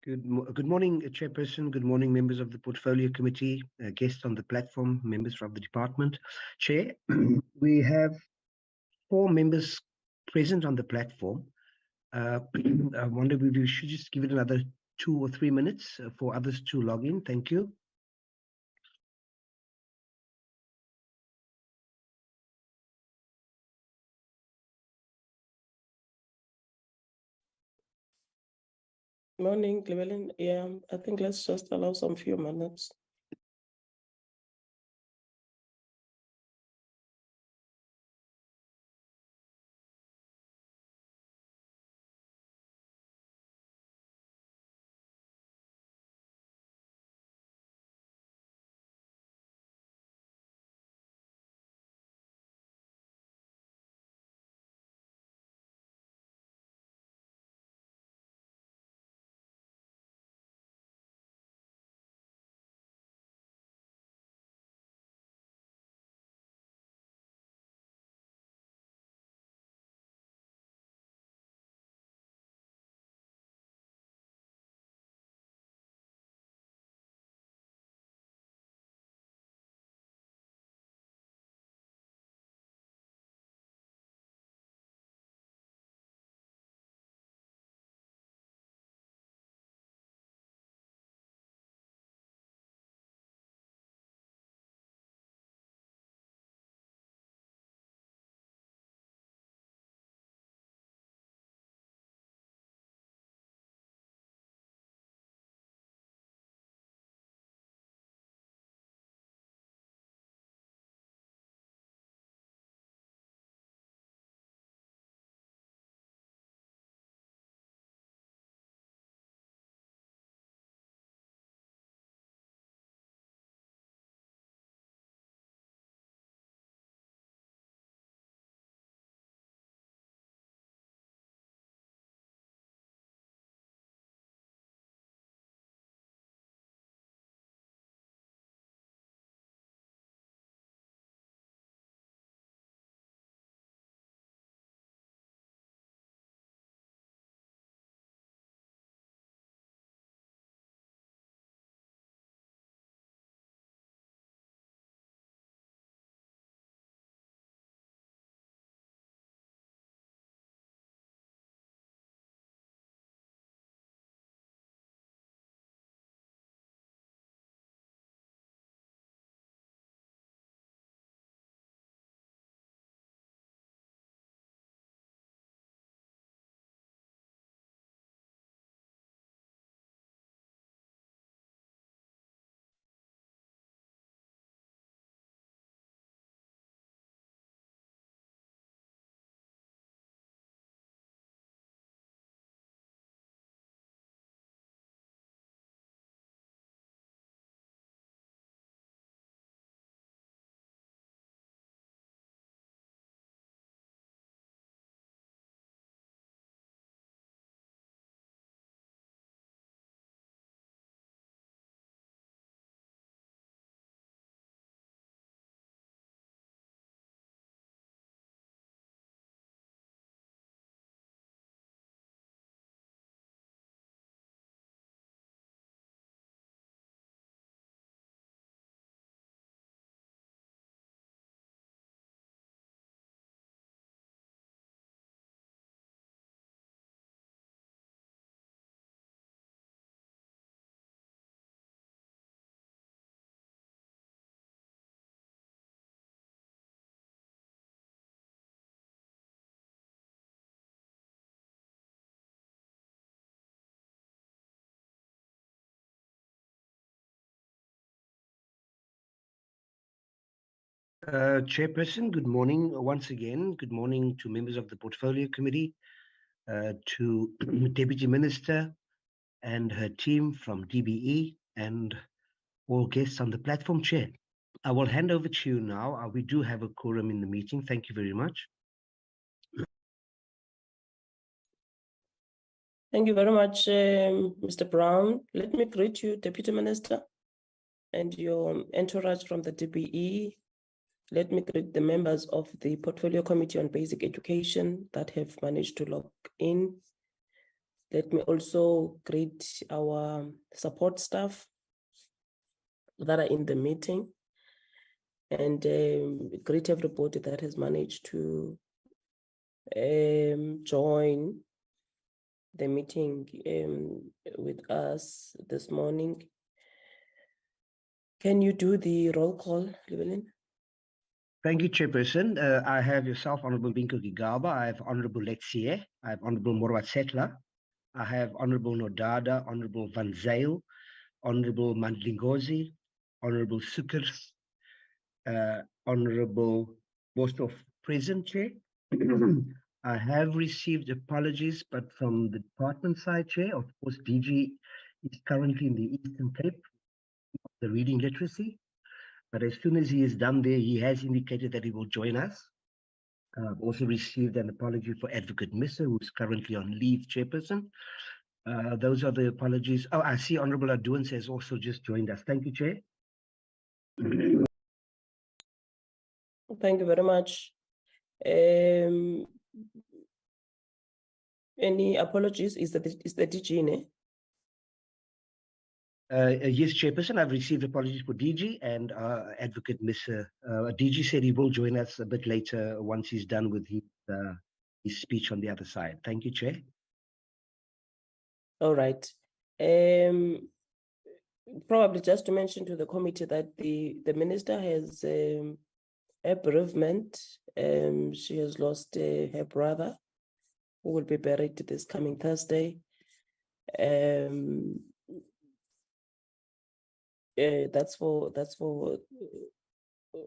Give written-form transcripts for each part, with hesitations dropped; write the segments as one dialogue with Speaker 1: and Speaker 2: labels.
Speaker 1: Good morning, Chairperson. Good morning, members of the Portfolio Committee, guests on the platform, members from the department. Chair, we have 4 members present on the platform. I wonder if we should just give it another 2 or 3 minutes for others to log in. Thank you.
Speaker 2: Morning, Llewellyn. Yeah, I think let's just allow some few minutes.
Speaker 1: Chairperson, good morning once again. Good morning to members of the Portfolio Committee, to Deputy Minister and her team from DBE, and all guests on the platform. Chair, I will hand over to you now. We do have a quorum in the meeting. Thank you very much.
Speaker 2: Thank you very much, Mr. Brown. Let me greet you, Deputy Minister, and your entourage from the DBE. Let me greet the members of the Portfolio Committee on Basic Education that have managed to log in. Let me also greet our support staff that are in the meeting, and greet everybody that has managed to join the meeting with us this morning. Can you do the roll call, Llewellyn?
Speaker 1: Thank you, Chairperson. I have yourself, Honorable Binko Gigaba. I have Honorable Letsie. I have Honorable Morwat Settler. I have Honorable Nodada, Honorable Van Zyl, Honorable Mandlingozi, Honorable Sukers, Honorable most of present, Chair. I have received apologies, but from the department side, Chair, of course, DG is currently in the Eastern Cape, the reading literacy. But as soon as he is done there, he has indicated that he will join us. I've also received an apology for Advocate Misser, who's currently on leave, Chairperson. Those are the apologies. Oh, I see Honorable Aduans has also just joined us. Thank you, Chair.
Speaker 2: Thank you very much. Any apologies? Is the DG, ne?
Speaker 1: Yes, Chairperson, I've received apologies for DG and Advocate Misser. DG said he will join us a bit later once he's done with his speech on the other side. Thank you, Chair.
Speaker 2: All right. Probably just to mention to the committee that the minister has a bereavement. She has lost her brother, who will be buried this coming Thursday. That's for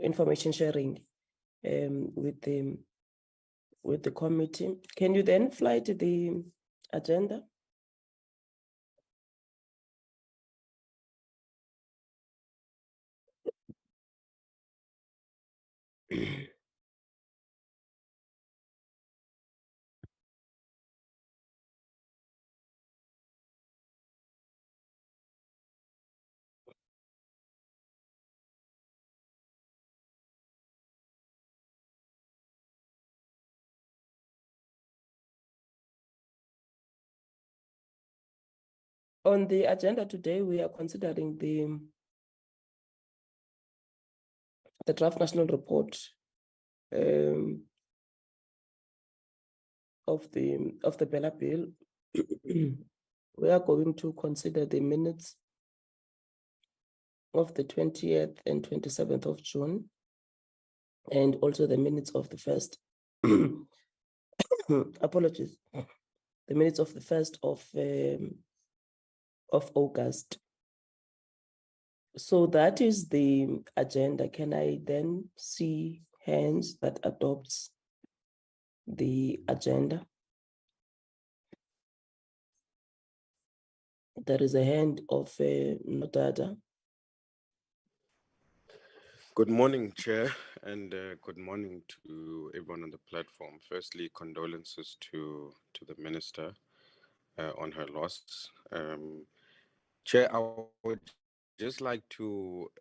Speaker 2: information sharing with the committee. Can you then fly to the agenda? On the agenda today, we are considering the draft national report of the BELA bill. We are going to consider the minutes of the 20th and 27th of June, and also the minutes of the first, apologies, the minutes of the 1st of August. So that is the agenda. Can I then see hands that adopts the agenda? There is a hand of Nodada.
Speaker 3: Good morning, Chair, and good morning to everyone on the platform. Firstly, condolences to the Minister on her loss. Chair, I would just like to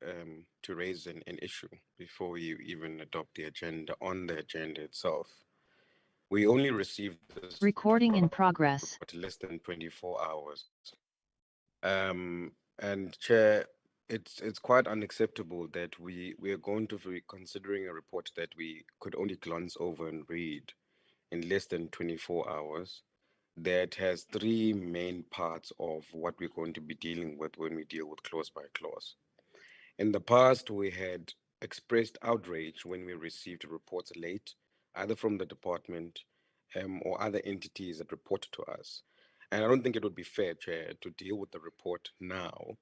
Speaker 3: raise an issue before you even adopt the agenda on the agenda itself. We only received this
Speaker 4: recording in progress
Speaker 3: less than 24 hours. And Chair, it's quite unacceptable that we are going to be considering a report that we could only glance over and read in less than 24 hours that has three main parts of what we're going to be dealing with when we deal with clause by clause. In the past, we had expressed outrage when we received reports late, either from the department or other entities that reported to us. And I don't think it would be fair, Chair, to deal with the report now,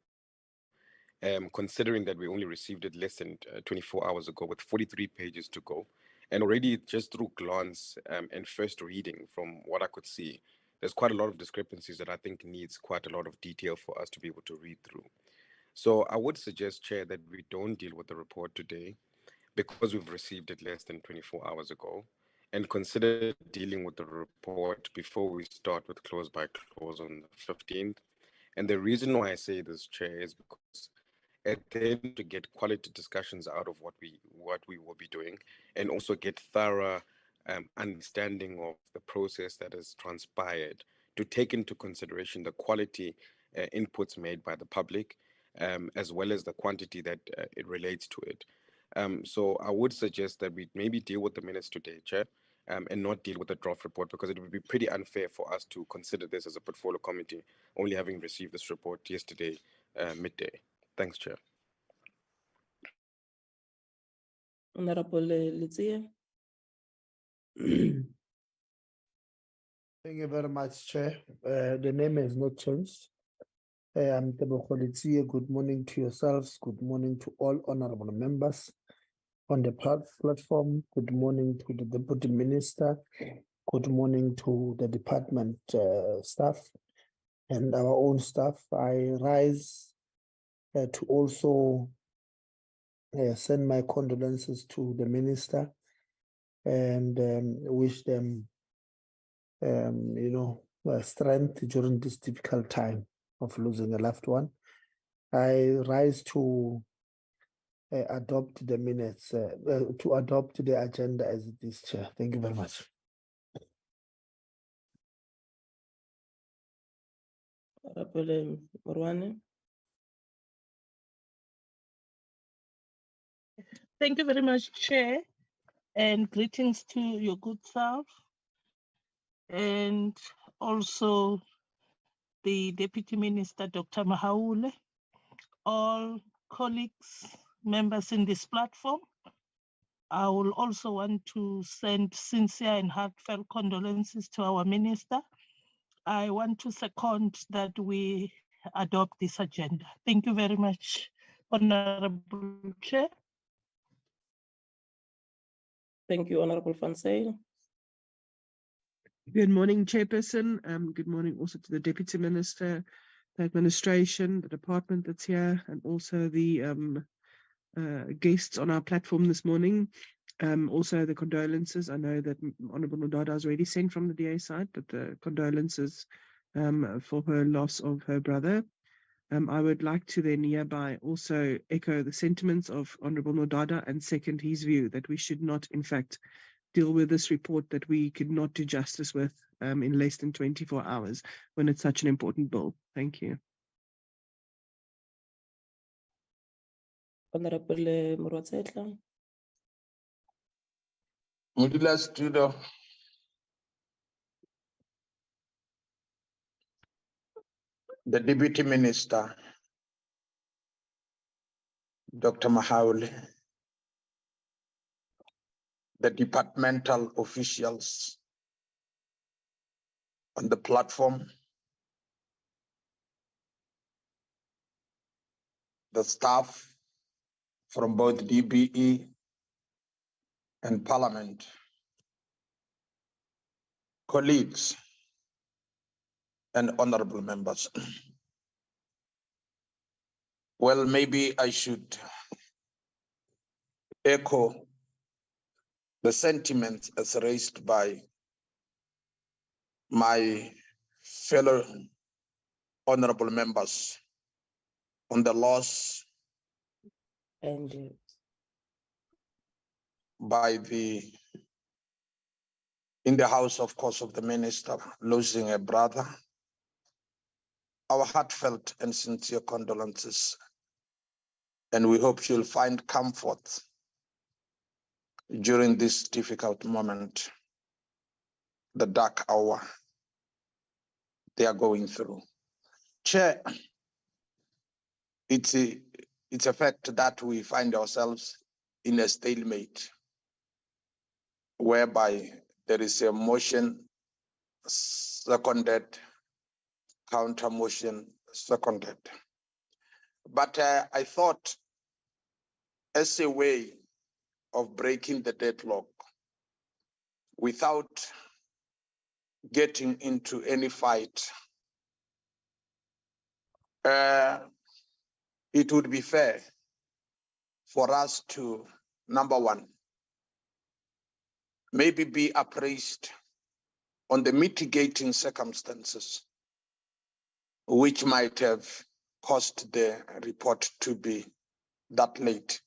Speaker 3: considering that we only received it less than 24 hours ago with 43 pages to go. And already just through glance and first reading, from what I could see, there's quite a lot of discrepancies that I think needs quite a lot of detail for us to be able to read through. So I would suggest, Chair, that we don't deal with the report today because we've received it less than 24 hours ago, and consider dealing with the report before we start with clause by clause on the 15th. And the reason why I say this, Chair, is because at the end to get quality discussions out of what we will be doing, and also get thorough understanding of the process that has transpired to take into consideration the quality inputs made by the public, as well as the quantity that it relates to it. So I would suggest that we maybe deal with the minutes today, Chair, and not deal with the draft report, because it would be pretty unfair for us to consider this as a portfolio committee, only having received this report yesterday midday. Thanks, Chair.
Speaker 2: Honorable Letsie.
Speaker 4: Thank you very much, Chair. The name has not changed. I'm Tebogo Letsie. Good morning to yourselves. Good morning to all honorable members on the platform. Good morning to the Deputy Minister. Good morning to the department staff and our own staff. I rise to also send my condolences to the Minister and wish them strength during this difficult time of losing a loved one. I rise to adopt the minutes, to adopt the agenda as it is, Chair. Thank you very much.
Speaker 2: Honorable Morwane.
Speaker 5: Thank you very much, Chair, and greetings to your good self, and also the Deputy Minister, Dr. Mahaule, all colleagues, members in this platform. I will also want to send sincere and heartfelt condolences to our Minister. I want to second that we adopt this agenda. Thank you very much, Honorable Chair.
Speaker 2: Thank you, Honorable Van Zyl.
Speaker 6: Good morning, Chairperson. Good morning also to the Deputy Minister, the administration, the department that's here, and also the guests on our platform this morning. Also the condolences. I know that Honorable Nodada has already sent from the DA side, but the condolences for her loss of her brother. I would like to then hereby also echo the sentiments of Honorable Nodada and second his view that we should not, in fact, deal with this report that we could not do justice with in less than 24 hours when it's such an important bill. Thank you.
Speaker 2: Honorable Morwatshetla.
Speaker 7: Modula Studio. The Deputy Minister, Dr. Mahaule, the departmental officials on the platform, the staff from both DBE and Parliament, colleagues, and honorable members. Well, maybe I should echo the sentiments as raised by my fellow honorable members on the loss
Speaker 2: And
Speaker 7: in the house, of course, of the minister losing a brother. Our heartfelt and sincere condolences, and we hope you'll find comfort during this difficult moment, the dark hour they are going through. Chair, it's a fact that we find ourselves in a stalemate whereby there is a motion seconded, counter motion seconded. But I thought, as a way of breaking the deadlock without getting into any fight, it would be fair for us to, number one, maybe be appraised on the mitigating circumstances which might have caused the report to be that late,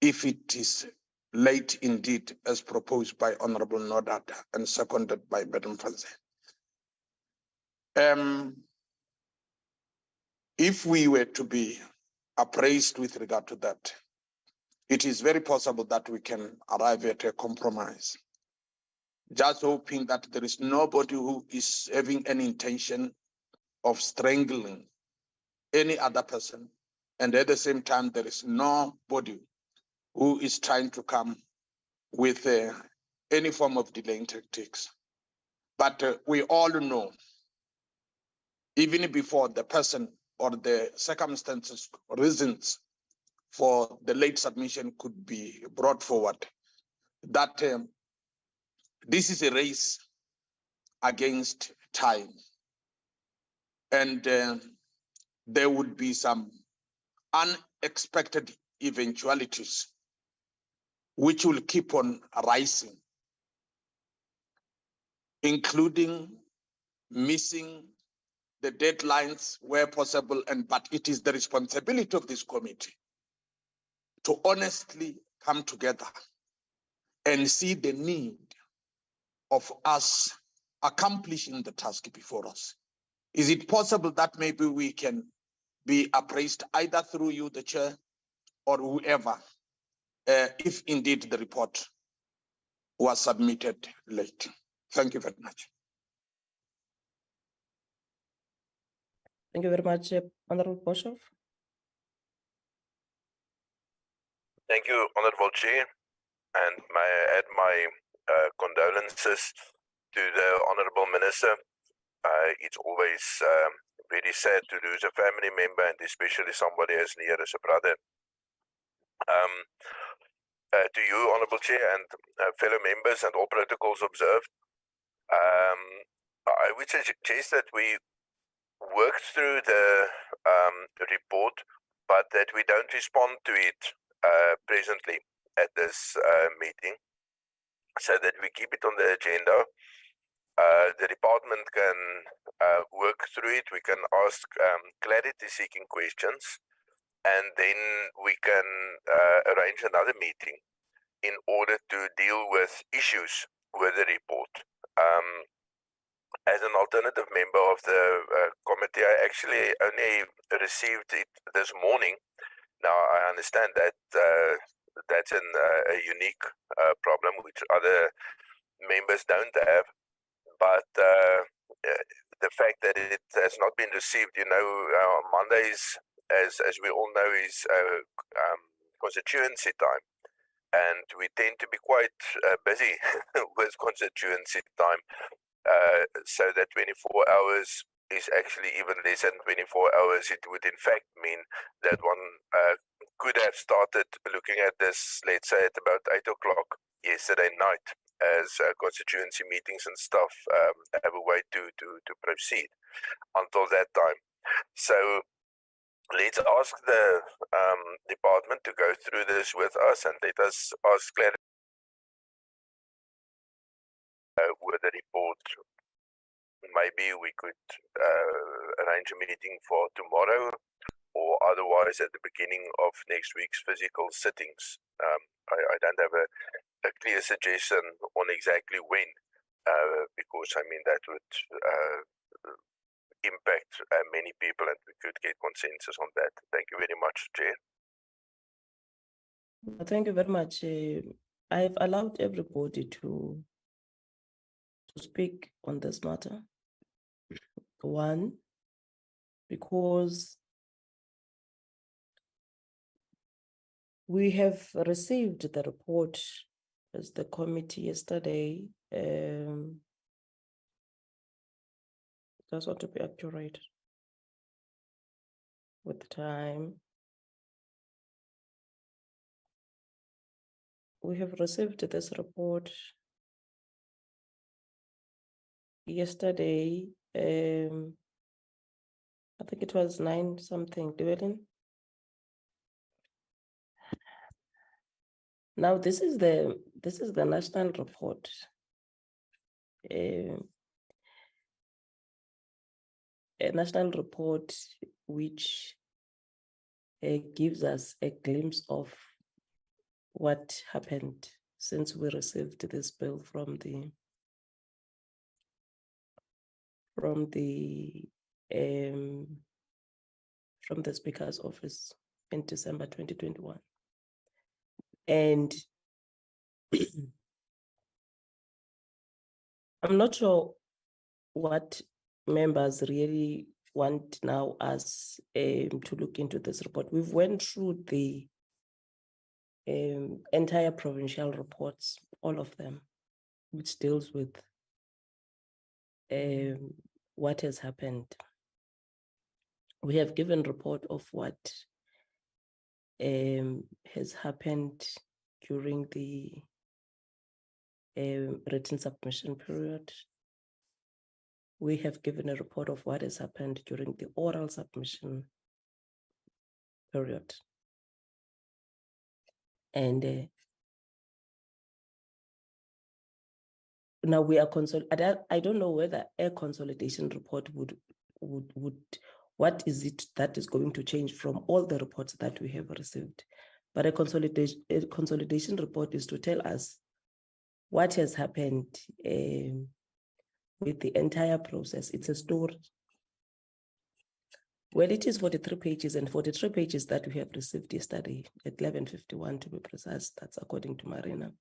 Speaker 7: if it is late indeed, as proposed by Honorable Nodada and seconded by Madam Franzen. If we were to be appraised with regard to that, it is very possible that we can arrive at a compromise. Just hoping that there is nobody who is having any intention of strangling any other person. And at the same time, there is nobody who is trying to come with any form of delaying tactics. But we all know, even before the person or the circumstances or reasons for the late submission could be brought forward, that this is a race against time. And there would be some unexpected eventualities which will keep on rising, including missing the deadlines where possible. But it is the responsibility of this committee to honestly come together and see the need of us accomplishing the task before us. Is it possible that maybe we can be appraised either through you, the chair, or whoever, if indeed the report was submitted late? Thank you very much.
Speaker 2: Thank you very much, Honorable Boshoff.
Speaker 8: Thank you, Honorable Chair, and may I add my condolences to the Honorable Minister. It's always very sad to lose a family member, and especially somebody as near as a brother. To you, Honorable Chair, and fellow members, and all protocols observed, I would suggest that we work through the report, but that we don't respond to it presently at this meeting, so that we keep it on the agenda. The department can work through it. We can ask clarity-seeking questions, and then we can arrange another meeting in order to deal with issues with the report. As an alternative member of the committee, I actually only received it this morning. Now, I understand that that's a unique problem which other members don't have, but the fact that it has not been received, on Mondays, as we all know, is constituency time, and we tend to be quite busy with constituency time, so that 24 hours is actually even less than 24 hours. It would in fact mean that one could have started looking at this, let's say, at about 8 o'clock yesterday night, as constituency meetings and stuff have a way to proceed until that time. So let's ask the department to go through this with us, and let us ask clarity with the report. Maybe we could arrange a meeting for tomorrow, or otherwise at the beginning of next week's physical sittings. I don't have a clear suggestion on exactly when, because that would impact many people, and we could get consensus on that. Thank you very much, Chair.
Speaker 2: Thank you very much. I've allowed everybody to speak on this matter. One, because we have received the report as the committee yesterday. Just want to be accurate with the time. We have received this report yesterday. I think it was 9 something, Llewellyn. Now this is the national report. A national report which gives us a glimpse of what happened since we received this bill from from the Speaker's office in December 2021. And I'm not sure what members really want now us to look into this report. We've went through the entire provincial reports, all of them, which deals with what has happened. We have given report of what has happened during the written submission period. We have given a report of what has happened during the oral submission period. And now we are I don't know whether a consolidation report would what is it that is going to change from all the reports that we have received? But a consolidation report is to tell us what has happened with the entire process. It's a story. Well, it is 43 pages, and 43 pages that we have received yesterday at 11:51 to be precise. That's according to Marina.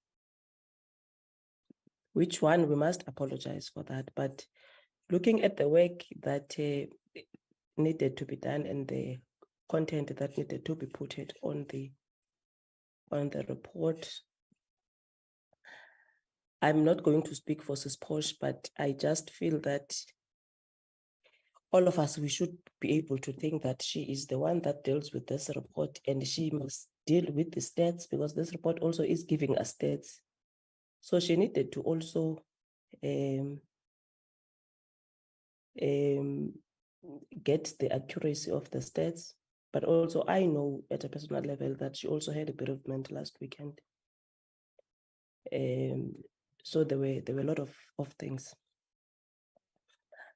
Speaker 2: Which one, we must apologize for that. But looking at the work that needed to be done and the content that needed to be put on the report, I'm not going to speak for Sis Posh, but I just feel that all of us, we should be able to think that she is the one that deals with this report, and she must deal with the stats, because this report also is giving us stats. So she needed to also get the accuracy of the stats, but also I know at a personal level that she also had a bereavement last weekend. So there were a lot of things.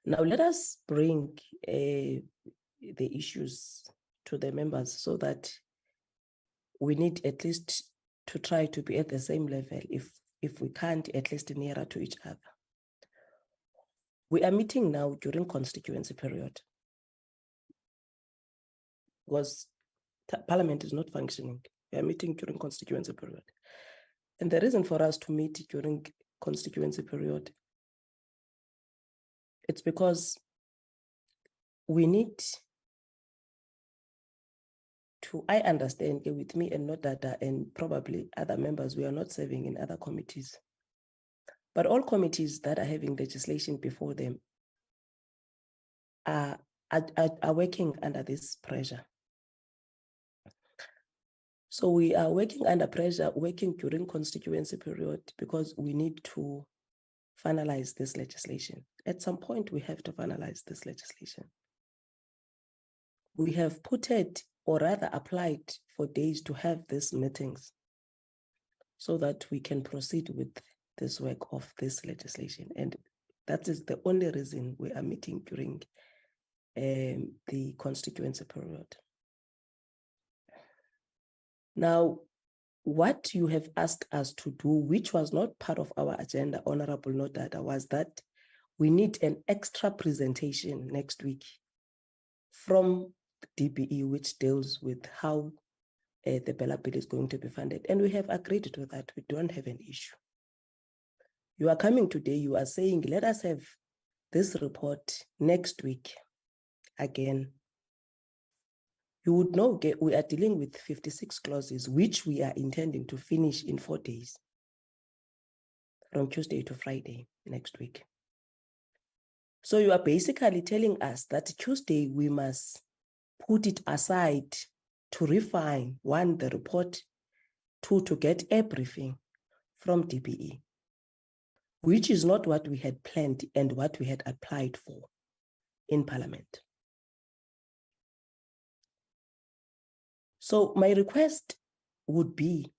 Speaker 2: Now let us bring the issues to the members so that we need at least to try to be at the same level, if we can't, at least nearer to each other. We are meeting now during constituency period because Parliament is not functioning. We are meeting during constituency period. And the reason for us to meet during constituency period, it's because we need to, I understand with me and not Dada and probably other members, we are not serving in other committees. But all committees that are having legislation before them are working under this pressure. So we are working under pressure, working during constituency period, because we need to finalize this legislation. At some point, we have to finalize this legislation. We have put it, or rather applied for days to have these meetings so that we can proceed with this work of this legislation. And that is the only reason we are meeting during the constituency period. Now, what you have asked us to do, which was not part of our agenda, Honorable Nodada, was that we need an extra presentation next week from DBE, which deals with how the BELA bill is going to be funded. And we have agreed to that. We don't have an issue. You are coming today, you are saying, let us have this report next week again. You would know we are dealing with 56 clauses, which we are intending to finish in 4 days, from Tuesday to Friday next week. So you are basically telling us that Tuesday we must put it aside to refine, one, the report, two, to get a briefing from DBE, which is not what we had planned and what we had applied for in Parliament. So my request would be,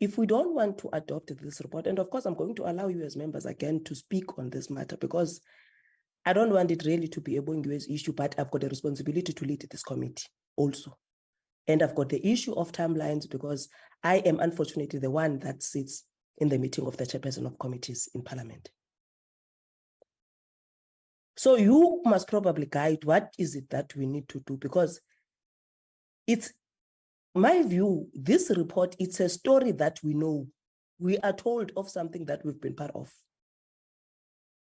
Speaker 2: if we don't want to adopt this report, and of course I'm going to allow you as members again to speak on this matter, because I don't want it really to be a Bongiwe's issue, but I've got a responsibility to lead this committee also. And I've got the issue of timelines, because I am unfortunately the one that sits in the meeting of the chairperson of committees in Parliament. So you must probably guide what is it that we need to do, because it's my view, this report, it's a story that we know. We are told of something that we've been part of.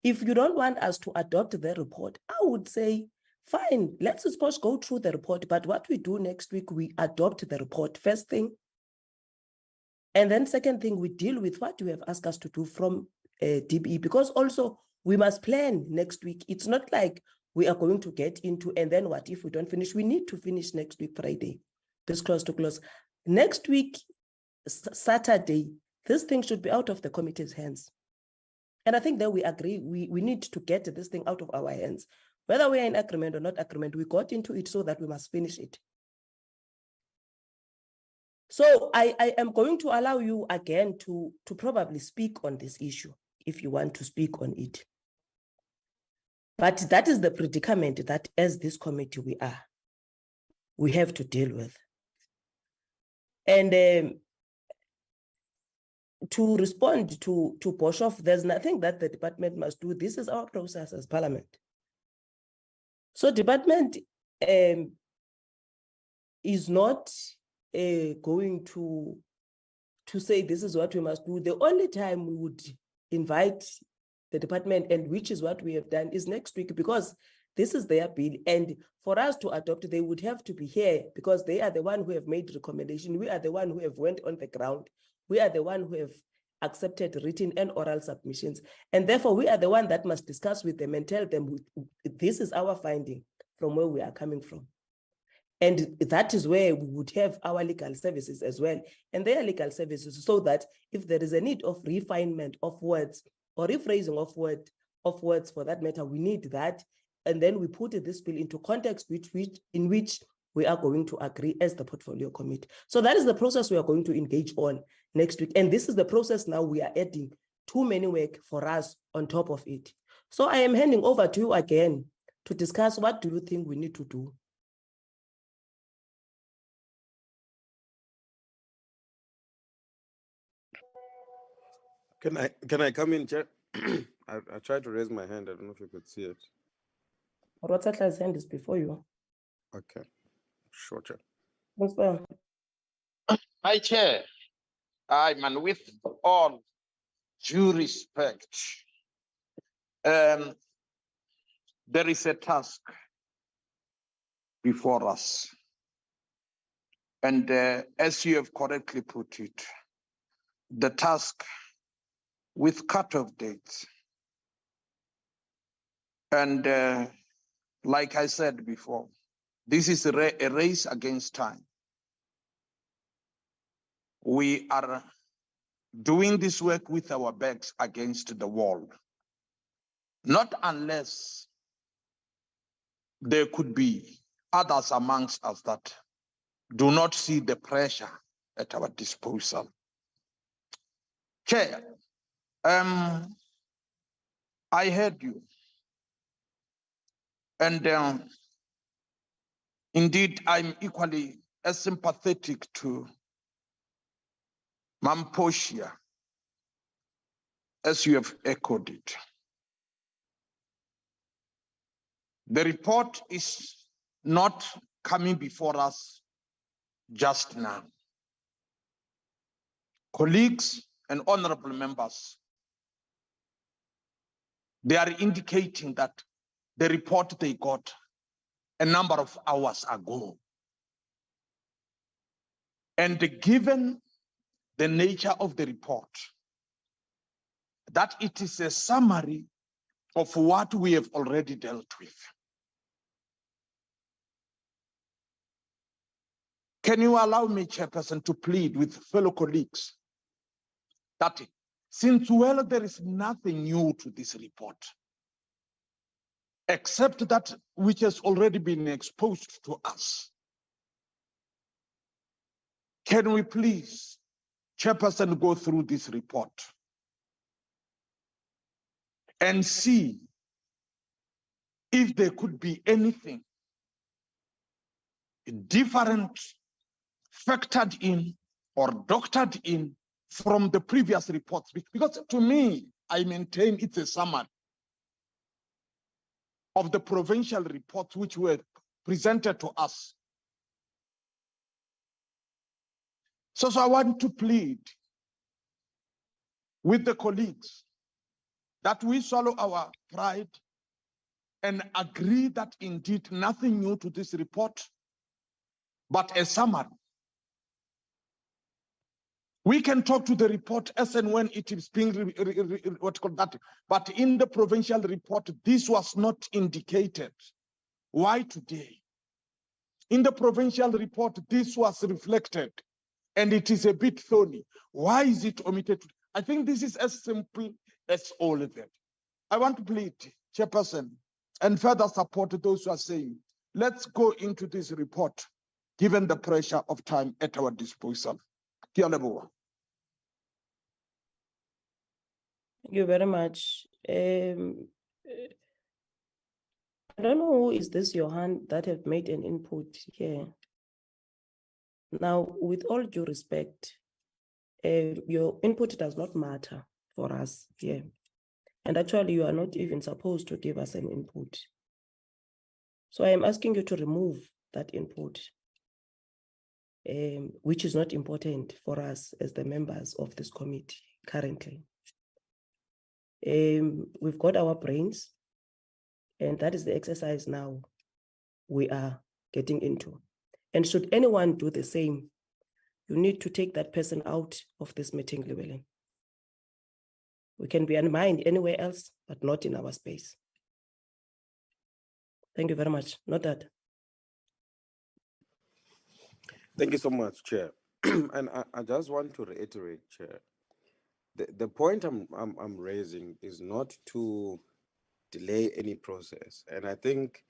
Speaker 2: If you don't want us to adopt the report, I would say, fine, let's suppose go through the report, but what we do next week, we adopt the report first thing. And then second thing, we deal with what you have asked us to do from DBE, because also we must plan next week. It's not like we are going to get into, and then what if we don't finish? We need to finish next week, Friday, this close to close. Next week, Saturday, this thing should be out of the committee's hands. And I think that we agree, we need to get this thing out of our hands. Whether we are in agreement or not agreement, we got into it so that we must finish it. So I am going to allow you again to probably speak on this issue if you want to speak on it. But that is the predicament that as this committee we have to deal with. And to respond to Boshoff, there's nothing that the department must do. This is our process as Parliament. So department is not going to say this is what we must do. The only time we would invite the department, and which is what we have done, is next week, because this is their bill. And for us to adopt, they would have to be here because they are the one who have made recommendation. We are the one who have went on the ground. We are the one who have accepted written and oral submissions. And therefore, we are the one that must discuss with them and tell them this is our finding from where we are coming from. And that is where we would have our legal services as well, and their legal services, so that if there is a need of refinement of words or rephrasing of words for that matter, we need that. And then we put this bill into context in which we are going to agree as the portfolio committee. So that is the process we are going to engage on next week. And this is the process now we are adding too many work for us on top of it. So I am handing over to you again to discuss what do you think we need to do.
Speaker 3: Can I come in, Chair? I tried to raise my hand. I don't know if you could see it.
Speaker 2: Rotsatla's hand is before you.
Speaker 3: Okay, sure, Chair.
Speaker 7: Hi, Chair. Man, with all due respect, there is a task before us. And as you have correctly put it, the task with cutoff dates. And like I said before, this is a race against time. We are doing this work with our backs against the wall. Not unless there could be others amongst us that do not see the pressure at our disposal. Chair, I heard you. And indeed, I'm equally as sympathetic to Mamposia as you have echoed it. The report is not coming before us just now. Colleagues and honorable members, they are indicating that the report they got a number of hours ago. And given the nature of the report, that it is a summary of what we have already dealt with. Can you allow me, Chairperson, to plead with fellow colleagues that since, well, there is nothing new to this report, except that which has already been exposed to us, can we please, Chairperson, go through this report and see if there could be anything different, factored in or doctored in from the previous reports? Because to me, I maintain it's a summary. of the provincial reports which were presented to us. So I want to plead with the colleagues that we swallow our pride and agree that indeed nothing new to this report, but a summary. We can talk to the report as and when it is being but in the provincial report, this was not indicated. Why today? In the provincial report, this was reflected, and it is a bit thorny. Why is it omitted? I think this is as simple as all of that. I want to plead, Chairperson, and further support those who are saying, let's go into this report, given the pressure of time at our disposal. Ke a leboha.
Speaker 2: Thank you very much. I don't know who is this Johan that have made an input here. Now, with all due respect, your input does not matter for us here. And actually, you are not even supposed to give us an input. So I am asking you to remove that input, which is not important for us as the members of this committee currently. We've got our brains, and that is the exercise now we are getting into. And should anyone do the same, you need to take that person out of this meeting, Llewellyn. We can be unmined anywhere else, but not in our space. Thank you very much. Not that.
Speaker 3: Thank you so much, Chair. And I just want to reiterate, Chair, the point I'm raising is not to delay any process. And I think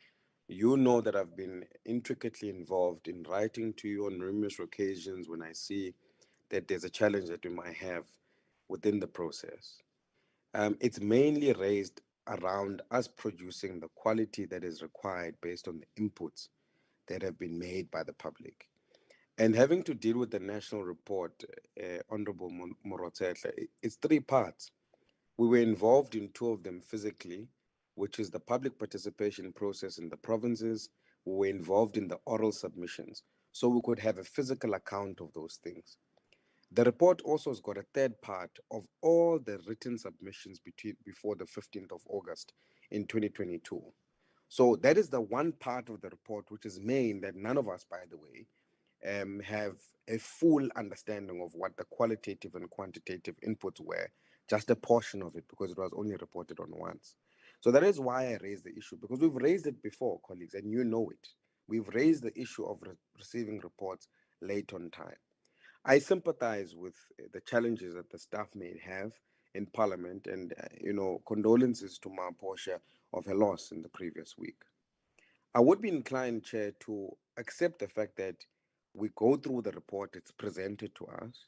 Speaker 3: you know that I've been intricately involved in writing to you on numerous occasions when I see that there's a challenge that we might have within the process. It's mainly raised around us producing the quality that is required based on the inputs that have been made by the public. And having to deal with the national report, Honorable Morotsehle, it's three parts. We were involved in two of them physically, which is the public participation process in the provinces. We were involved in the oral submissions, so we could have a physical account of those things. The report also has got a third part of all the written submissions before the 15th of August in 2022. So that is the one part of the report which is main that none of us, by the way, have a full understanding of what the qualitative and quantitative inputs were, just a portion of it because it was only reported on once. So that is why I raised the issue, because we've raised it before, colleagues, and you know it. We've raised the issue of receiving reports late on time. I sympathize with the challenges that the staff may have in Parliament, and condolences to Ma Portia of her loss in the previous week. I would be inclined, Chair, to accept the fact that we go through the report, it's presented to us.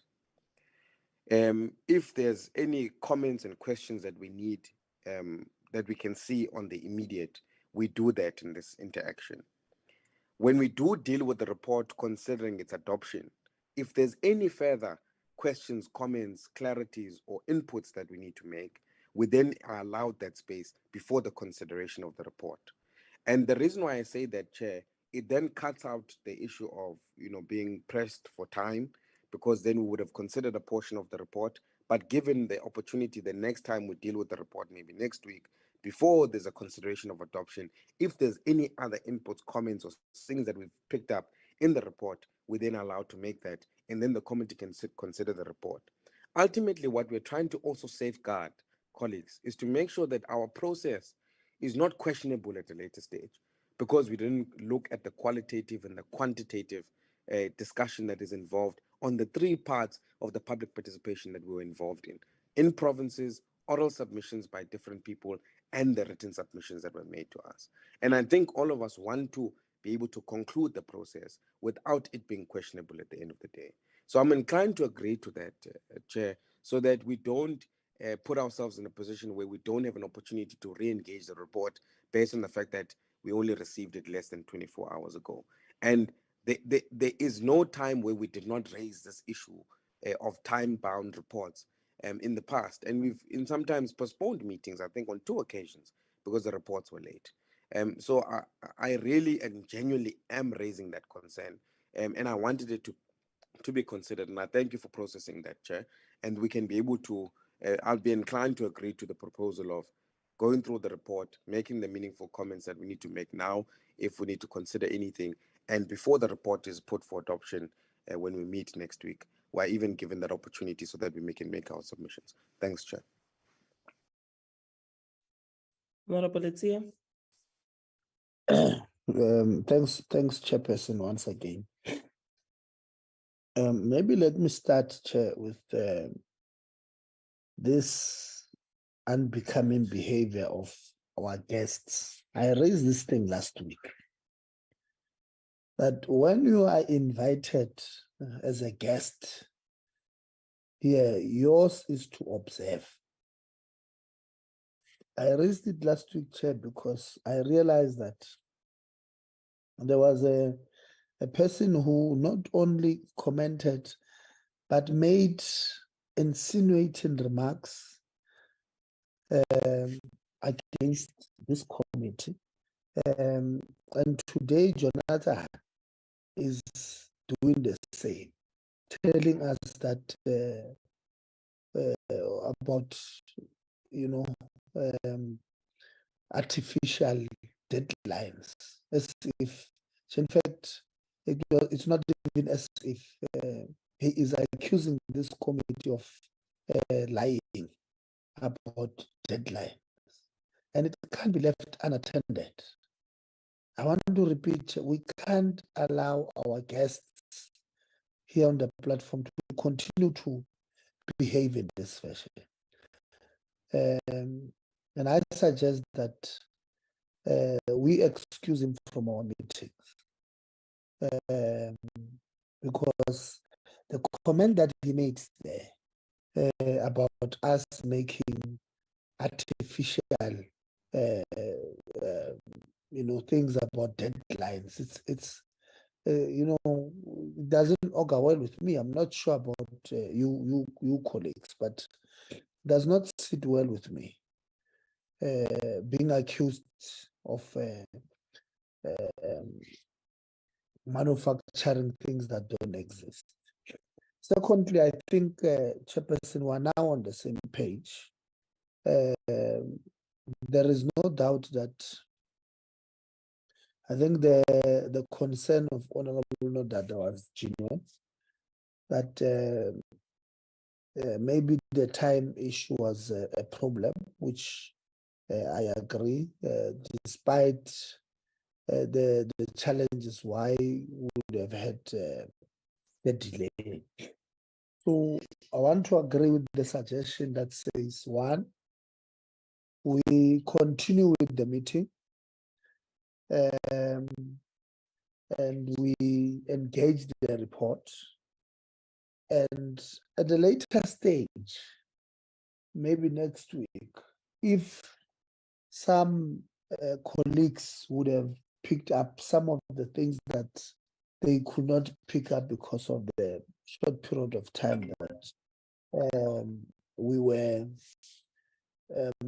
Speaker 3: If there's any comments and questions that we need, that we can see on the immediate, we do that in this interaction. When we do deal with the report, considering its adoption, if there's any further questions, comments, clarities, or inputs that we need to make, we then are allowed that space before the consideration of the report. And the reason why I say that, Chair, it then cuts out the issue of, being pressed for time, because then we would have considered a portion of the report. But given the opportunity, the next time we deal with the report, maybe next week, before there's a consideration of adoption, if there's any other inputs, comments, or things that we've picked up in the report, we're then allowed to make that, and then the committee can consider the report. Ultimately, what we're trying to also safeguard, colleagues, is to make sure that our process is not questionable at a later stage, because we didn't look at the qualitative and the quantitative discussion that is involved on the three parts of the public participation that we were involved in provinces, oral submissions by different people, and the written submissions that were made to us. And I think all of us want to be able to conclude the process without it being questionable at the end of the day. So I'm inclined to agree to that, Chair, so that we don't put ourselves in a position where we don't have an opportunity to re-engage the report based on the fact that we only received it less than 24 hours ago. And there is no time where we did not raise this issue of time-bound reports in the past. And we've sometimes postponed meetings, I think on 2 occasions, because the reports were late. So I really and genuinely am raising that concern, and I wanted it to be considered. And I thank you for processing that, Chair. And we can be able to, I'll be inclined to agree to the proposal of going through the report, making the meaningful comments that we need to make now, if we need to consider anything, and before the report is put for adoption when we meet next week, we're even given that opportunity so that we can make our submissions. Thanks, Chair.
Speaker 2: Honorable Letia.
Speaker 4: Thanks, Chairperson, once again. Maybe let me start, Chair, with this unbecoming behavior of our guests. I raised this thing last week, that when you are invited as a guest here, yours is to observe. I raised it last week, Chair, because I realized that there was a person who not only commented, but made insinuating remarks against this committee. And today, Jonathan is doing the same, telling us that about, artificial deadlines, as if, in fact, it's not even as if he is accusing this committee of lying about deadlines, and it can't be left unattended. I want to repeat, we can't allow our guests here on the platform to continue to behave in this fashion. And I suggest that we excuse him from our meetings, because the comment that he made there about us making artificial things about deadlines, it's it doesn't augur well with me. I'm not sure about you colleagues, but does not sit well with me, being accused of manufacturing things that don't exist. Secondly, I think, Chairperson, we're now on the same page. There is no doubt that I think the concern of Honorable Nodada was genuine, that maybe the time issue was a problem, which I agree, despite the challenges why we would have had the delay. So I want to agree with the suggestion that says, one, we continue with the meeting, and we engage the report. And at a later stage, maybe next week, if some colleagues would have picked up some of the things that they could not pick up because of the short period of time that we were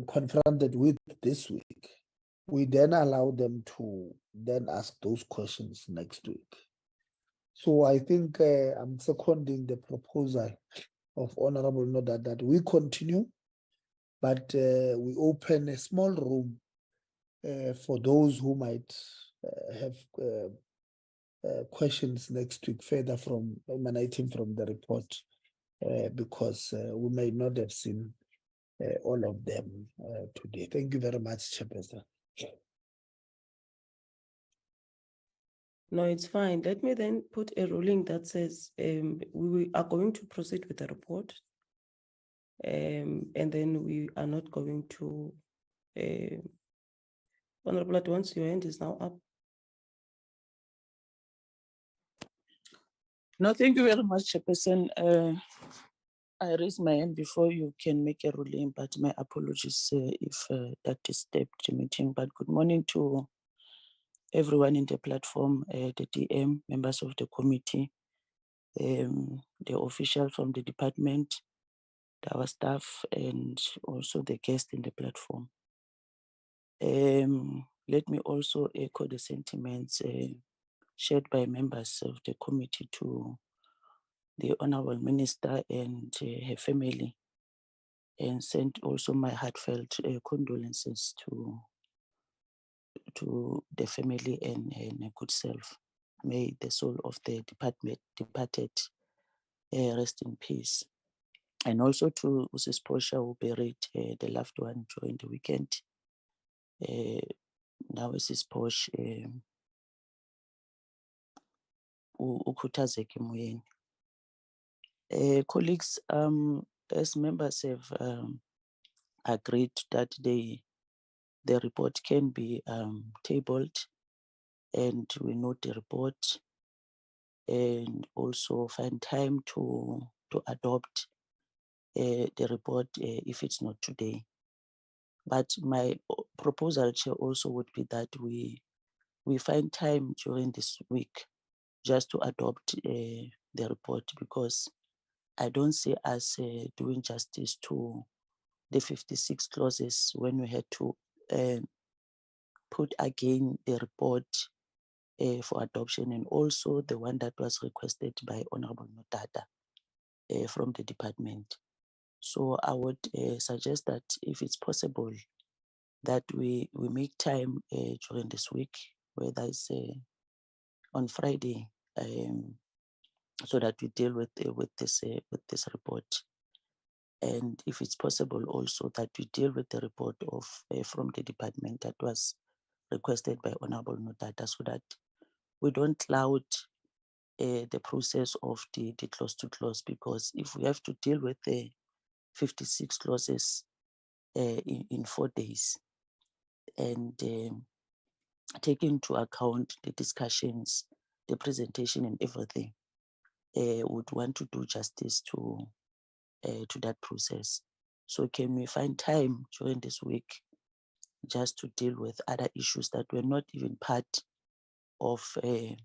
Speaker 4: confronted with this week, we then allow them to then ask those questions next week. So I think I'm seconding the proposal of Honorable Noda that we continue, but we open a small room for those who might have questions next week further from emanating from the report, because we may not have seen all of them today. Thank you very much, Chairperson.
Speaker 2: No, it's fine. Let me then put a ruling that says we are going to proceed with the report, and then we are not going to. Honorable Advance, your hand is now up.
Speaker 9: No, thank you very much, Chairperson. I raised my hand before you can make a ruling, but my apologies if that disturbed the meeting. But good morning to everyone in the platform, the DM, members of the committee, the officials from the department, our staff, and also the guests in the platform. Let me also echo the sentiments shared by members of the committee to the Honorable Minister and her family, and send also my heartfelt condolences to the family and a good self. May the soul of the departed rest in peace. And also to Mrs. Portia, who buried the loved one during the weekend. Now Mrs. Portia ukhuthazeke emoyeni. Colleagues, as members have agreed that the report can be tabled, and we note the report and also find time to adopt the report if it's not today. But my proposal, Chair, also would be that we find time during this week just to adopt the report, because I don't see us doing justice to the 56 clauses when we had to put again the report for adoption, and also the one that was requested by Honorable Nodata from the department. So I would suggest that if it's possible, that we make time during this week, whether it's on Friday, so that we deal with this report. And if it's possible also that we deal with the report of from the department that was requested by Honorable Nodata, so that we don't cloud the process of the clause to clause, because if we have to deal with the 56 clauses in 4 days, and take into account the discussions, the presentation and everything, would want to do justice to that process. So can we find time during this week just to deal with other issues that were not even part of the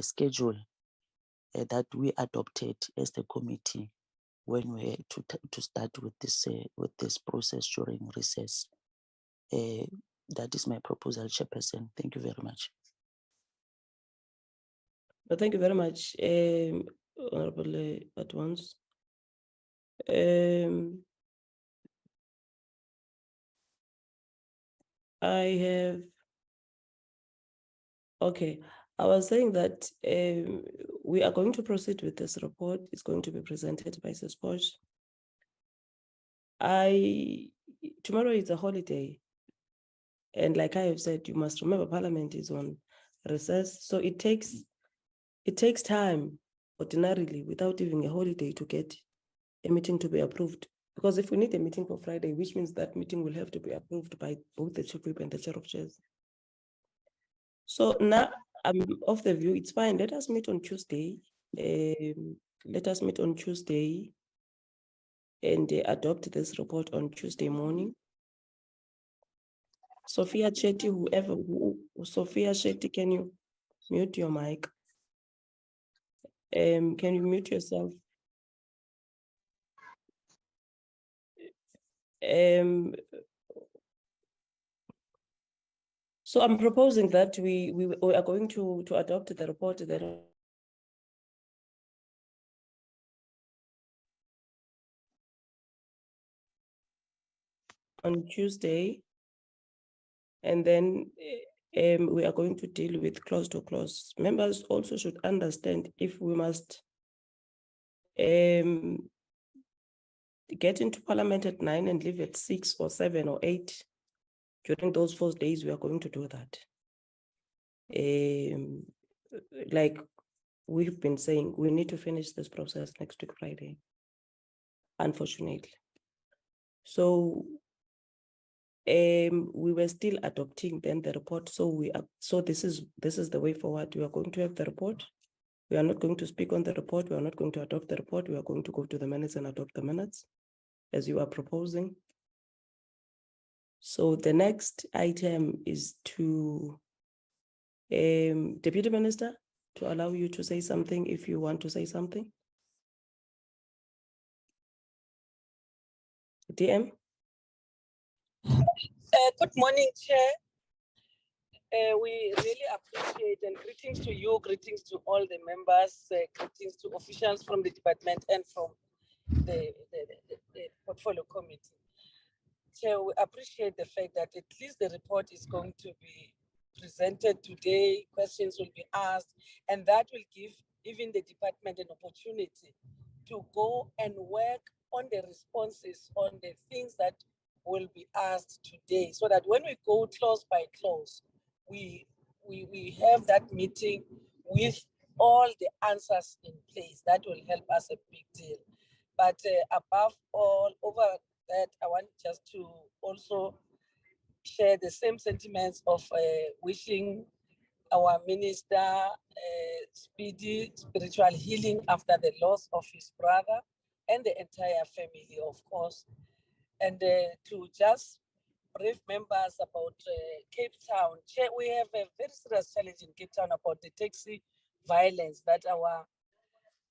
Speaker 9: schedule that we adopted as the committee when we had to start with this process during recess? That is my proposal, Chairperson. Thank you very much.
Speaker 2: Well, thank you very much, Honorable Advance. I have, okay, I was saying that we are going to proceed with this report. It's going to be presented by Mrs. Posh. Tomorrow is a holiday. And like I have said, you must remember Parliament is on recess. So it takes time ordinarily without even a holiday to get a meeting to be approved. Because if we need a meeting for Friday, which means that meeting will have to be approved by both the Chief Whip and the Chair of Chairs. So now I'm of the view, it's fine. Let us meet on Tuesday. Let us meet on Tuesday and adopt this report on Tuesday morning. Sophia Chetty, Sophia Chetty, can you mute your mic? Can you mute yourself? So I'm proposing that we are going to adopt the report then on Tuesday, and then we are going to deal with clause to clause. Members also should understand if we must get into Parliament at 9 and leave at 6 or 7 or 8. During those 4 days, we are going to do that. Like we've been saying, we need to finish this process next week, Friday, unfortunately. So we were still adopting then the report. So this is the way forward. We are going to have the report. We are not going to speak on the report. We are not going to adopt the report. We are going to go to the minutes and adopt the minutes as you are proposing. So the next item is to Deputy Minister, to allow you to say something if you want to say something. DM.
Speaker 10: Good morning, Chair.
Speaker 2: We really appreciate, and greetings to you, greetings to all the members, greetings to officials from the department and from the portfolio committee. So we appreciate the fact that at least the report is going to be presented today, questions will be asked, and that will give even the department an opportunity to go and work on the responses, on the things that will be asked today, so that when we go clause by clause, we have that meeting with all the answers in place. That will help us a big deal. But above all, over that, I want just to also share the same sentiments of wishing our minister speedy spiritual healing after the loss of his brother and the entire family, of course. And to just brief members about Cape Town. We have a very serious challenge in Cape Town about the taxi violence, that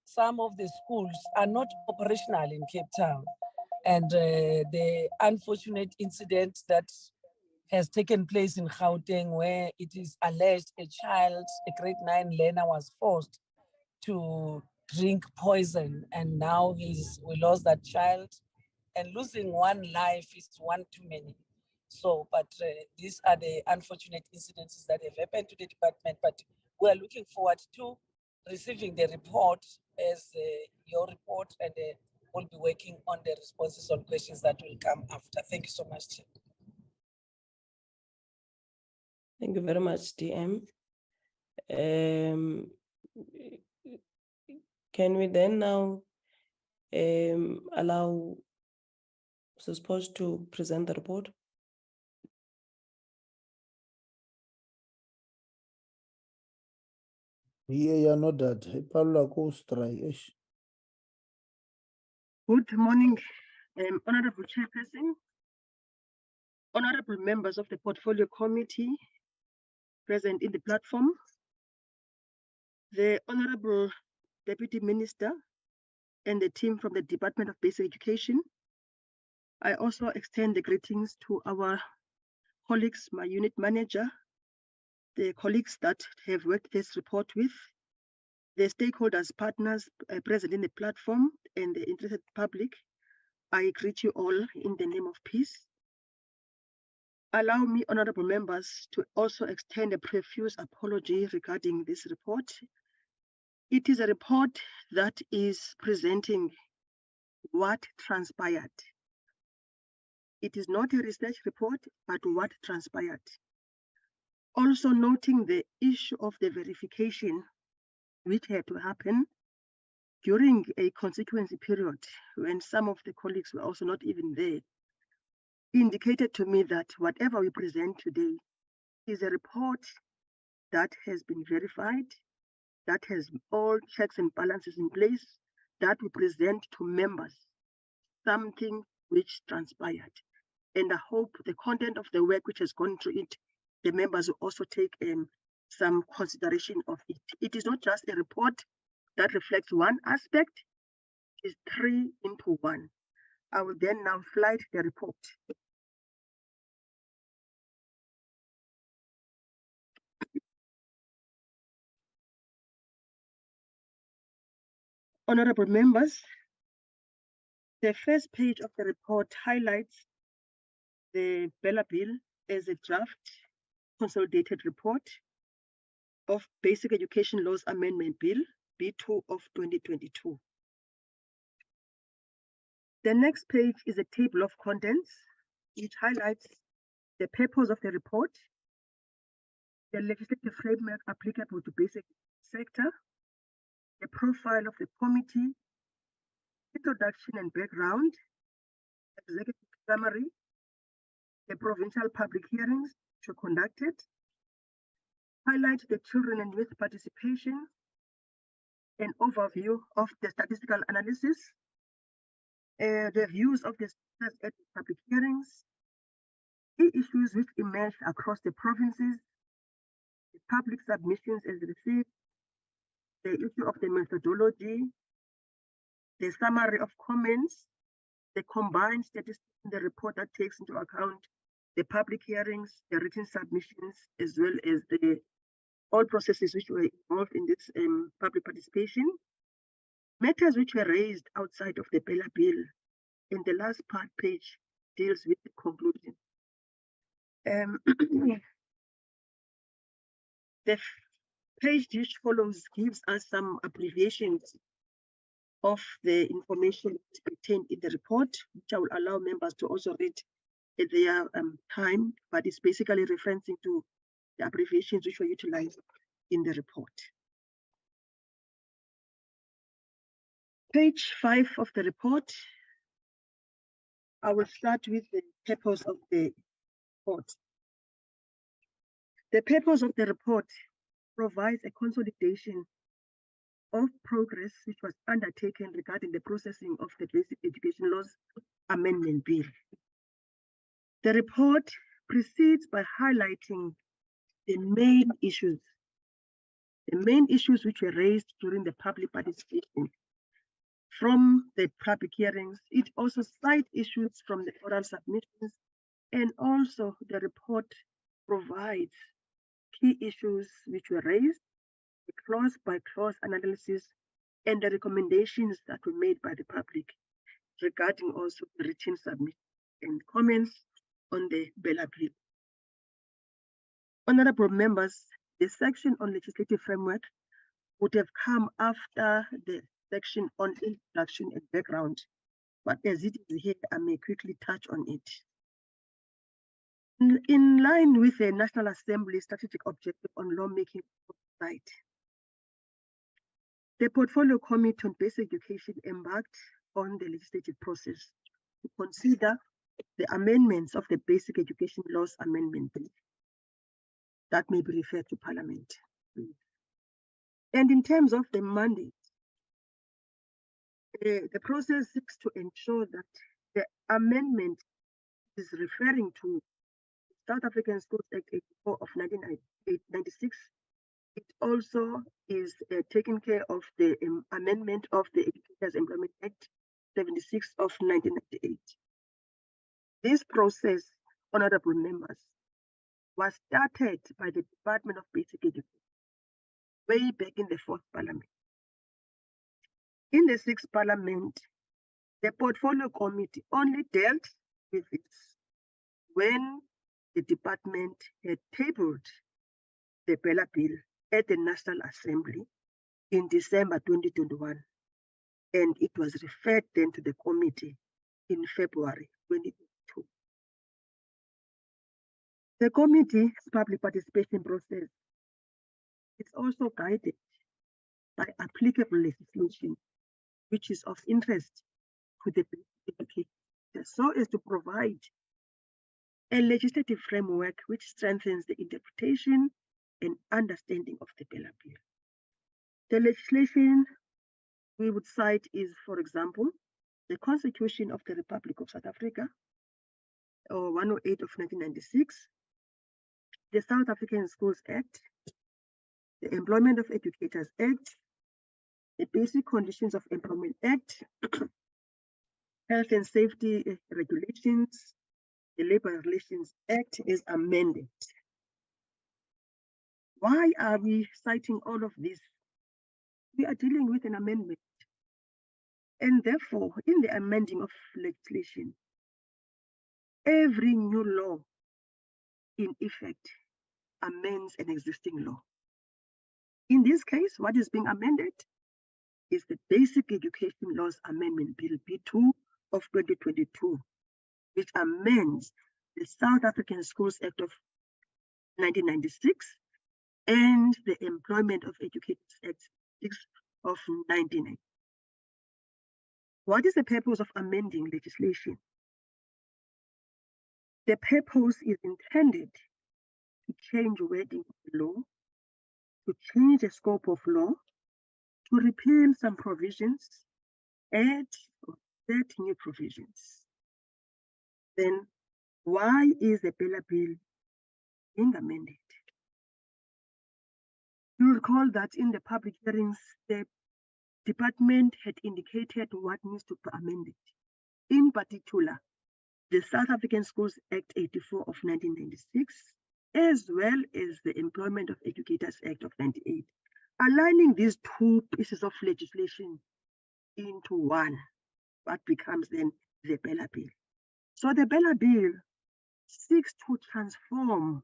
Speaker 2: some of the schools are not operational in Cape Town. And the unfortunate incident that has taken place in Gauteng, where it is alleged a child, a grade 9 learner, was forced to drink poison, and now we lost that child, and losing one life is one too many. So, but these are the unfortunate incidences that have happened to the department, but we are looking forward to receiving the report as your report, and we'll be working on the responses on questions that will come after. Thank you so much, Chair. Thank you very much, DM. Can we then now allow Mrs. Posh to present the report?
Speaker 4: Yeah, no, that.
Speaker 10: Good morning, Honorable Chairperson, honorable members of the Portfolio Committee present in the platform, the Honorable Deputy Minister and the team from the Department of Basic Education. I also extend the greetings to our colleagues, my unit manager, the colleagues that have worked this report with, the stakeholders, partners present in the platform, and the interested public. I greet you all in the name of peace. Allow me, honorable members, to also extend a profuse apology regarding this report. It is a report that is presenting what transpired. It is not a research report, but what transpired. Also noting the issue of the verification which had to happen during a consequence period when some of the colleagues were also not even there, indicated to me that whatever we present today is a report that has been verified, that has all checks and balances in place, that we present to members something which transpired. And I hope the content of the work which has gone through it, the members will also take some consideration of it. It is not just a report that reflects one aspect, it is 3 into 1. I will then now slide the report. Honorable members, the first page of the report highlights the BELA bill as a draft consolidated report of Basic Education Laws Amendment Bill, B2 of 2022. The next page is a table of contents. It highlights the purpose of the report, the legislative framework applicable to basic sector, the profile of the committee, introduction and background, executive summary, the provincial public hearings which were conducted, highlight the children and youth participation, an overview of the statistical analysis, the views of the speakers at the public hearings, key issues which emerged across the provinces, the public submissions as received, the issue of the methodology, the summary of comments, the combined statistics in the report that takes into account the public hearings, the written submissions, as well as all processes which were involved in this public participation, matters which were raised outside of the BELA bill, and the last part page deals with the conclusion. The page which follows gives us some abbreviations of the information contained in the report, which I will allow members to also read at their time, but it's basically referencing to the abbreviations which were utilized in the report. Page 5 of the report, I will start with the purpose of the report. The purpose of the report provides a consolidation of progress which was undertaken regarding the processing of the Basic Education Laws Amendment Bill. The report proceeds by highlighting the main issues which were raised during the public participation from the public hearings. It also cites issues from the oral submissions, and also the report provides key issues which were raised, the clause-by-clause analysis, and the recommendations that were made by the public regarding also the written submission and comments on the BELA bill. Honorable members, the section on legislative framework would have come after the section on introduction and background, but as it is here, I may quickly touch on it. In line with the National Assembly strategic objective on lawmaking oversight, the Portfolio Committee on Basic Education embarked on the legislative process to consider the amendments of the Basic Education Laws Amendment Bill that may be referred to Parliament. And in terms of the mandate, the process seeks to ensure that the amendment is referring to South African Schools Act 84 of 1996. It also is taking care of the amendment of the Educators Employment Act 76 of 1998. This process, honorable members, was started by the Department of Basic Education way back in the 4th Parliament. In the 6th Parliament, the Portfolio Committee only dealt with this when the department had tabled the BELA bill at the National Assembly in December 2021, and it was referred then to the committee in February 2022. The committee's public participation process is also guided by applicable legislation, which is of interest to the education, so as to provide a legislative framework which strengthens the interpretation and understanding of the BELA bill. The legislation we would cite is, for example, the Constitution of the Republic of South Africa, or 108 of 1996, the South African Schools Act, the Employment of Educators Act, the Basic Conditions of Employment Act, Health and Safety Regulations, the Labor Relations Act is amended. Why are we citing all of this? We are dealing with an amendment. And therefore, in the amending of legislation, every new law in effect amends an existing law. In this case, what is being amended is the Basic Education Laws Amendment Bill B2 of 2022, which amends the South African Schools Act of 1996 and the Employment of Educators Act 6 of 1990. What is the purpose of amending legislation? The purpose is intended to change wording of the law, to change the scope of law, to repeal some provisions, add or set new provisions. Then why is the BELA bill being amended? You recall that in the public hearings, the department had indicated what needs to be amended. In particular, the South African Schools Act 84 of 1996, as well as the Employment of Educators Act of 98, aligning these two pieces of legislation into one, what becomes then the BELA Bill. So the BELA Bill seeks to transform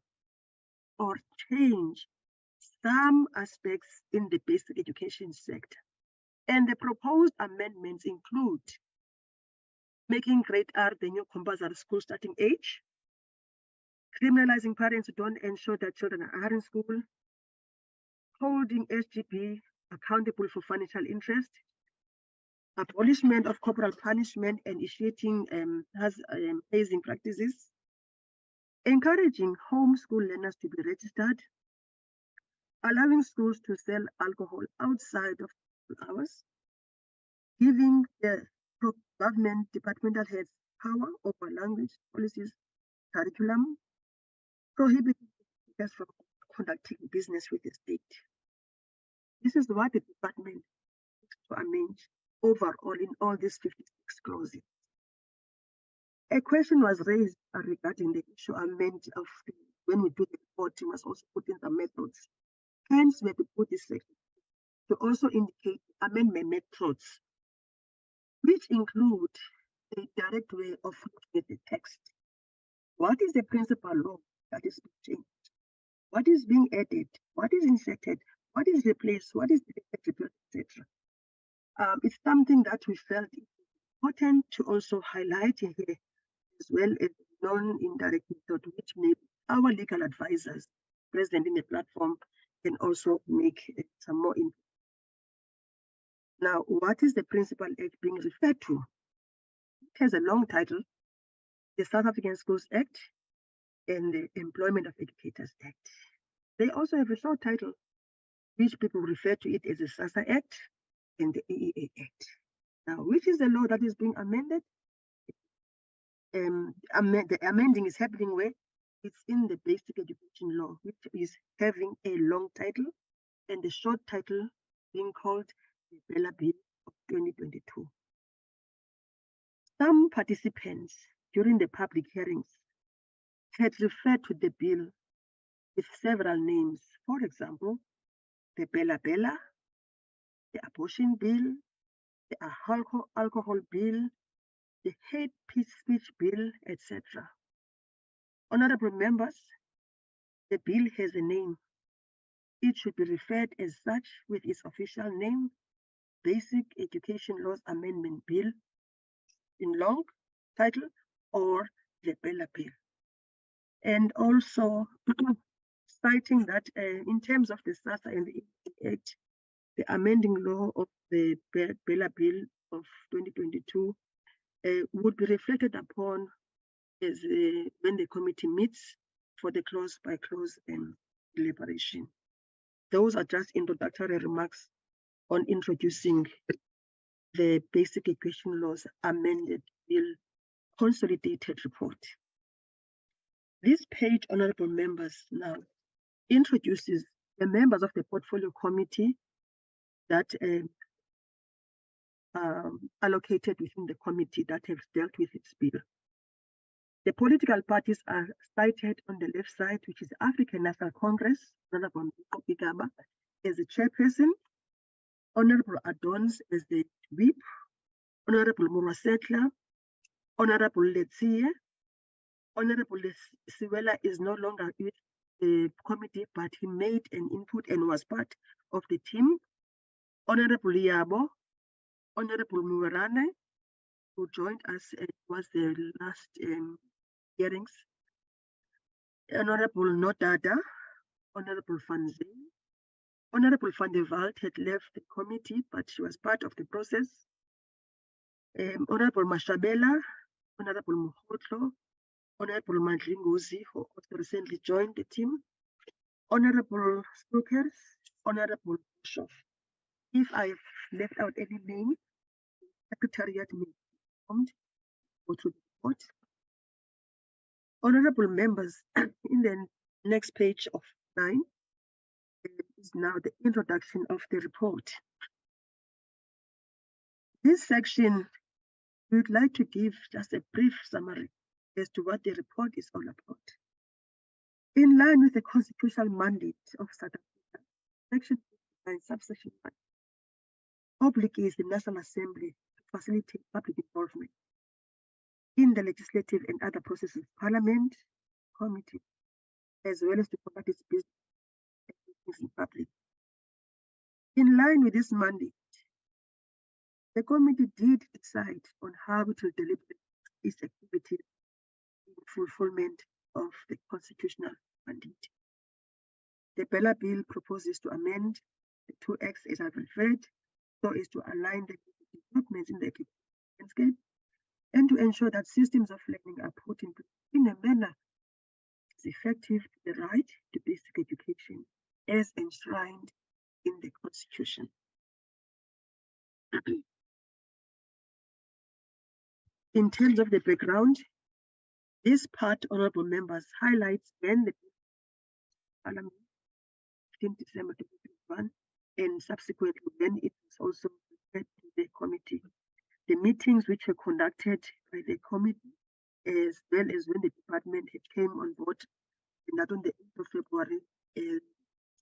Speaker 10: or change some aspects in the basic education sector. And the proposed amendments include making grade R the new compulsory school starting age, criminalizing parents who don't ensure that children are in school, holding SGB accountable for financial interest, abolishment of corporal punishment and initiating hazing practices, encouraging homeschool learners to be registered, allowing schools to sell alcohol outside of school hours, giving the government departmental heads power over language policies, curriculum, prohibiting teachers from conducting business with the state. This is what the department seeks to amend overall in all these 56 clauses. A question was raised regarding the issue amendment of when we do the report, we must also put in the methods. Hence, we have to put this section to also indicate amendment methods, which include a direct way of looking at the text. What is the principal law that is being changed? What is being added? What is inserted? What is replaced? What is deleted, etc. It's something that we felt important to also highlight here, as well as non-indirect method, which maybe our legal advisors present in the platform can also make some more input. Now, what is the principal act being referred to? It has a long title, the South African Schools Act and the Employment of Educators Act. They also have a short title, which people refer to it as the SASA Act and the EEA Act. Now, which is the law that is being amended? The amending is happening where it's in the basic education law, which is having a long title and the short title being called the BELA Bill of 2022. Some participants during the public hearings had referred to the bill with several names. For example, the BELA, the abortion bill, the alcohol bill, the hate speech bill, etc. Honorable members, the bill has a name. It should be referred as such with its official name, Basic Education Laws Amendment Bill, in long title, or the BELA Bill. And also citing that in terms of the SASA and the Act, the amending law of the BELA Bill of 2022 would be reflected upon as when the committee meets for the clause by clause deliberation. Those are just introductory remarks on introducing the Basic Education Laws Amended Bill Consolidated Report. This page, honorable members, now introduces the members of the Portfolio Committee that allocated within the committee that have dealt with its bill. The political parties are cited on the left side, which is African National Congress, Honorable Igaba as the chairperson, Honorable Adons as the whip, Honorable Murasetla, Honorable Letsie, Honorable Siwela is no longer with the committee, but he made an input and was part of the team. Honorable Yabo, Honorable Muwarane, who joined us, it was the last hearings. Honorable Nodada, Honorable Van Zee, Honorable Van der Walt had left the committee, but she was part of the process. Honorable Mashabela, Honorable Muhotlo, Honorable Madlingozi, who also recently joined the team, Honorable Spookers, Honorable Bischoff. If I've left out any name, Secretariat may informed, go to the report. Honorable members, in the next page of 9 is now the introduction of the report. This section, we would like to give just a brief summary as to what the report is all about. In line with the constitutional mandate of South Africa, Section 59, subsection 1 obligates the National Assembly to facilitate public involvement in the legislative and other processes of Parliament, committee, as well as to conduct its business in public. In line with this mandate, the committee did decide on how it will deliberate its activity in fulfillment of the constitutional mandate. The BELA bill proposes to amend the 2 acts as I've referred, so as to align the developments in the landscape and to ensure that systems of learning are put in place in a manner that's effective to the right to basic education as enshrined in the Constitution. In terms of the background, this part, honorable members, highlights when the Parliament, 15 December 2021, and subsequently when it was also referred to the committee. The meetings which were conducted by the committee, as well as when the department had came on board, and that on the 8th of February,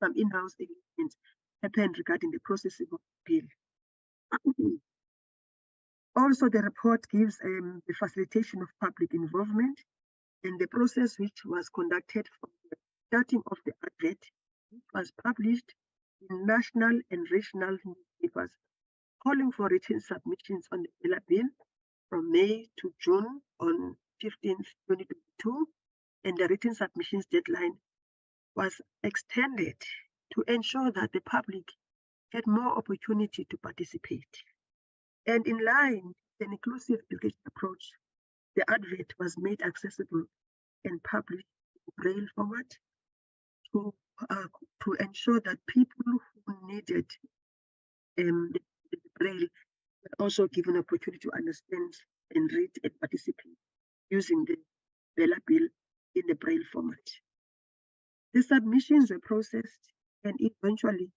Speaker 10: some in-house engagement happened regarding the processing of the bill. Also, the report gives the facilitation of public involvement and the process which was conducted from the starting of the advert, which was published in national and regional newspapers, calling for written submissions on the BELA bill from May to June on 15th, 2022, and the written submissions deadline was extended to ensure that the public had more opportunity to participate. And in line with an inclusive education approach, the advert was made accessible and published in Braille format to ensure that people who needed the Braille were also given opportunity to understand and read and participate using the BELA bill in the Braille format. The submissions were processed and eventually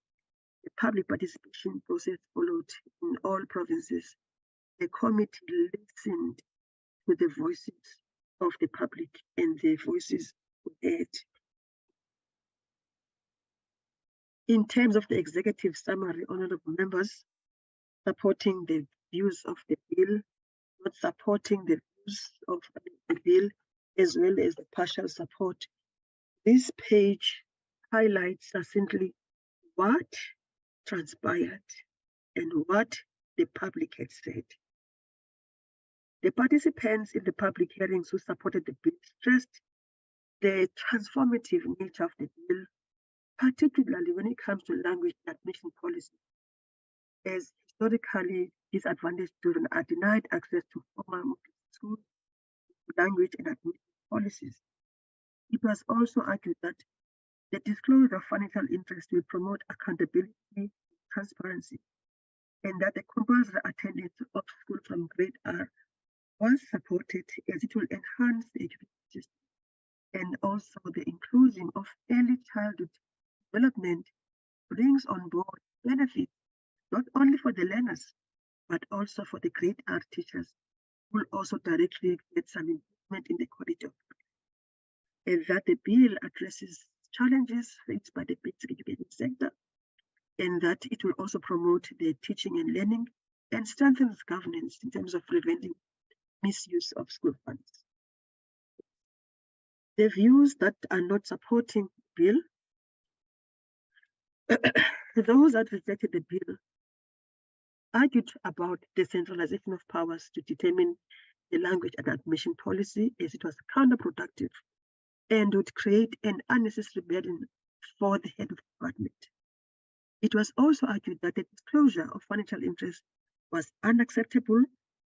Speaker 10: the public participation process followed in all provinces. The committee listened to the voices of the public and the voices were heard. In terms of the executive summary, honorable members, supporting the views of the bill, not supporting the views of the bill, as well as the partial support. This page highlights succinctly what transpired and what the public had said. The participants in the public hearings who supported the bill stressed the transformative nature of the bill, particularly when it comes to language admission policy, as historically disadvantaged children are denied access to formal schools, language and admission policies. It was also argued that the disclosure of financial interest will promote accountability and transparency, and that the compulsory attendance of school from grade R was supported as it will enhance the education system, and also the inclusion of early childhood development brings on board benefits not only for the learners, but also for the grade R teachers, who will also directly get some improvement in the quality of life. And that the bill addresses challenges faced by the basic education sector, and that it will also promote the teaching and learning and strengthens governance in terms of preventing misuse of school funds. The views that are not supporting the bill, those that rejected the bill argued about decentralization of powers to determine the language and admission policy, as it was counterproductive and would create an unnecessary burden for the head of the department. It was also argued that the disclosure of financial interest was unacceptable,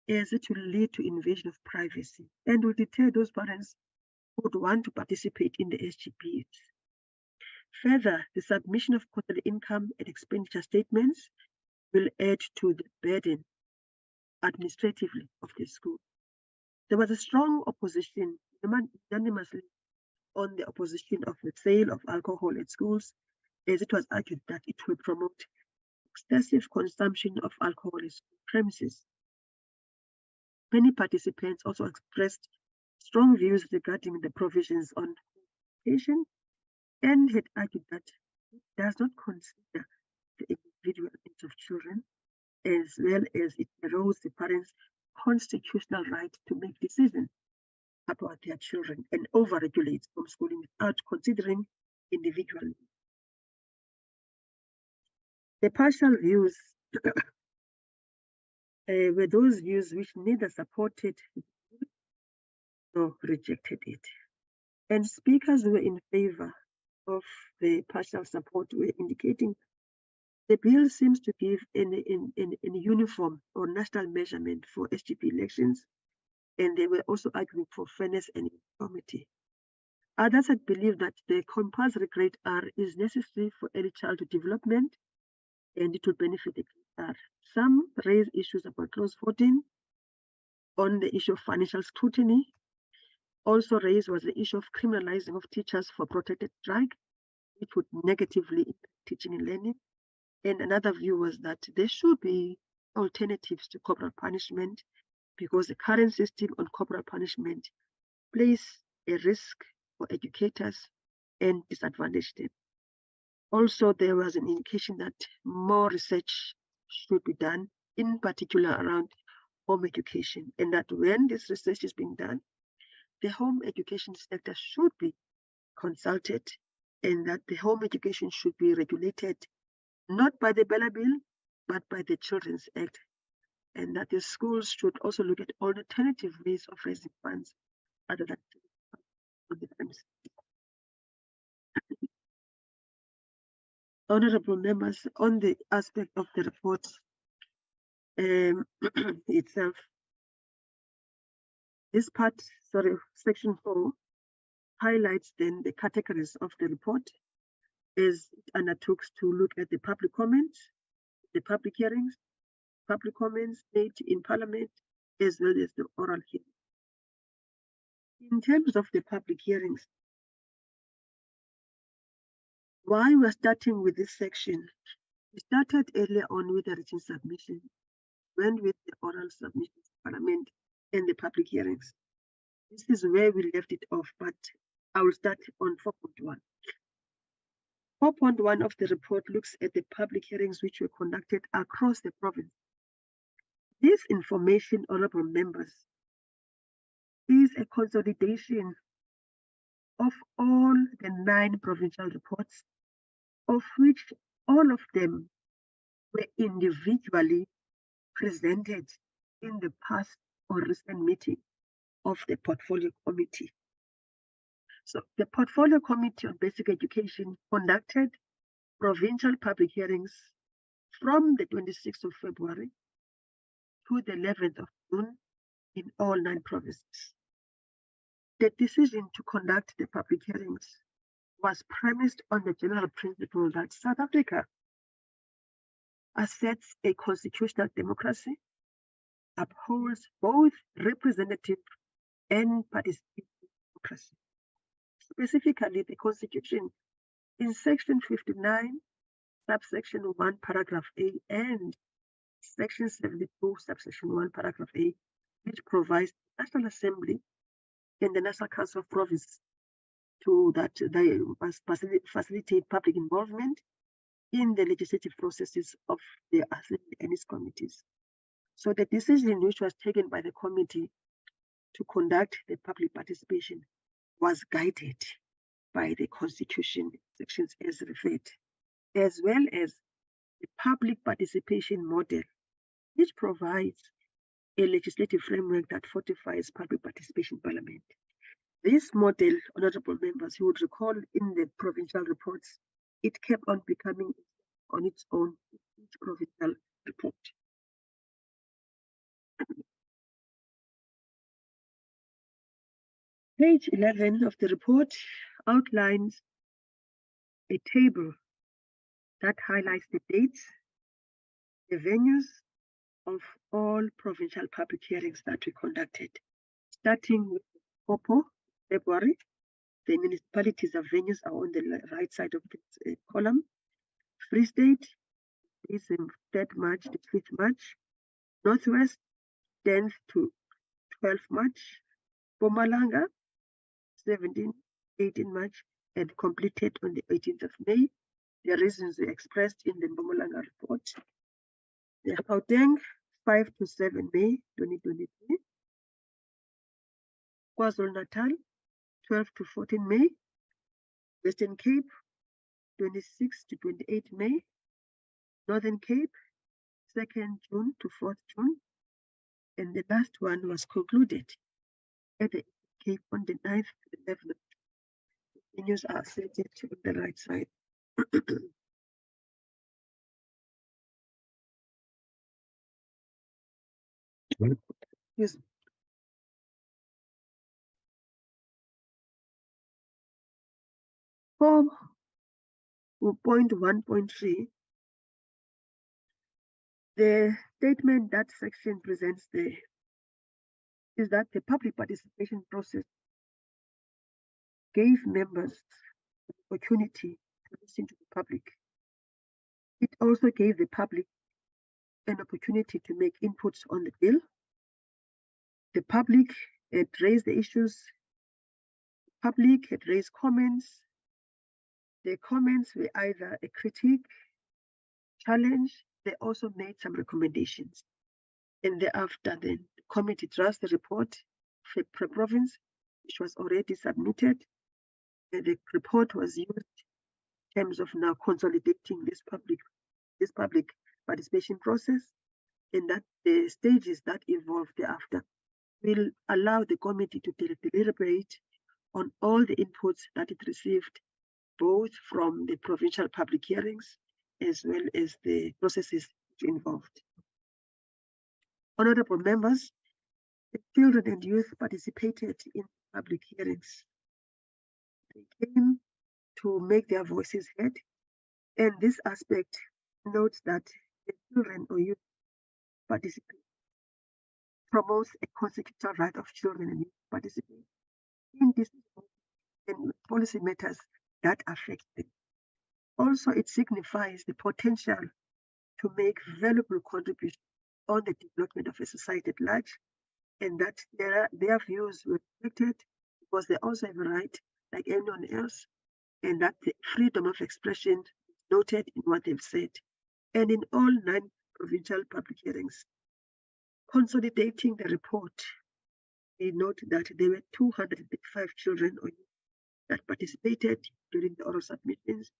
Speaker 10: as it will lead to invasion of privacy and will deter those parents who would want to participate in the SGBs. Further, the submission of quarterly income and expenditure statements will add to the burden administratively of the school. There was a strong opposition, unanimously, on the opposition of the sale of alcohol at schools, as it was argued that it will promote excessive consumption of alcohol at school premises. Many participants also expressed strong views regarding the provisions on education and had argued that it does not consider the individual needs of children, as well as it erodes the parents' constitutional right to make decisions about their children and over-regulates homeschooling without considering individual needs. The partial views were those views which neither supported nor rejected it. And speakers who were in favor of the partial support were indicating the bill seems to give an uniform or national measurement for SGP elections, and they were also arguing for fairness and uniformity. Others had believed that the compulsory grade R is necessary for early childhood development, and it would benefit the grade R. Some raised issues about cross voting on the issue of financial scrutiny. Also raised was the issue of criminalizing of teachers for protected strike, which would negatively impact teaching and learning. And another view was that there should be alternatives to corporal punishment because the current system on corporal punishment places a risk for educators and disadvantage them. Also, there was an indication that more research should be done, in particular around home education, and that when this research is being done, the home education sector should be consulted, and that the home education should be regulated not by the BELA bill, but by the Children's Act, and that the schools should also look at alternative ways of raising funds other than the funds. Honorable members, on the aspect of the report itself, this part, section 4, highlights then the categories of the report as it undertook to look at the public comments, the public hearings, public comments made in Parliament, as well as the oral hearing. In terms of the public hearings, why we're starting with this section, we started earlier on with the written submission, went with the oral submission to Parliament and the public hearings. This is where we left it off, but I will start on 4.1. 4.1 of the report looks at the public hearings which were conducted across the province. This information, honorable members, is a consolidation of all the 9 provincial reports, of which all of them were individually presented in the past or recent meeting of the Portfolio Committee. So the Portfolio Committee on Basic Education conducted provincial public hearings from the 26th of February to the 11th of June in all 9 provinces. The decision to conduct the public hearings was premised on the general principle that South Africa asserts a constitutional democracy, upholds both representative and participative democracy. Specifically, the Constitution in Section 59, subsection 1, paragraph A, and Section 72, subsection 1, paragraph A, which provides the National Assembly and the National Council of Province to that they must facilitate public involvement in the legislative processes of the Assembly and its committees. So the decision which was taken by the committee to conduct the public participation was guided by the Constitution sections as referred, as well as the public participation model, which provides a legislative framework that fortifies public participation in Parliament. This model, honorable members, you would recall in the provincial reports, it kept on becoming on its own each provincial report. Page 11 of the report outlines a table that highlights the dates, the venues of all provincial public hearings that we conducted, starting with Popo, February. The municipalities of venues are on the right side of this column. Free State is 3rd March to 5th March. Northwest, 10th to 12th March. Mpumalanga, 18 March, and completed on the 18th of May. The reasons were expressed in the Mpumalanga report. The Gauteng, 5 to 7 May 2023. KwaZulu-Natal, 12 to 14 May. Western Cape, 26 to 28 May. Northern Cape, 2nd June to 4th June. And the last one was concluded at the Cape on the 9th to 11th. The news are stated on the right side. Yes. For 1.3, the statement that section presents there is that the public participation process gave members the opportunity to listen to the public. It also gave the public an opportunity to make inputs on the bill. The public had raised the issues. The public had raised comments. The comments were either a critique, challenge. They also made some recommendations. And thereafter, then the committee drafts the report per province, which was already submitted. And the report was used in terms of now consolidating this public participation process, and that the stages that evolve thereafter will allow the committee to deliberate on all the inputs that it received, both from the provincial public hearings as well as the processes involved. Honorable members, the children and youth participated in public hearings. They came to make their voices heard, and this aspect notes that the children or youth participate promotes a constitutional right of children and youth to participate in decisions and policy matters that affect them. Also, it signifies the potential to make valuable contributions on the development of a society at large, and that their views were respected because they also have a right like anyone else, and that the freedom of expression is noted in what they've said. And in all 9 provincial public hearings, consolidating the report, we note that there were 235 children or youth that participated during the oral submissions,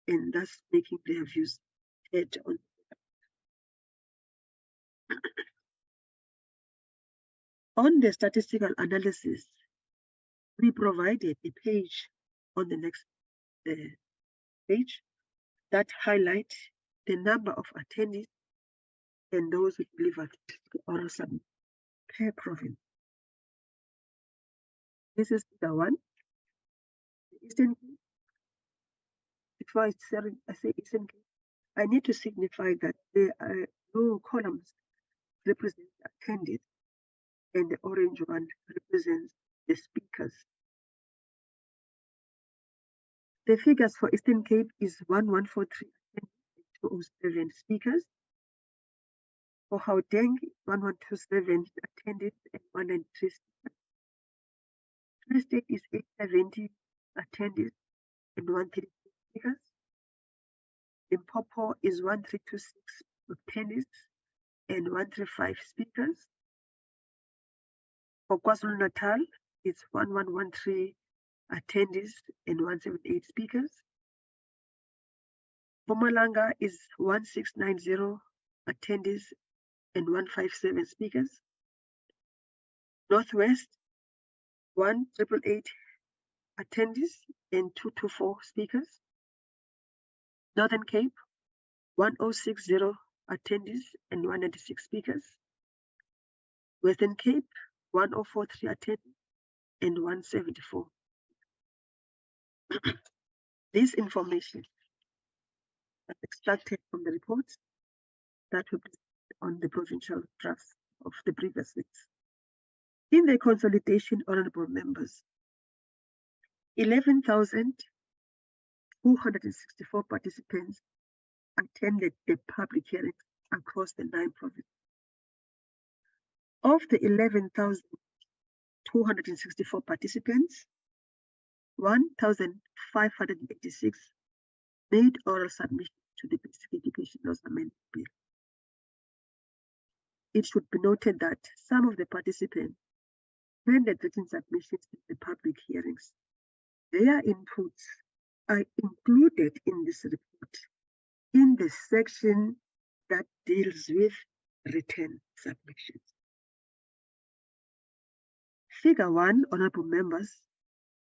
Speaker 10: and thus making their views heard on. On the statistical analysis, we provided a page on the next page that highlight the number of attendees and those who delivered the oral submission per province. This is the one, the Eastern Cape. Before I say Eastern Cape, I need to signify that there are no columns represent attended, and the orange one represents the speakers. The figures for Eastern Cape is 1143 attended and 207 speakers. For Gauteng, 1127 attended and 193 speakers. Free State is 870 attended and 133 speakers. Limpopo is 1326 attendees and 135 speakers. For KwaZulu-Natal, it's 1113 attendees and 178 speakers. Mpumalanga is 1690 attendees and 157 speakers. Northwest, 1888 attendees and 224 speakers. Northern Cape, 1060 attendees and 196 speakers. Western Cape, 1043 attendees and 174. This information is extracted from the reports that were presented on the provincial drafts of the previous weeks. In the consolidation, honorable members, 11,264 participants attended the public hearings across the 9 provinces. Of the 264 participants, 1,586 made oral submission to the Basic Education Laws Amendment Bill. It should be noted that some of the participants handed written submissions in the public hearings. Their inputs are included in this report in the section that deals with written submissions. Figure 1, honorable members,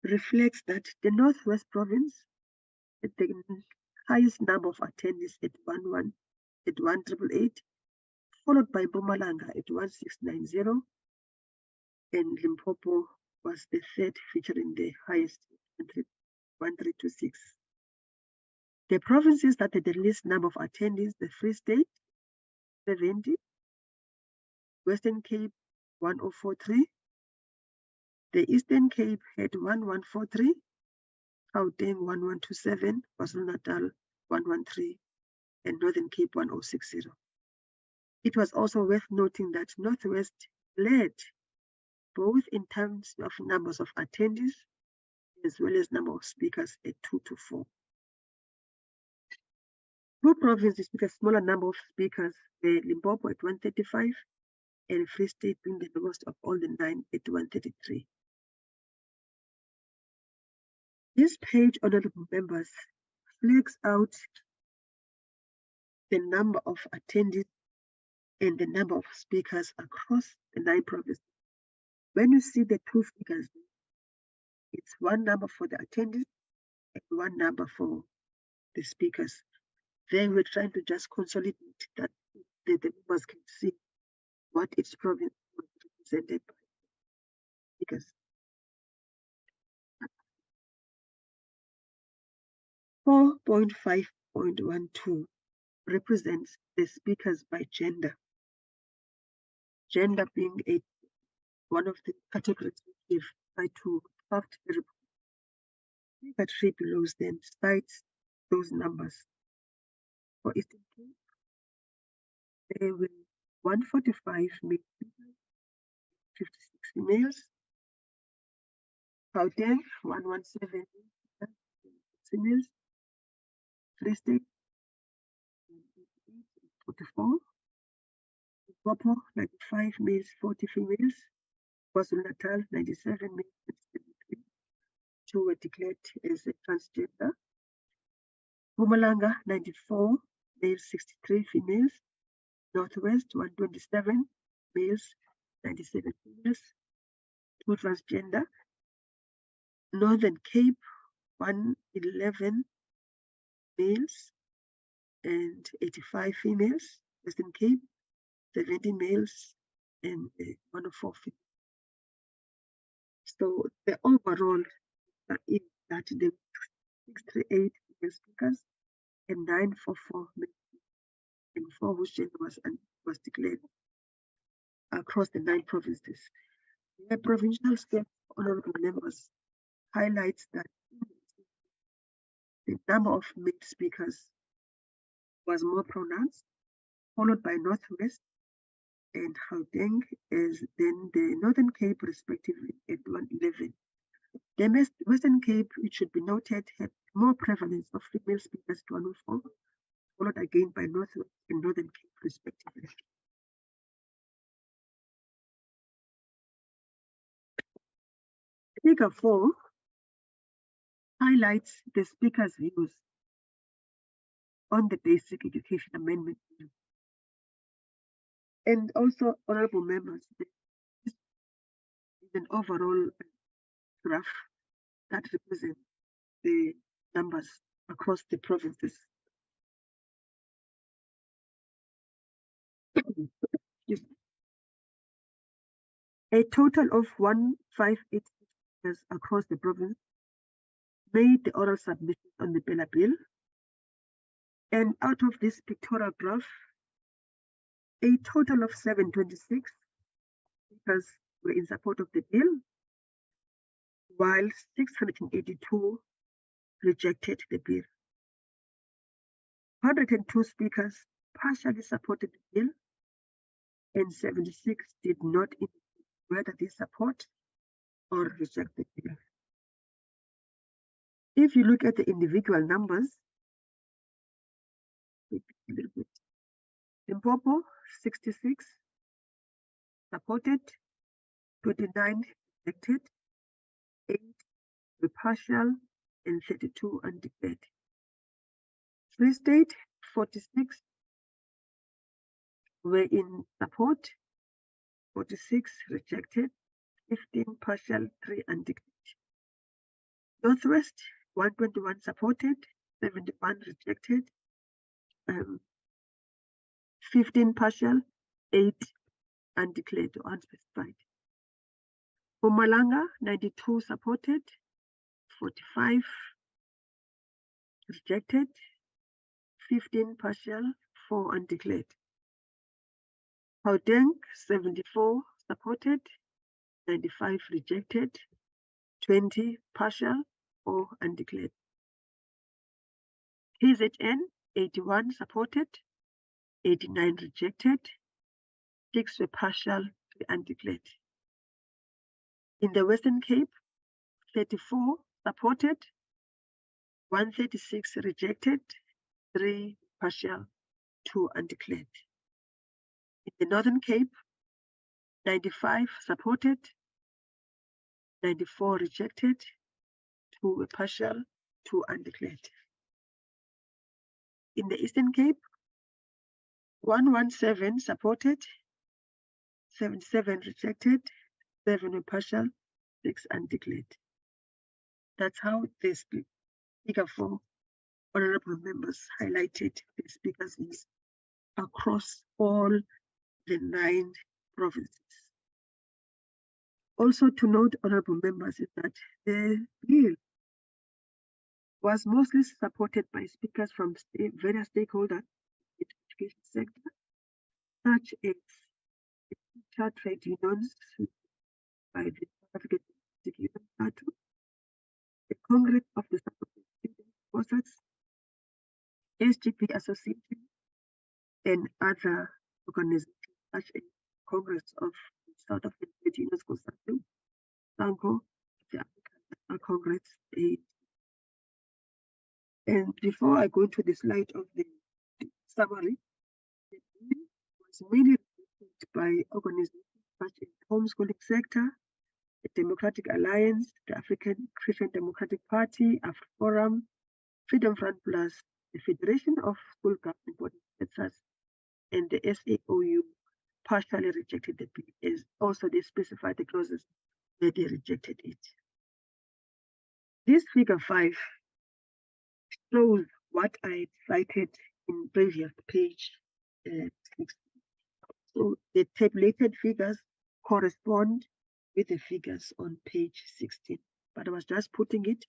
Speaker 10: reflects that the Northwest Province had the highest number of attendees at 1,888, followed by Mpumalanga at 1,690, and Limpopo was the third, featuring the highest, 1,326. The provinces that had the least number of attendees: the Free State, 70, Western Cape, 1043, the Eastern Cape had 1143, Gauteng 1127, KwaZulu-Natal 113, and Northern Cape 1060. It was also worth noting that Northwest led both in terms of numbers of attendees as well as number of speakers at 2 to 4. Two provinces with a smaller number of speakers, the Limpopo at 135 and Free State being the lowest of all the 9 at 133. This page, honorable members, flags out the number of attendees and the number of speakers across the 9 provinces. When you see the 2 figures, it's one number for the attendees and one number for the speakers. Then we're trying to just consolidate that the members can see what each province was represented by speakers. 4.5.12 represents the speakers by gender. Gender being one of the categories we try to craft the report. Figure 3 below then cites those numbers. For Eastern Cape, there were 145 male speakers, 56 females. Gauteng, 117 females. Free State, 44. Limpopo, 95 males, 40 females. KwaZulu-Natal, 97 males, 73. 2 were declared as a transgender. Mpumalanga, 94 males, 63 females. Northwest, 127 males, 97 females. 2 transgender. Northern Cape, 111 males and 85 females. Western Cape, 70 males and 104 females. So the overall is that the 638 male speakers and 944 males, and 4 whose gender was declared across the 9 provinces. The provincial state honorable members highlights that the number of male speakers was more pronounced, followed by Northwest and Gauteng, as then the Northern Cape respectively at 111. The Western Cape, it should be noted, had more prevalence of female speakers at 104, followed again by Northwest and Northern Cape respectively. Figure 4 highlights the speaker's views on the Basic Education Amendment Bill. And also, honorable members, this is an overall graph that represents the numbers across the provinces. A total of 1,586 speakers across the province made the oral submission on the BELA bill. And out of this pictorial graph, a total of 726 speakers were in support of the bill, while 682 rejected the bill. 102 speakers partially supported the bill, and 76 did not indicate whether they support or rejected. If you look at the individual numbers, a little bit. Limpopo, 66, supported, 29 rejected, 8 were partial, and 32 undeclared. Free State, 46 were in support, 46 rejected, 15 partial, 3 undeclared. Northwest, 121 supported, 71 rejected, 15 partial, 8 undeclared or unspecified. Mpumalanga, 92 supported, 45 rejected, 15 partial, 4 undeclared. Gauteng, 74 supported, 95 rejected, 20 partial, 4 undeclared. KZN, 81 supported, 89 rejected, 6 were partial, 3 undeclared. In the Western Cape, 34 supported, 136 rejected, 3 partial, 2 undeclared. In the Northern Cape, 95 supported, 94 rejected, 2 were partial, 2 undeclared. In the Eastern Cape, 117 supported, 77 rejected, 7 were partial, 6 undeclared. That's how the Speaker for honorable members highlighted the speakers list across all the 9 provinces. Also to note, honorable members, is that the bill was mostly supported by speakers from various stakeholders in the education sector, such as the trade unions by the South African Union Party, the Congress of the South African Student SGP Association, and other organizations such as Congress of South African Trade Unions Consortium, SANCO, the African National Congress. And before I go into the slide of the summary, the bill was mainly represented by organizations such as the homeschooling sector, the Democratic Alliance, the African Christian Democratic Party, AfriForum, Freedom Front Plus, the Federation of School Government Body Sectors, and the SAOU partially rejected the bill, as also they specified the clauses that they rejected it. This figure 5 shows what I cited in previous page 6. So the tabulated figures correspond with the figures on page 16. But I was just putting it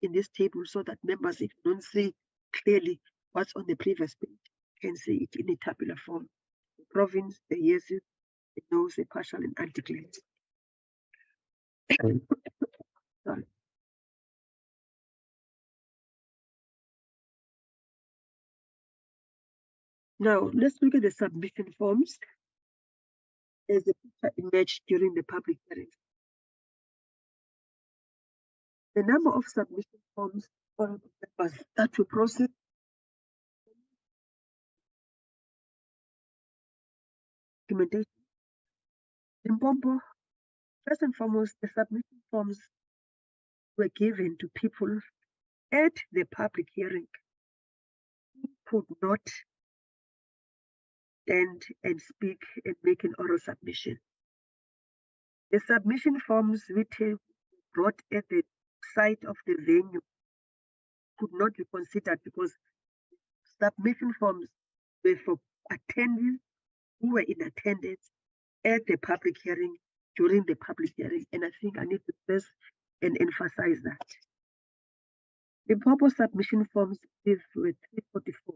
Speaker 10: in this table so that members, if you don't see clearly what's on the previous page, can see it in a tabular form. The province, the yeses, the noes, the partial, and undeclared. Sorry. Now, let's look at the submission forms as the picture emerged during the public hearing. The number of submission forms for members that will process documentation. In Limpopo, first and foremost, the submission forms were given to people at the public hearing who could not stand and speak and make an oral submission. The submission forms which were brought at the site of the venue could not be considered because submission forms were for attendees who were in attendance at the public hearing during the public hearing. And I think I need to stress and emphasize that. The purpose submission forms were 344.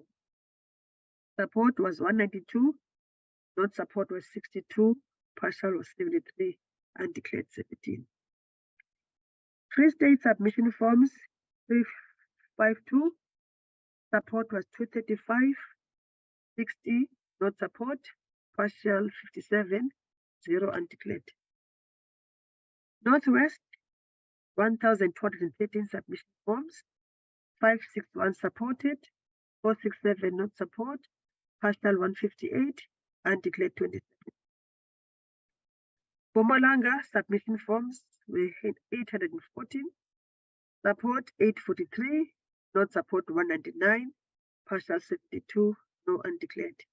Speaker 10: Support was 192, not support was 62, partial was 73, and declared 17. Free State submission forms 352, support was 235, 60, not support, partial 57, 0 undeclared. Northwest, 1,213 submission forms, 561 supported, 467 not support, partial 158, undeclared 27. Mpumalanga submission forms were 814, support 843, not support 199, partial 72, no undeclared.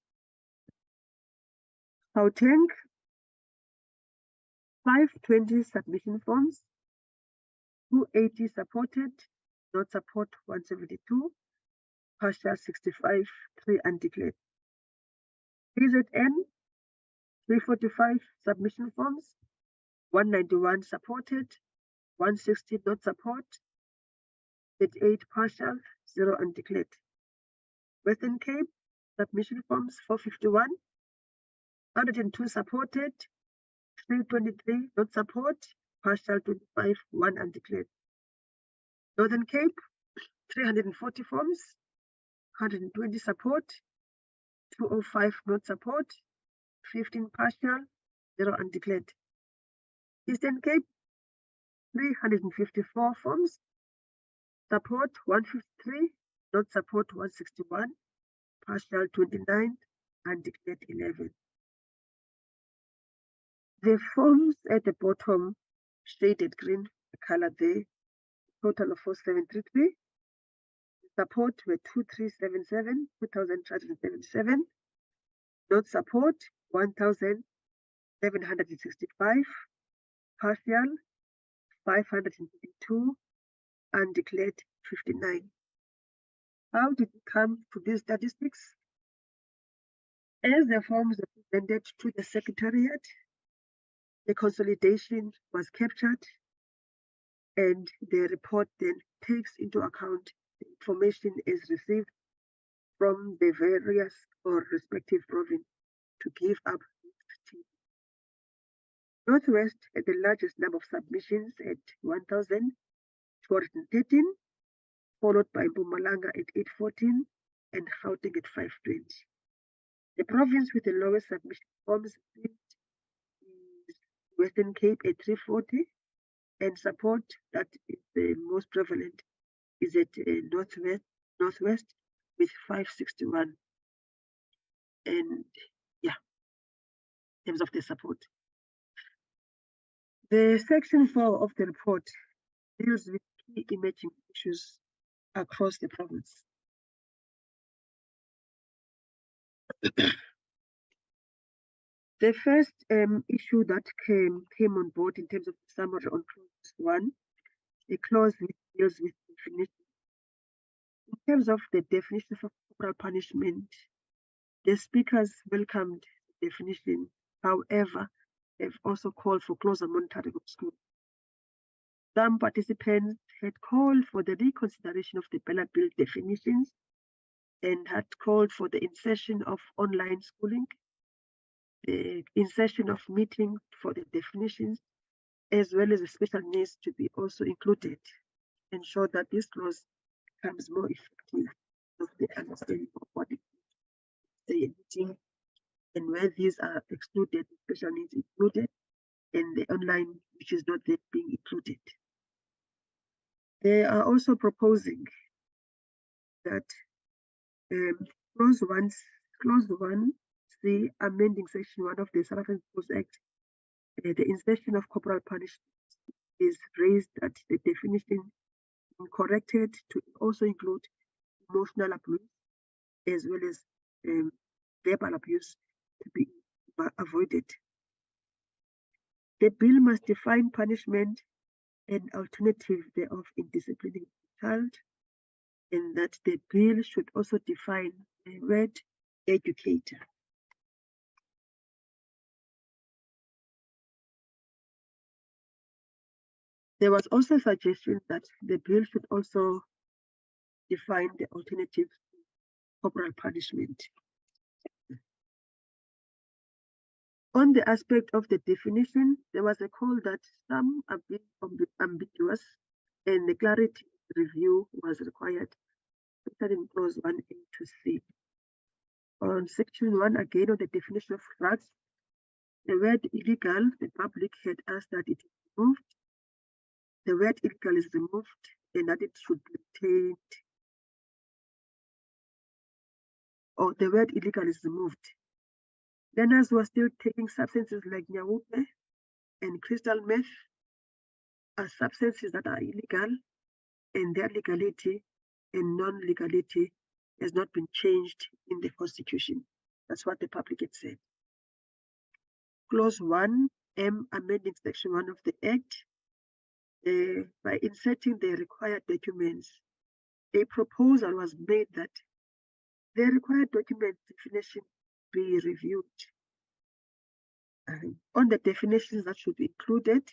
Speaker 10: Gauteng, 520 submission forms, 280 supported, not support 172, partial 65, 3 undeclared. KZN, 345 submission forms, 191 supported, 160 not support, 38 partial, 0 undeclared. Western Cape, submission forms 451, 102 supported, 323 not support, partial 25, 1 undeclared. Northern Cape, 340 forms, 120 support, 205 not support, 15 partial, 0 undeclared. Eastern Cape, 354 forms, support 153, not support 161, partial 29, undeclared 11. The forms at the bottom, shaded green color there, total of 4733. Support were 2377, 2,377. Not support 1,765. Partial 552. Undeclared 59. How did it come to these statistics? As the forms are presented to the Secretariat, the consolidation was captured and the report then takes into account the information is received from the various or respective province to give up. Northwest had the largest number of submissions at 1,213, followed by Mpumalanga at 814 and Gauteng at 520. The province with the lowest submission forms is Western Cape at 340, and support that is the most prevalent is at Northwest with 561. And yeah, in terms of the support. The section 4 of the report deals with key emerging issues across the province. The first issue that came on board in terms of the summary on clause 1, a clause which deals with definition. In terms of the definition of corporal punishment, the speakers welcomed the definition. However, they've also called for closer monitoring of schools. Some participants had called for the reconsideration of the BELA bill definitions and had called for the insertion of online schooling, the insertion of meeting for the definitions, as well as the special needs to be also included, ensure that this clause becomes more effective of the understanding of what it is the meeting and where these are excluded, special needs included, and the online, which is not yet being included. They are also proposing that clause 1C, amending section 1 of the South African Schools Act, the insertion of corporal punishment is raised that the definition corrected to also include emotional abuse as well as verbal abuse to be avoided. The bill must define punishment and alternative thereof in disciplining the child, and that the bill should also define the word educator. There was also a suggestion that the bill should also define the alternative corporal punishment. On the aspect of the definition, there was a call that some are being ambiguous and the clarity review was required, especially in clause 1A to C. On section 1, again, on the definition of drugs, the word illegal, the public had asked that it is removed the word illegal is removed and that it should be retained, or the word illegal is removed. Learners who are still taking substances like nyawupe and crystal meth are substances that are illegal, and their legality and non-legality has not been changed in the Constitution. That's what the public had said. Clause 1M, amending Section 1 of the Act, by inserting the required documents, a proposal was made that the required document definition be reviewed. On the definitions that should be included,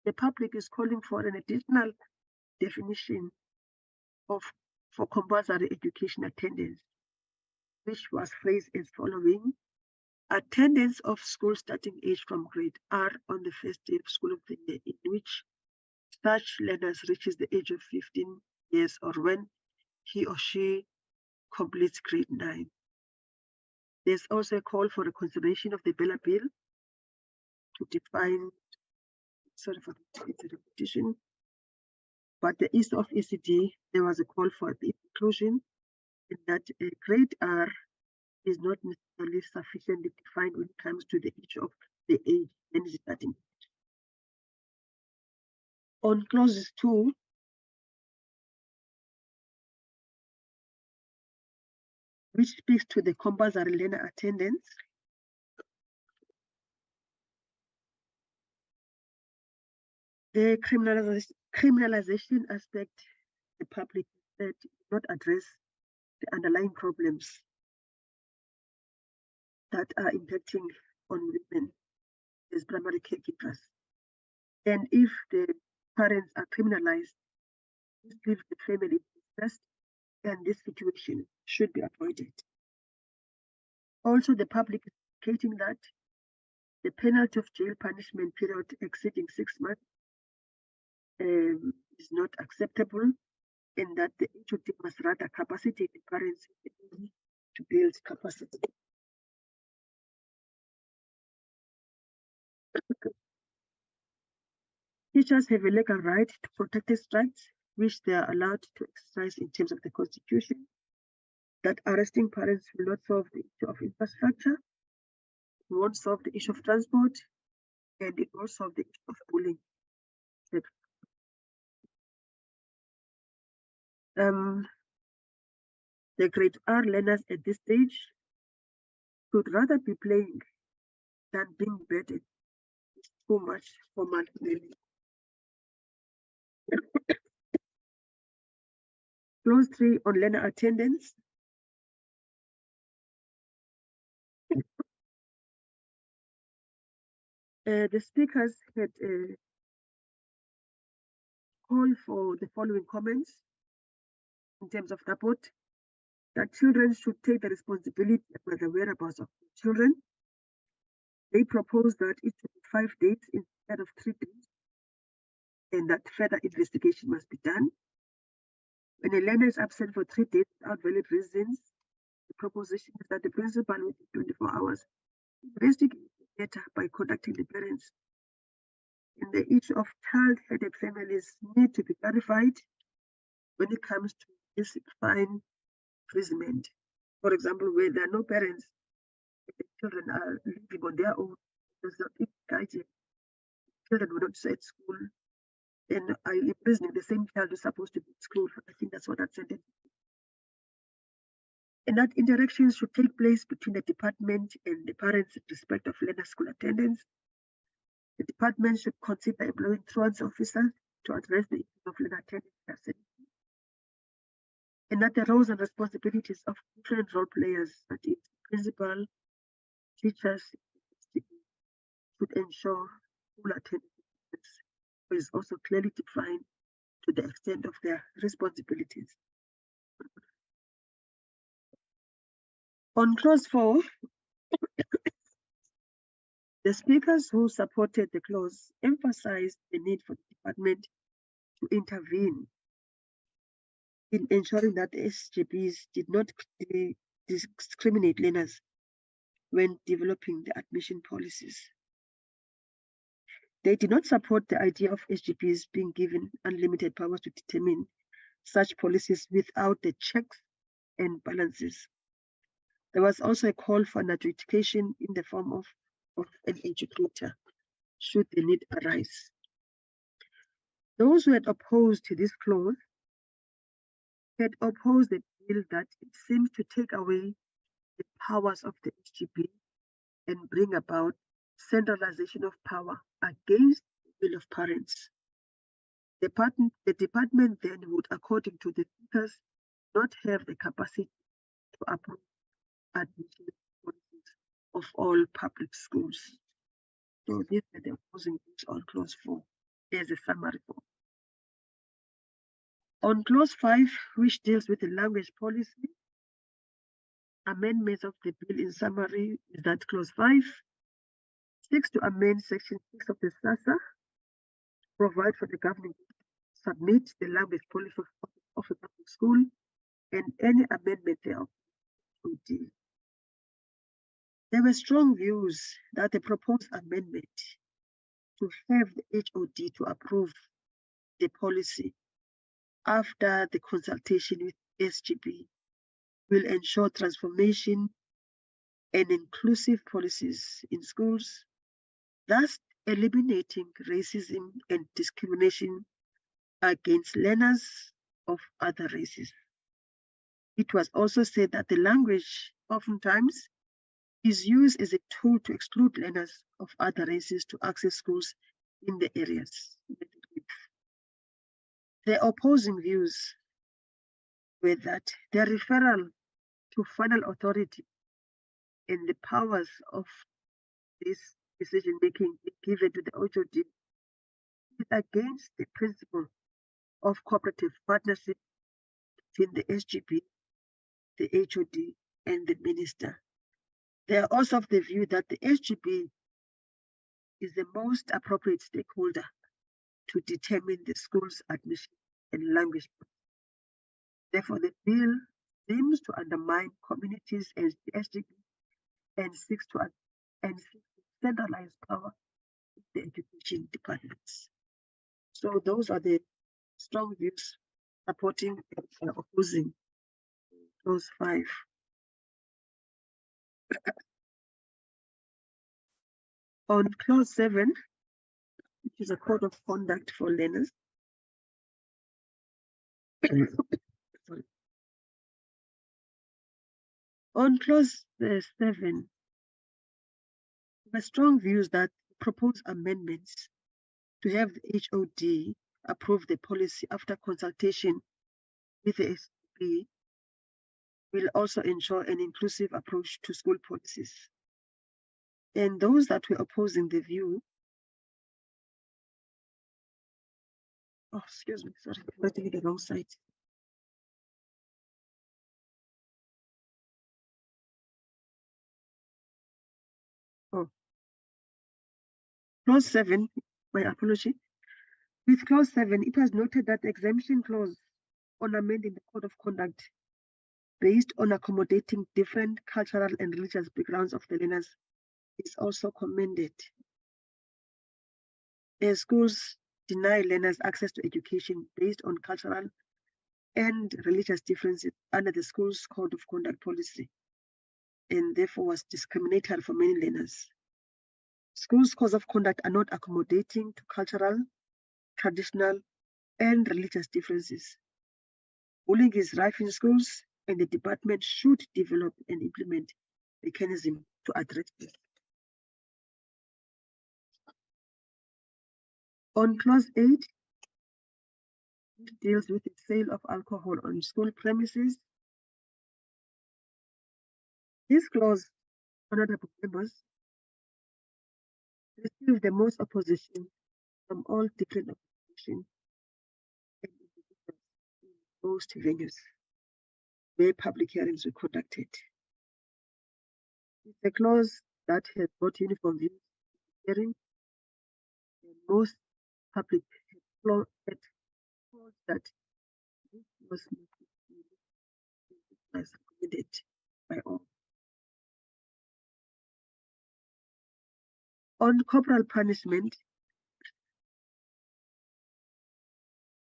Speaker 10: the public is calling for an additional definition for compulsory education attendance, which was phrased as following: attendance of school starting age from grade R on the first day of school of the year in which such learners reaches the age of 15 years or when he or she completes grade 9. There's also a call for a consideration of the BELA bill to define, sorry for the repetition, but the east of ECD, there was a call for the inclusion in that grade R is not necessarily sufficiently defined when it comes to the age of the age and the starting. On clauses 2, which speaks to the compulsory learner attendance, the criminalization aspect, the public said, did not address the underlying problems that are impacting on women as primary caregivers. And if the parents are criminalized, this leaves the family first, and this situation should be avoided. Also, the public is indicating that the penalty of jail punishment period exceeding 6 months is not acceptable, and that the HOD must rather capacitate the parents to build capacity. Teachers have a legal right to protect these rights, which they are allowed to exercise in terms of the Constitution. That arresting parents will not solve the issue of infrastructure, it won't solve the issue of transport, and it won't solve the issue of bullying. The grade R learners at this stage should rather be playing than being burdened with too much formal learning. Clause 3 on learner attendance. The speakers had a call for the following comments in terms of support: that children should take the responsibility about the whereabouts of children. They propose that it should be 5 days instead of 3 days, and that further investigation must be done. When a learner is absent for 3 days without valid reasons, the proposition is that the principal within 24 hours investigate the matter by contacting the parents. And the issue of child-headed families need to be clarified when it comes to this fine imprisonment. For example, where there are no parents, the children are living on their own, there's not guidance. Children were not at school, and are imprisoning the same child who's supposed to be at school. I think that's what that sentence. And that interactions should take place between the department and the parents in respect of learner school attendance. The department should consider employing truants officers to address the issue of learner attendance, and that the roles and responsibilities of different role players, that is, principal, teachers, should ensure full attendance is also clearly defined to the extent of their responsibilities. On clause 4, the speakers who supported the clause emphasized the need for the department to intervene in ensuring that the SGBs did not discriminate learners when developing the admission policies. They did not support the idea of SGPs being given unlimited powers to determine such policies without the checks and balances. There was also a call for an adjudication in the form of an educator, should the need arise. Those who had opposed to this clause had opposed the bill that it seems to take away the powers of the SGP and bring about centralization of power against the will of parents. The department then would, according to the speakers, not have the capacity to approve admission policies of all public schools. So these are the opposing views on clause 4. There's a summary for. On clause 5, which deals with the language policy, amendments of the bill in summary is that clause 5 seeks to amend section 6 of the SASA, provide for the government to submit the language policy of a public school and any amendment thereof to deal. There were strong views that the proposed amendment to have the HOD to approve the policy after the consultation with SGB will ensure transformation and inclusive policies in schools, thus eliminating racism and discrimination against learners of other races. It was also said that the language oftentimes is used as a tool to exclude learners of other races to access schools in the areas. The opposing views were that the referral to final authority and the powers of this decision-making given to the HOD is against the principle of cooperative partnership between the SGB, the HOD, and the minister. They are also of the view that the SGB is the most appropriate stakeholder to determine the school's admission and language. Therefore, the bill seems to undermine communities as the SGB and seeks to centralize power in the education departments. So those are the strong views supporting and opposing clause 5. On clause 7, which is a code of conduct for learners. Sorry. On clause 7, there are strong views that proposed amendments to have the HOD approve the policy after consultation with the SGB will also ensure an inclusive approach to school policies. And those that were opposing the view, oh, excuse me, sorry, I'm writing the wrong side. Oh, clause 7, my apology. With clause 7, it was noted that the exemption clause on amending the code of conduct based on accommodating different cultural and religious backgrounds of the learners is also commended. As schools deny learners access to education based on cultural and religious differences under the school's code of conduct policy, and therefore was discriminatory for many learners. Schools' codes of conduct are not accommodating to cultural, traditional, and religious differences. Bullying is rife in schools, and the department should develop and implement mechanisms to address this. On clause 8, which deals with the sale of alcohol on school premises, this clause, honorable members, received the most opposition from all different organizations and individuals in most venues where public hearings were conducted. It's a clause that has brought uniform views in hearing, and most public had thought that this was recommended by all. On corporal punishment,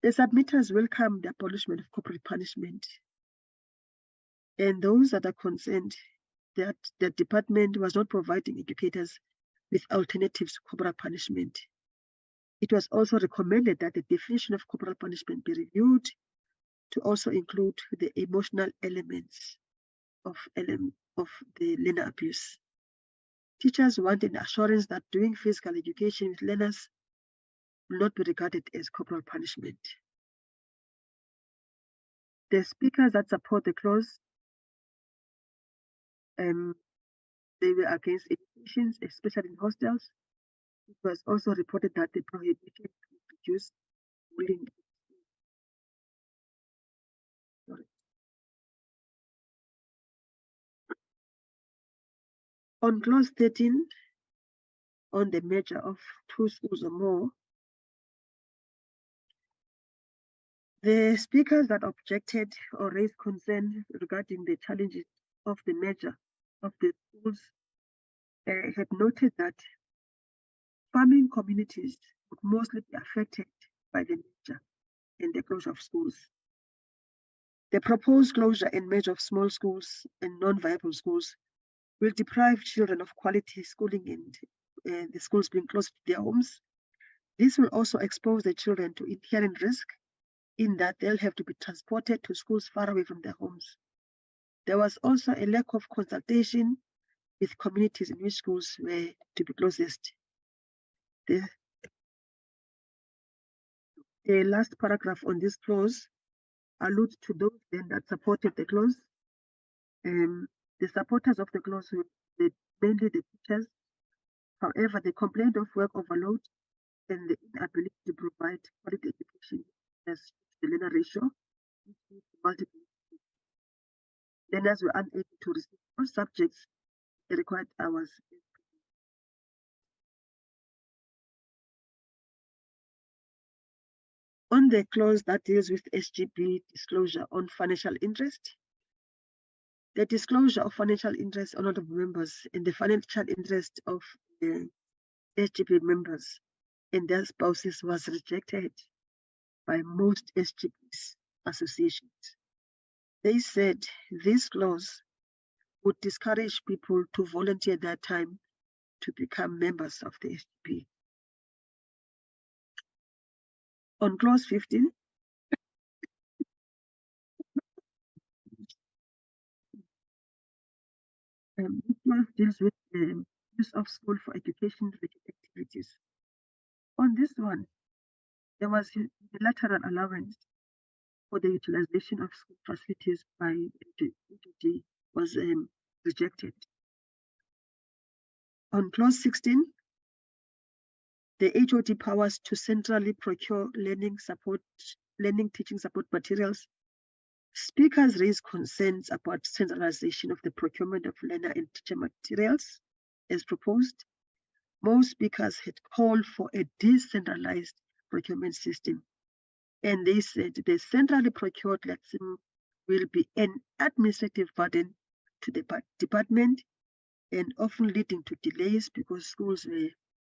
Speaker 10: The submitters welcome the abolishment of corporal punishment, and those that are concerned that the department was not providing educators with alternatives to corporal punishment. It was also recommended that the definition of corporal punishment be reviewed to also include the emotional elements of the learner abuse. Teachers want an assurance that doing physical education with learners will not be regarded as corporal punishment. The speakers that support the clause, they were against education, especially in hostels. It was also reported that the prohibition would reduce bullying. On clause 13, on the merger of two schools or more, the speakers that objected or raised concern regarding the challenges of the merger of the schools had noted that farming communities would mostly be affected by the merger and the closure of schools. The proposed closure and merger of small schools and non-viable schools will deprive children of quality schooling and the schools being close to their homes. This will also expose the children to inherent risk in that they'll have to be transported to schools far away from their homes. There was also a lack of consultation with communities in which schools were to be closest. The last paragraph on this clause alludes to those then that supported the clause. The supporters of the clause were mainly the teachers. However, the complaint of work overload and the inability to provide quality education as the learner ratio, which leads to multiple learners were unable to receive all subjects the required hours. On the clause that deals with SGB disclosure on financial interest, the disclosure of financial interest, honorable members, and the financial interest of the SGB members and their spouses was rejected by most SGBs associations. They said this clause would discourage people to volunteer their time to become members of the SGB. On clause 15, this clause deals with the use of school for education-related activities. On this one, there was unilateral allowance for the utilization of school facilities by HOD was rejected. On clause 16, the HOD powers to centrally procure learning teaching support materials. Speakers raised concerns about centralization of the procurement of learner and teacher materials as proposed. Most speakers had called for a decentralized procurement system, and they said the centrally procured lessons will be an administrative burden to the department and often leading to delays because schools were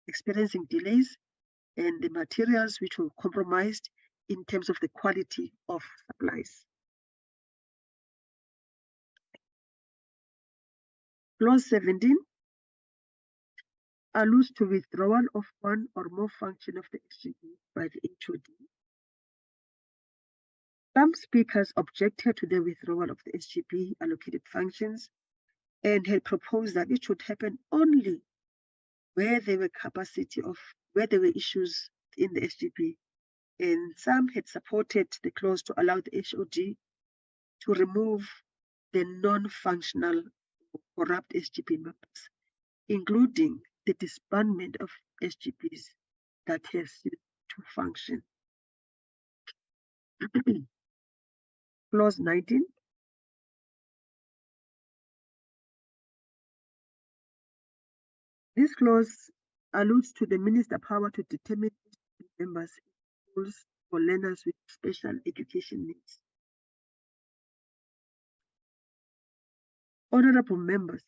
Speaker 10: experiencing delays and the materials which were compromised in terms of the quality of supplies. Clause 17 alludes to withdrawal of one or more function of the SGB by the HOD. Some speakers objected to the withdrawal of the SGB allocated functions and had proposed that it should happen only where there were issues in the SGB. And some had supported the clause to allow the HOD to remove the non-functional corrupt SGB members, including the disbandment of SGBs that have ceased to function. Clause 19. This clause alludes to the minister's power to determine members in schools for learners with special education needs. Honorable members,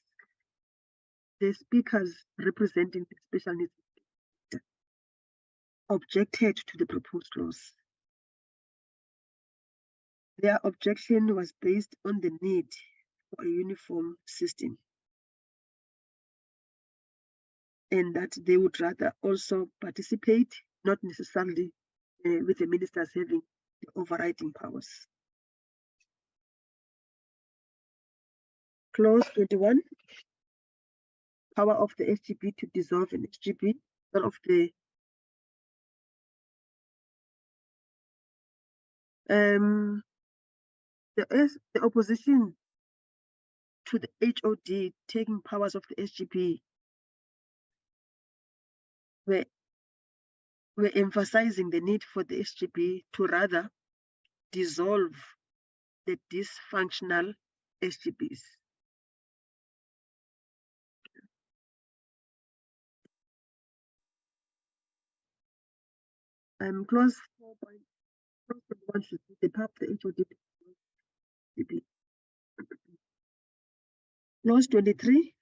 Speaker 10: the speakers representing the special needs objected to the proposed clause. Their objection was based on the need for a uniform system, and that they would rather also participate, not necessarily with the ministers having the overriding powers. Clause 21, power of the SGB to dissolve an SGB. One of the opposition to the HOD taking powers of the SGB were emphasizing the need for the SGB to rather dissolve the dysfunctional SGBs. Clause 4.1 should be the power of the HOD. Clause 23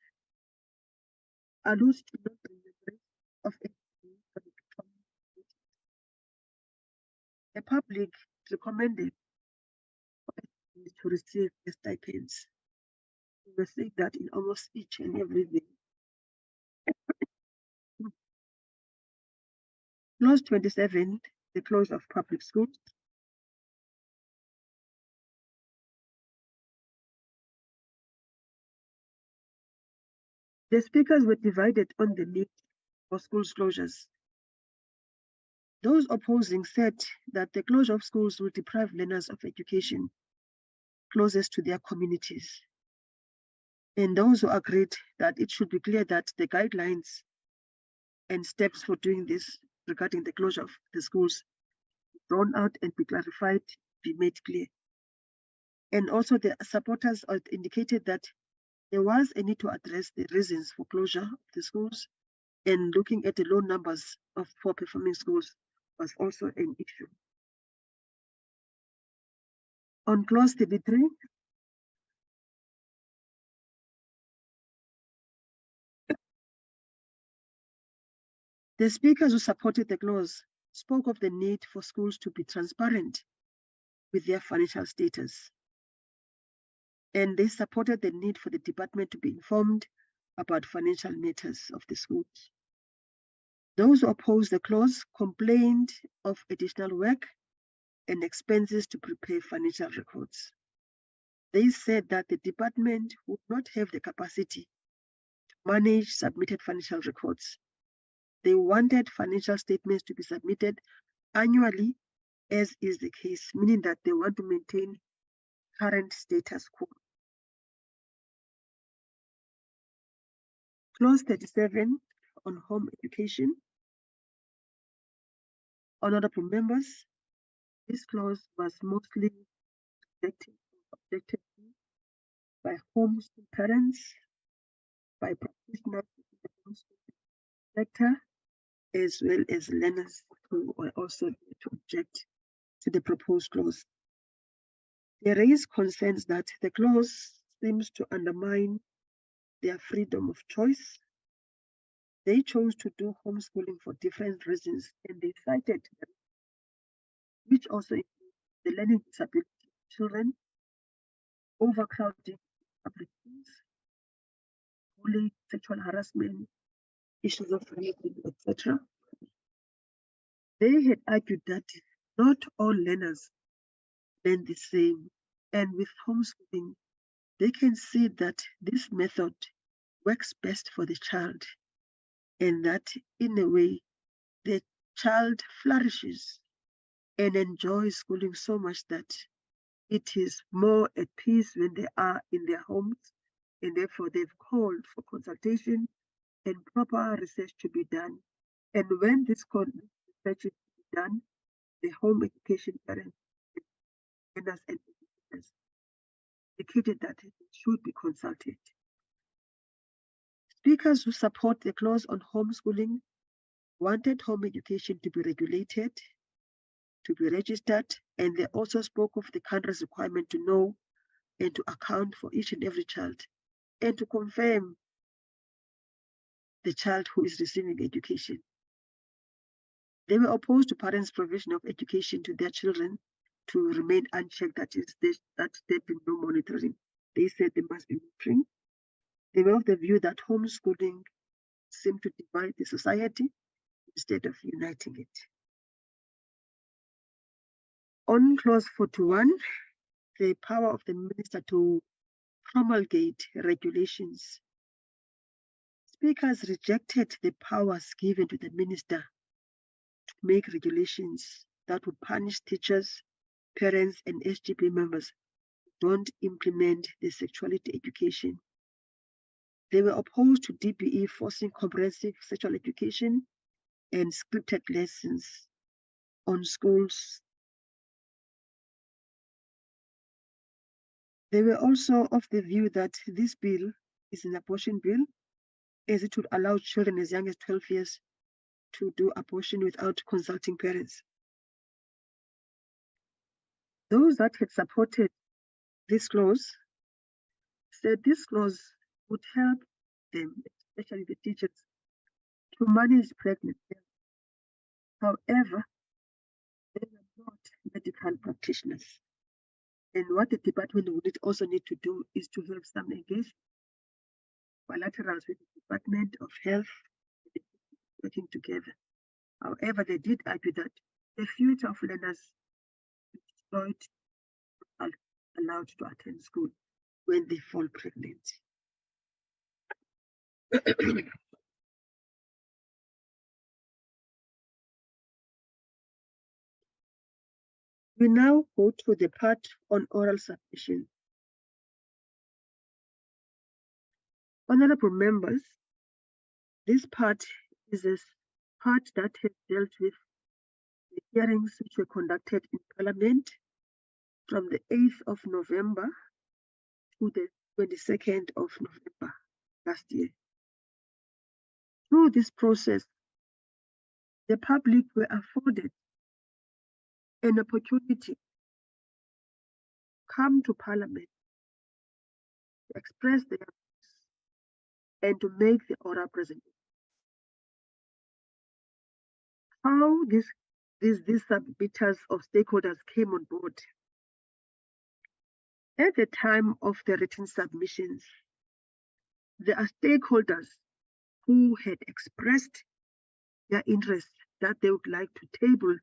Speaker 10: alludes to non-remembrance of SGB for the performance. The public recommended to receive the stipends. We will see that in almost each and every day. Clause 27, the close of public schools. The speakers were divided on the need for schools closures. Those opposing said that the closure of schools will deprive learners of education closest to their communities. And those who agreed that it should be clear that the guidelines and steps for doing this regarding the closure of the schools drawn out and be clarified, be made clear. And also the supporters indicated that there was a need to address the reasons for closure of the schools, and looking at the low numbers of poor performing schools was also an issue. On clause 33, the speakers who supported the clause spoke of the need for schools to be transparent with their financial status. And they supported the need for the department to be informed about financial matters of the schools. Those who opposed the clause complained of additional work and expenses to prepare financial records. They said that the department would not have the capacity to manage submitted financial records. They wanted financial statements to be submitted annually, as is the case, meaning that they want to maintain current status quo. Clause 37 on home education. Honorable members, this clause was mostly objected to by homeschool parents, by practitioners in the homeschool sector, as well as learners who were also to object to the proposed clause. They raised concerns that the clause seems to undermine their freedom of choice. They chose to do homeschooling for different reasons, and they cited them, which also include the learning disability of children, overcrowding public schools, bullying, sexual harassment, issues of religion, etc. They had argued that not all learners learn the same, and with homeschooling, they can see that this method works best for the child, and that in a way, the child flourishes and enjoys schooling so much that it is more at peace when they are in their homes, and therefore they've called for consultation and proper research to be done. And when this research is done, the home education parents, learners, and educators indicated that it should be consulted. Speakers who support the clause on homeschooling wanted home education to be regulated, to be registered, and they also spoke of the country's requirement to know and to account for each and every child, and to confirm the child who is receiving education. They were opposed to parents' provision of education to their children to remain unchecked, that there be no monitoring. They said there must be monitoring. They were of the view that homeschooling seemed to divide the society instead of uniting it. On clause 41, the power of the minister to promulgate regulations. Speakers rejected the powers given to the minister to make regulations that would punish teachers, parents, and SGB members who don't implement the sexuality education. They were opposed to DBE forcing comprehensive sexual education and scripted lessons on schools. They were also of the view that this bill is an abortion bill, as it would allow children as young as 12 years to do abortion without consulting parents. Those that had supported this clause said this clause would help them, especially the teachers, to manage pregnancy. However, they were not medical practitioners. And what the department would also need to do is to have some engagement bilaterals with the Department of Health working together. However, they did argue that the future of learners is not allowed to attend school when they fall pregnant. We now go to the part on oral submission. Honorable members, this part is a part that has dealt with the hearings which were conducted in Parliament from the 8th of November to the 22nd of November last year. Through this process, the public were afforded an opportunity to come to Parliament, to express their views, and to make the oral presentation. How these submitters of stakeholders came on board. At the time of the written submissions, there are stakeholders who had expressed their interest that they would like to table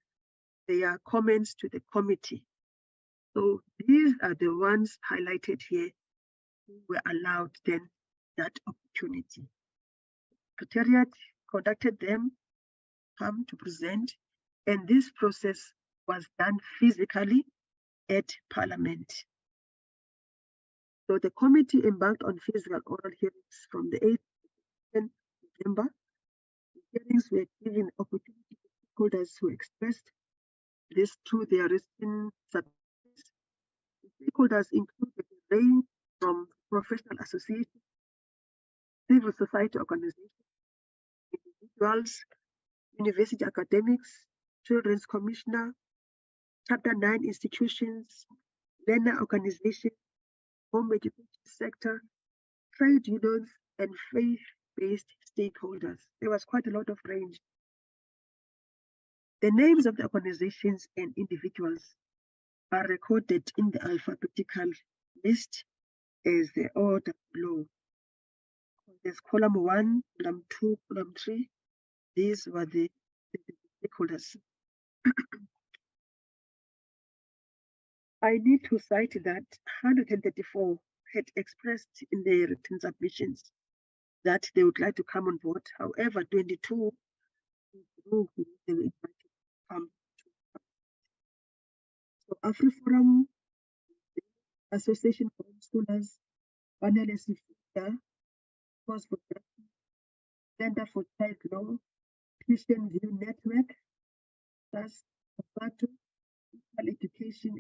Speaker 10: their comments to the committee. So these are the ones highlighted here who were allowed then that opportunity. Secretariat conducted them, come to present, and this process was done physically at Parliament. So the committee embarked on physical oral hearings from the 8th of November. The hearings were given opportunity to stakeholders who expressed this through their written submissions. The stakeholders included a range from professional associations, civil society organizations, individuals, university academics, children's commissioner, Chapter 9 institutions, learner organizations, home education sector, trade unions, and faith-based stakeholders. There was quite a lot of range. The names of the organizations and individuals are recorded in the alphabetical list as the order below. There's column 1, column 2, column 3. These were the stakeholders. I need to cite that 134 had expressed in their written submissions that they would like to come on board. However, 22 they were invited to come. So AfriForum, Association for Homeschoolers, Panelist Cause for Justice, Center for Child Law, Christian View Network, SAS, Papato, Equal Education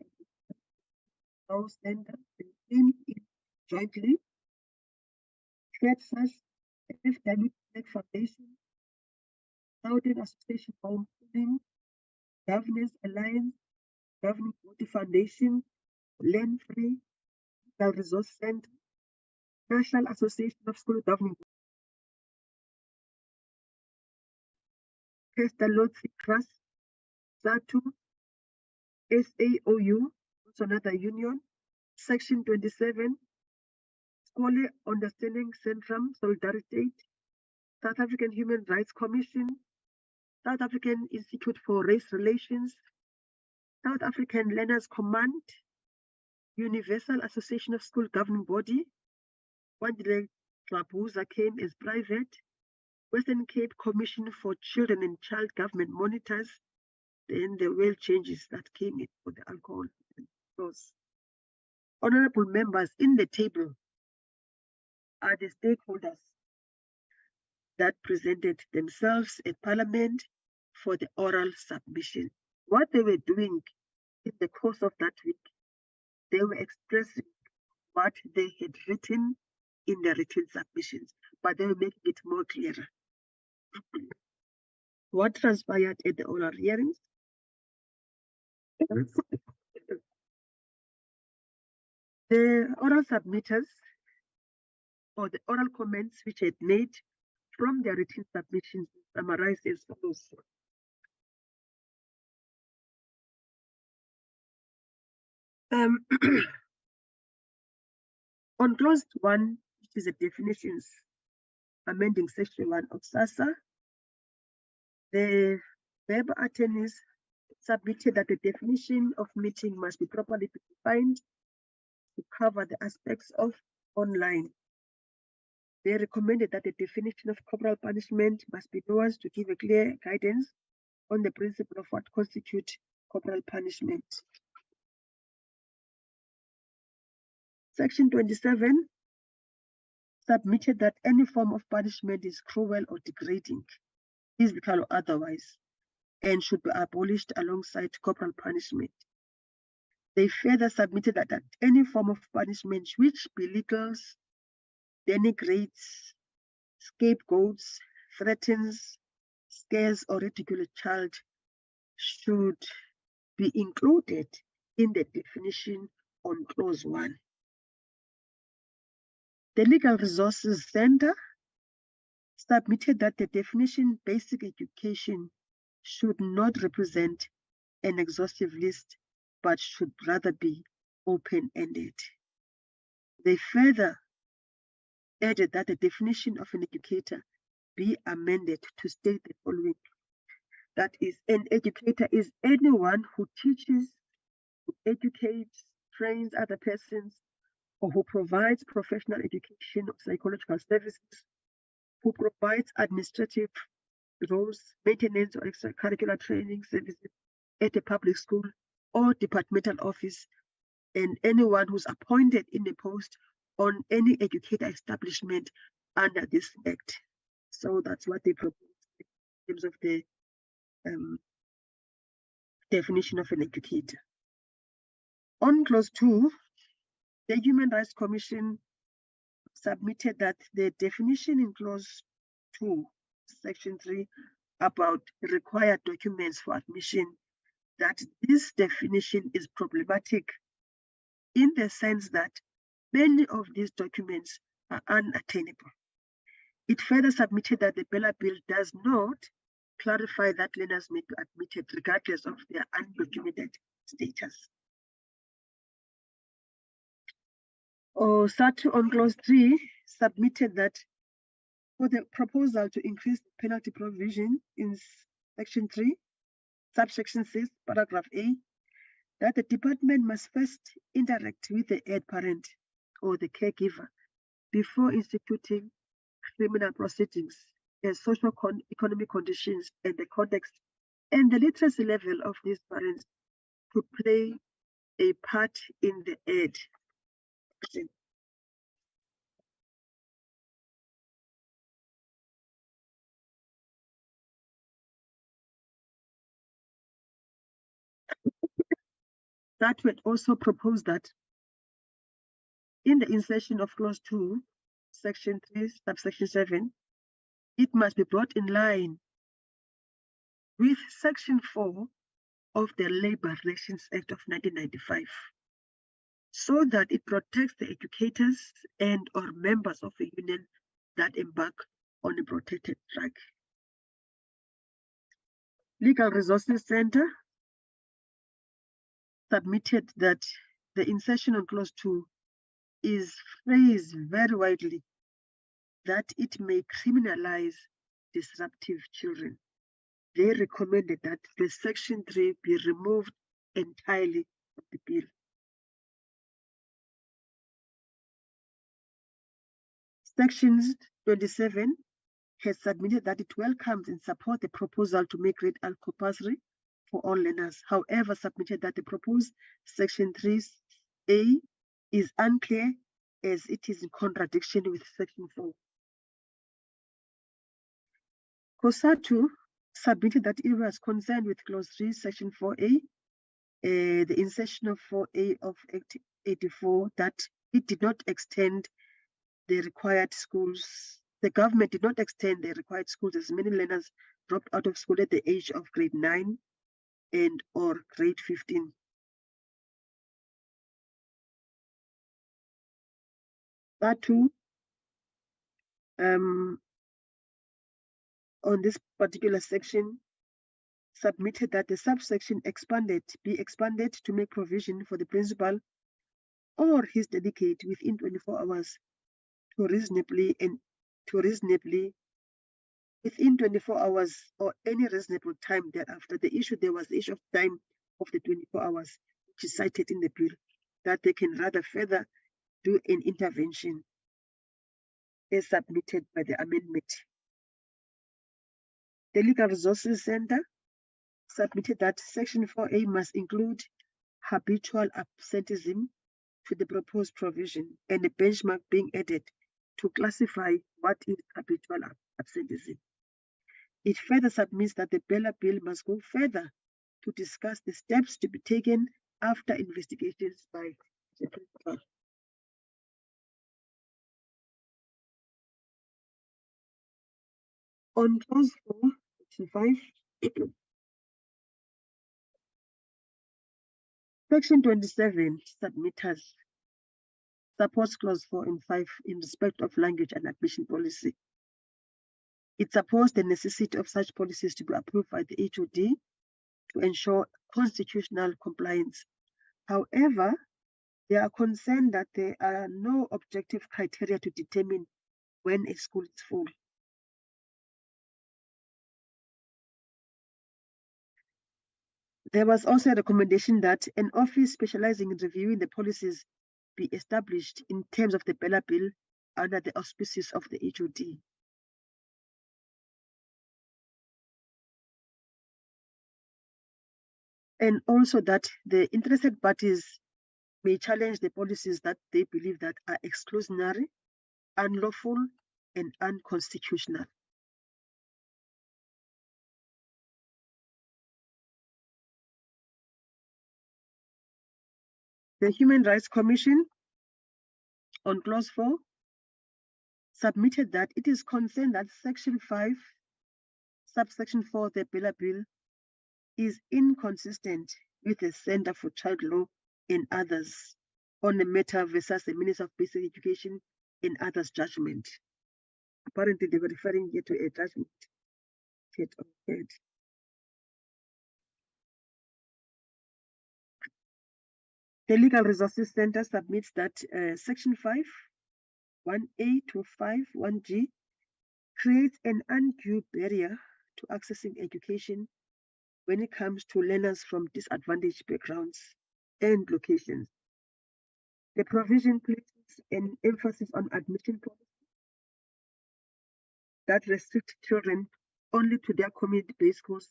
Speaker 10: Law Center, and came in jointly, SAS, FW Foundation, Southern Association for Homeschooling, Governance Alliance, Governing Body Foundation, Land Free, Legal Resource Center, National Association of School Governing, Pestalozzi Trust, SATU, SAOU, also another union. Section 27, Skole Understanding Centrum Solidarity, South African Human Rights Commission, South African Institute for Race Relations, South African Learners Command, Universal Association of School Governing Body, Wandile Glabuza came as private, Western Cape Commission for Children and Child Government Monitors, then the world changes that came in for the alcohol laws. Honorable members, in the table are the stakeholders that presented themselves at Parliament for the oral submission. What they were doing in the course of that week, they were expressing what they had written in the written submissions, but they were making it more clearer. What transpired at the oral hearings? The oral submitters or the oral comments which had made from their written submissions summarized as follows. On clause 1, which is the definitions, amending section 1 of SASSA, the web attorneys submitted that the definition of meeting must be properly defined to cover the aspects of online. They recommended that the definition of corporal punishment must be nuanced to give a clear guidance on the principle of what constitutes corporal punishment. Section 27 submitted that any form of punishment is cruel or degrading, physical or otherwise, and should be abolished alongside corporal punishment. They further submitted that any form of punishment which belittles, denigrates, scapegoats, threatens, scares, or ridicules a child should be included in the definition on clause 1. The Legal Resources Center submitted that the definition basic education should not represent an exhaustive list, but should rather be open-ended. They further added that the definition of an educator be amended to state the following. That is, an educator is anyone who teaches, who educates, trains other persons, or who provides professional education or psychological services, who provides administrative roles, maintenance or extracurricular training services at a public school or departmental office, and anyone who's appointed in a post on any educator establishment under this act. So that's what they propose in terms of the definition of an educator. On clause 2, the Human Rights Commission submitted that the definition in clause 2, section 3, about required documents for admission, that this definition is problematic in the sense that many of these documents are unattainable. It further submitted that the BELA bill does not clarify that learners may be admitted regardless of their undocumented status. SATU on clause 3 submitted that for the proposal to increase the penalty provision in section 3, subsection 6, paragraph A, that the department must first interact with the head parent or the caregiver before instituting criminal proceedings as social economic conditions and the context and the literacy level of these parents to play a part in the aid. That would also propose that in the insertion of clause 2, section 3, subsection 7, it must be brought in line with section 4 of the Labor Relations Act of 1995, so that it protects the educators and or members of a union that embark on a protected track. Legal Resources Center submitted that the insertion on clause 2 is phrased very widely, that it may criminalize disruptive children. They recommended that the section 3 be removed entirely from the bill. Section 27 has submitted that it welcomes and supports the proposal to make read aloud compulsory for all learners. However, submitted that the proposed section 3A is unclear as it is in contradiction with section 4. COSATU submitted that it was concerned with clause 3, section 4A, the insertion of 4A of Act 84, that it did not extend the required schools. The government did not extend the required schools as many learners dropped out of school at the age of grade 9 and or grade 15. That too, on this particular section, submitted that the subsection be expanded to make provision for the principal or his delegate within 24 hours to reasonably within 24 hours or any reasonable time thereafter. There was the issue of time of the 24 hours, which is cited in the bill, that they can rather further do an intervention as submitted by the amendment. The Legal Resources Center submitted that section 4A must include habitual absenteeism to the proposed provision and a benchmark being added to classify what is habitual absenteeism. It further submits that the BELA bill must go further to discuss the steps to be taken after investigations by the principal. On clause 4, section 5, section 27 submitters supports clause 4 and 5 in respect of language and admission policy. It supports the necessity of such policies to be approved by the HOD to ensure constitutional compliance. However, they are concerned that there are no objective criteria to determine when a school is full. There was also a recommendation that an office specializing in reviewing the policies be established in terms of the BELA bill under the auspices of the HOD. And also that the interested parties may challenge the policies that they believe that are exclusionary, unlawful, and unconstitutional. The Human Rights Commission on clause 4 submitted that it is concerned that section 5, subsection 4 of the BELA bill is inconsistent with the Center for Child Law and others on the matter versus the Minister of Basic Education and others' judgment. Apparently, they were referring here to a judgment. The Legal Resources Center submits that section 5, 1A to 5, 1G creates an undue barrier to accessing education when it comes to learners from disadvantaged backgrounds and locations. The provision places an emphasis on admission policies that restrict children only to their community-based schools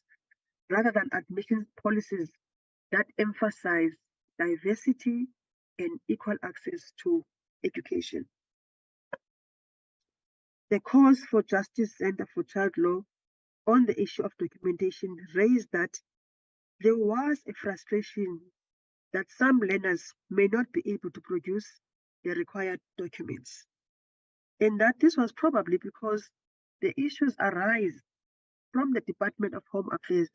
Speaker 10: rather than admission policies that emphasize diversity and equal access to education. The Cause for Justice Center for Child Law on the issue of documentation raised that there was a frustration that some learners may not be able to produce the required documents, and that this was probably because the issues arise from the Department of Home Affairs.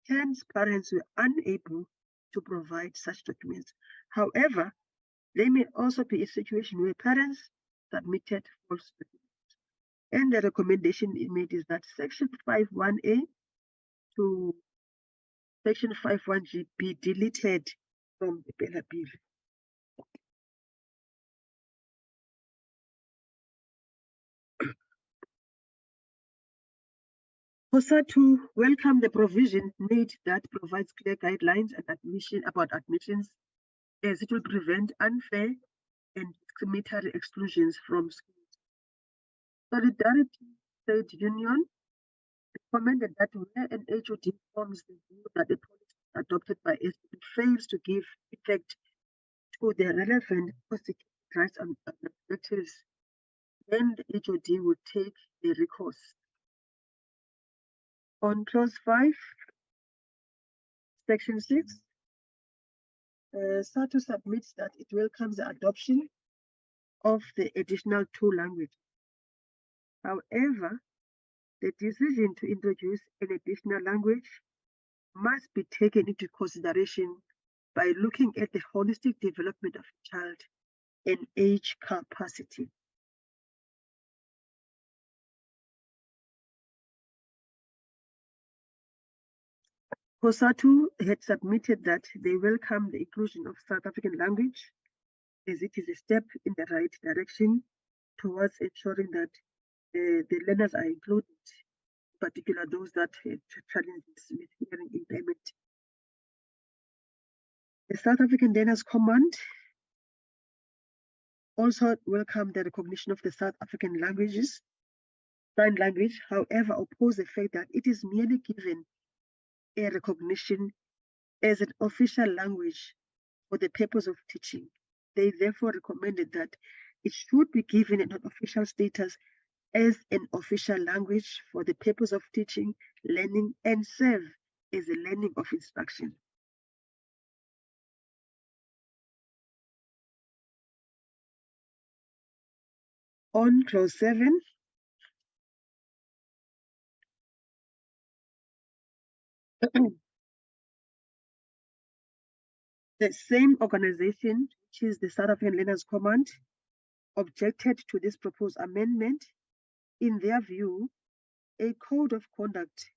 Speaker 10: Hence, parents were unable to provide such documents. However, there may also be a situation where parents submitted false documents. And the recommendation made is that section 5.1a to section 5.1g be deleted from the BELA bill. COSA to welcome the provision made that provides clear guidelines and about admissions, as it will prevent unfair and discriminatory exclusions from schools. Solidarity Trade Union recommended that where an HOD forms the view that a policy adopted by SB fails to give effect to the relevant constitutional rights and objectives, then the HOD would take the recourse. On clause 5, section 6, SATU submits that it welcomes the adoption of the additional 2 languages. However, the decision to introduce an additional language must be taken into consideration by looking at the holistic development of a child and age capacity. COSATU had submitted that they welcome the inclusion of South African language, as it is a step in the right direction towards ensuring that the learners are included, in particular those that had challenges with hearing impairment. The South African Learners Command also welcomed the recognition of the South African languages, sign language, however, oppose the fact that it is merely given a recognition as an official language for the purpose of teaching. They therefore recommended that it should be given an official status as an official language for the purpose of teaching, learning, and serve as a learning of instruction. On clause 7, the same organization, which is the South African Learners Command, objected to this proposed amendment. In their view, a code of conduct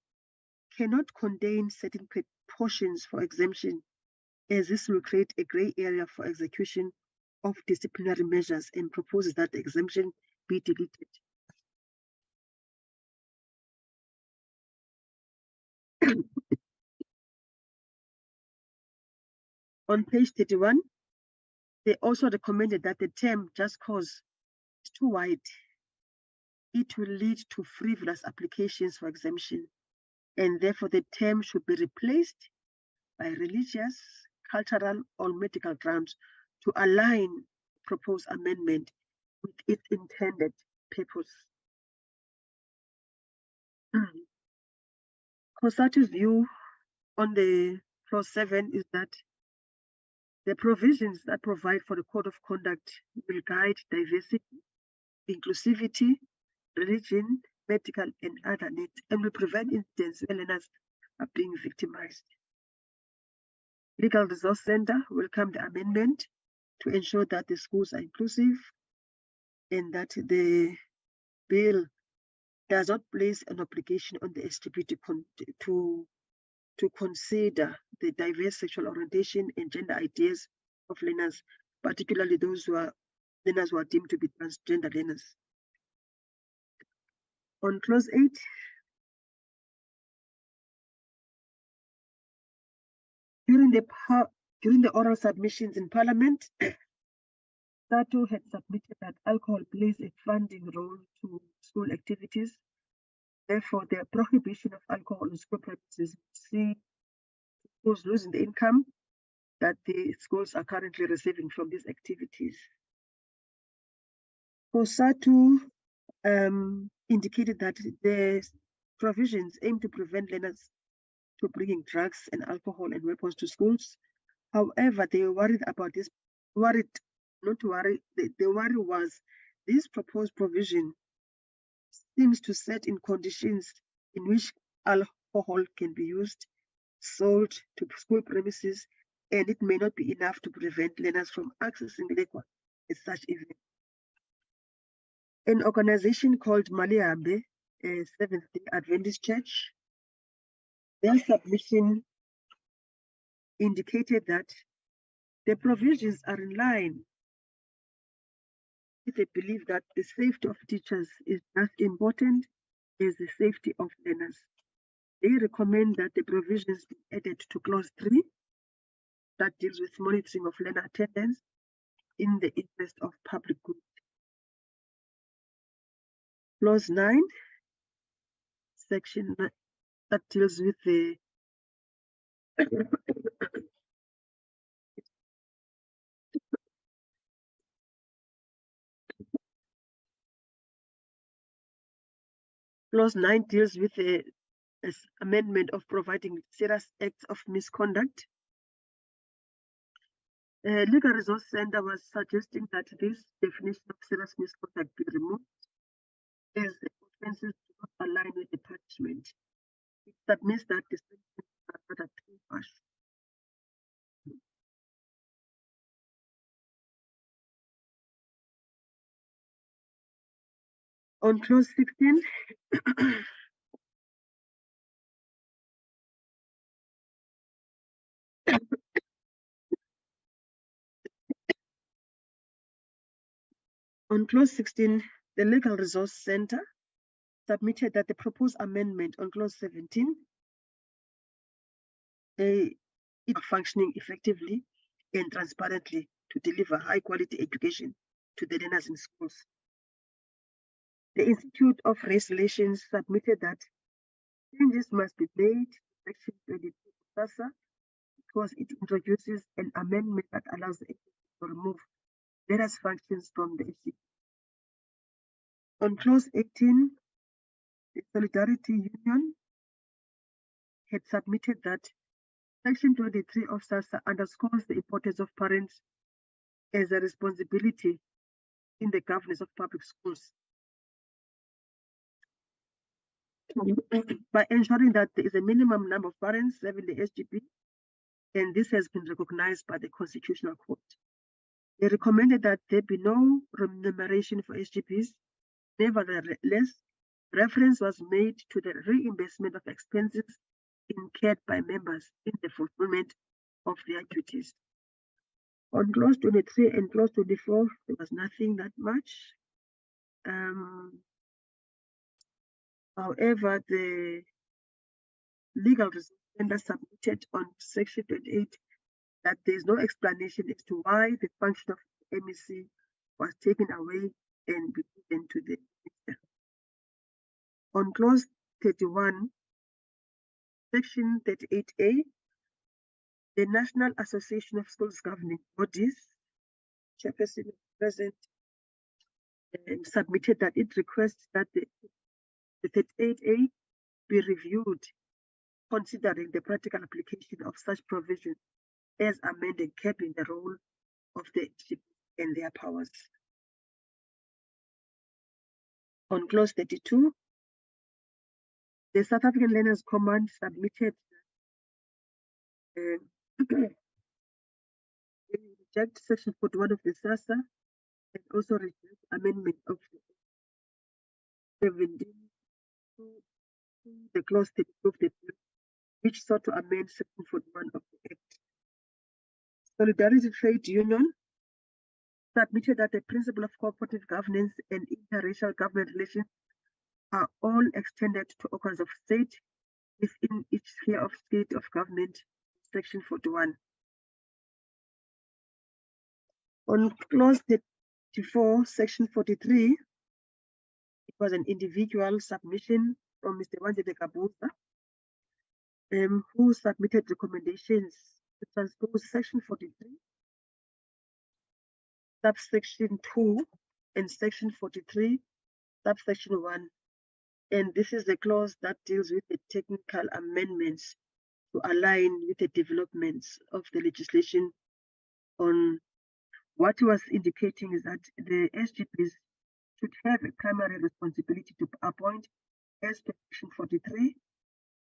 Speaker 10: cannot contain certain portions for exemption, as this will create a gray area for execution of disciplinary measures, and proposes that the exemption be deleted. On page 31, they also recommended that the term just cause is too wide. It will lead to frivolous applications for exemption, and therefore the term should be replaced by religious, cultural, or medical grounds to align proposed amendment with its intended purpose. COSATU's view on the clause 7 is that the provisions that provide for the code of conduct will guide diversity, inclusivity, religion, medical, and other needs, and will prevent incidents where learners are being victimized. Legal Resource Center welcomed the amendment to ensure that the schools are inclusive and that the bill does not place an obligation on the STP to consider the diverse sexual orientation and gender ideas of learners, particularly those who are learners who are deemed to be transgender learners. On clause 8, during the oral submissions in Parliament, SATU had submitted that alcohol plays a funding role to school activities. Therefore, the prohibition of alcohol in school premises see schools losing the income that the schools are currently receiving from these activities. SATU indicated that the provisions aim to prevent learners to bringing drugs and alcohol and weapons to schools. However, they were worried about this. The worry was this proposed provision seems to set in conditions in which alcohol can be used, sold to school premises, and it may not be enough to prevent learners from accessing liquor at such events. An organization called Maliambe, a Seventh-day Adventist church, their submission indicated that The provisions are in line with the belief that the safety of teachers is as important as the safety of learners. They recommend that the provisions be added to clause 3 that deals with monitoring of learner attendance in the interest of public good. Clause 9, section that deals with the Clause 9 deals with the amendment of providing serious acts of misconduct. Legal Resource Center was suggesting that this definition of serious misconduct be removed as the offences do not align with the punishment. It submits that the sentences are rather too harsh. On clause 16, on clause 16, the Legal Resource Center submitted that the proposed amendment on clause 17 is functioning effectively and transparently to deliver high quality education to the learners in schools. The Institute of Race Relations submitted that changes must be made to section 22 of SASSA because it introduces an amendment that allows the agency to remove various functions from the SCP. On clause 18, the Solidarity Union had submitted that section 23 of SASSA underscores the importance of parents as a responsibility in the governance of public schools by ensuring that there is a minimum number of parents serving the SGB, and this has been recognized by the Constitutional Court. They recommended that there be no remuneration for SGBs. Nevertheless, reference was made to the reimbursement of expenses incurred by members in the fulfillment of their duties. On clause 23 and clause 24, there was nothing that much. However, the Legal Resource Center submitted on section 28 that there is no explanation as to why the function of the MEC was taken away and be given to the minister. On clause 31, section 38A, the National Association of Schools Governing Bodies, Chairperson present, submitted that it requests that the 38A be reviewed, considering the practical application of such provisions as amended, capping the role of the SGB and their powers. On clause 32, the South African Learners Command submitted they reject section 41 of the SASSA and also reject amendment of 17 to the clause 32 of the bill, which sought to amend section 41 of the Act. Solidarity Trade Union submitted that the principle of cooperative governance and interracial government relations are all extended to organs of state within each sphere of state of government, section 41. On clause 34, section 43, it was an individual submission from Mr. Wanjede Kabuza, who submitted recommendations to transpose section 43, subsection 2, and section 43, subsection 1. And this is the clause that deals with the technical amendments to align with the developments of the legislation. On what he was indicating is that the SGPs should have a primary responsibility to appoint as per section 43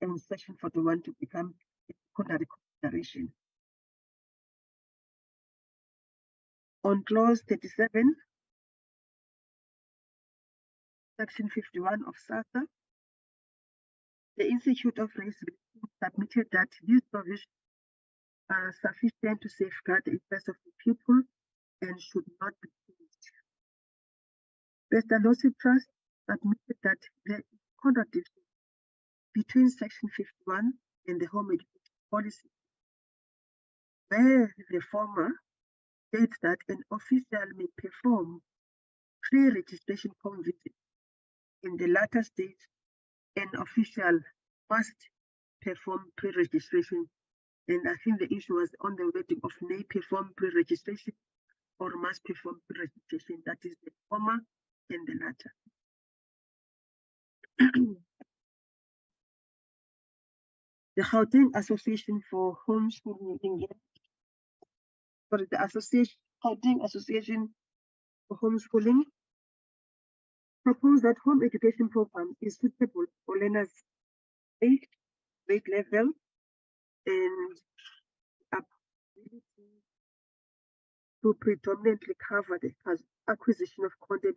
Speaker 10: and section 41 to become a secondary consideration. On clause 37, section 51 of SASSA, the Institute of Race Relations submitted that these provisions are sufficient to safeguard the interests of the people and should not be changed. Pestalozzi Trust admitted that there is contradiction between Section 51 and the Home Education Policy, where the former states that an official may perform pre-registration home visit. In the latter states, an official must perform pre-registration. And I think the issue was on the wording of may perform pre-registration or must perform pre-registration. That is the former and the latter. The Gauteng Association for Homeschooling England, or the Gauteng Association for Homeschooling, proposed that home education program is suitable for learners' age, grade level, and ability to predominantly cover the acquisition of content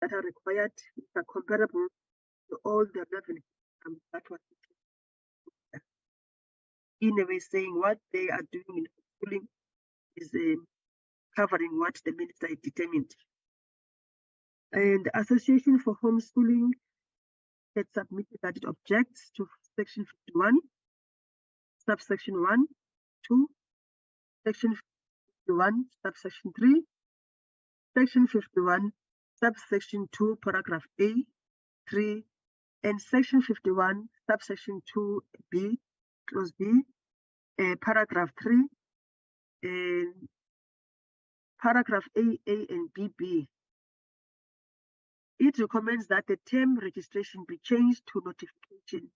Speaker 10: that are required, which are comparable to all the relevant that was in a way saying what they are doing in schooling is covering what the minister had determined. And the Association for Homeschooling had submitted that it objects to Section 51, subsection 1, 2, Section 51, subsection 3, Section 51, subsection 2, paragraph A, 3, and Section 51, subsection 2B, clause B, paragraph 3, and paragraph A, and BB. It recommends that the term registration be changed to notification.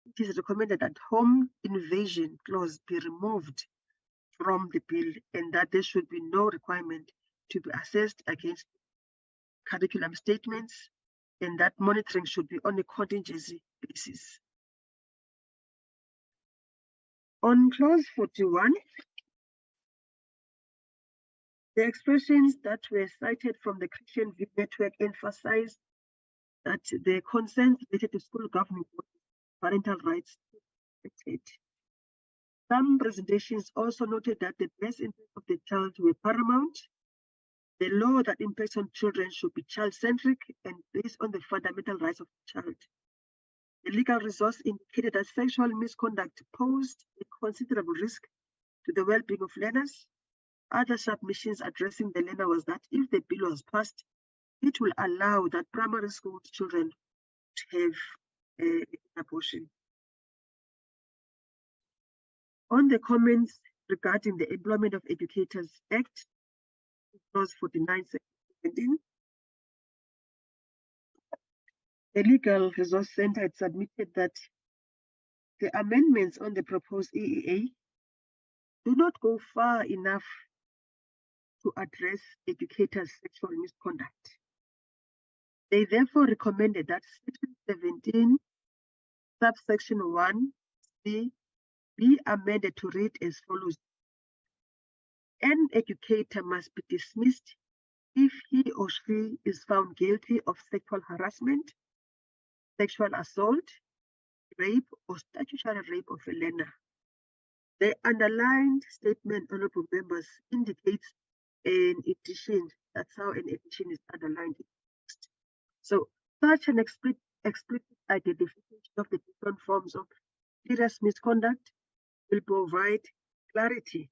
Speaker 10: It is recommended that home invasion clause be removed from the bill and that there should be no requirement to be assessed against curriculum statements and that monitoring should be on a contingency basis. On clause 41, the expressions that were cited from the Christian View Network emphasize that the concerns related to school governing parental rights. Some presentations also noted that the best interests of the child were paramount. The law that impacts on children should be child-centric and based on the fundamental rights of the child. The legal resource indicated that sexual misconduct posed a considerable risk to the well-being of learners. Other submissions addressing the learner was that if the bill was passed, it will allow that primary school children to have an abortion. On the comments regarding the Employment of Educators Act, clause 49, section 17, the Legal Resource Center had submitted that the amendments on the proposed EEA do not go far enough to address educators' sexual misconduct. They therefore recommended that section 17, subsection 1C, be amended to read as follows. An educator must be dismissed if he or she is found guilty of sexual harassment, sexual assault, rape, or statutory rape of a learner. The underlined statement, honorable members, indicates an addition. That's how an addition is underlined. So such an explicit identification of the different forms of serious misconduct will provide clarity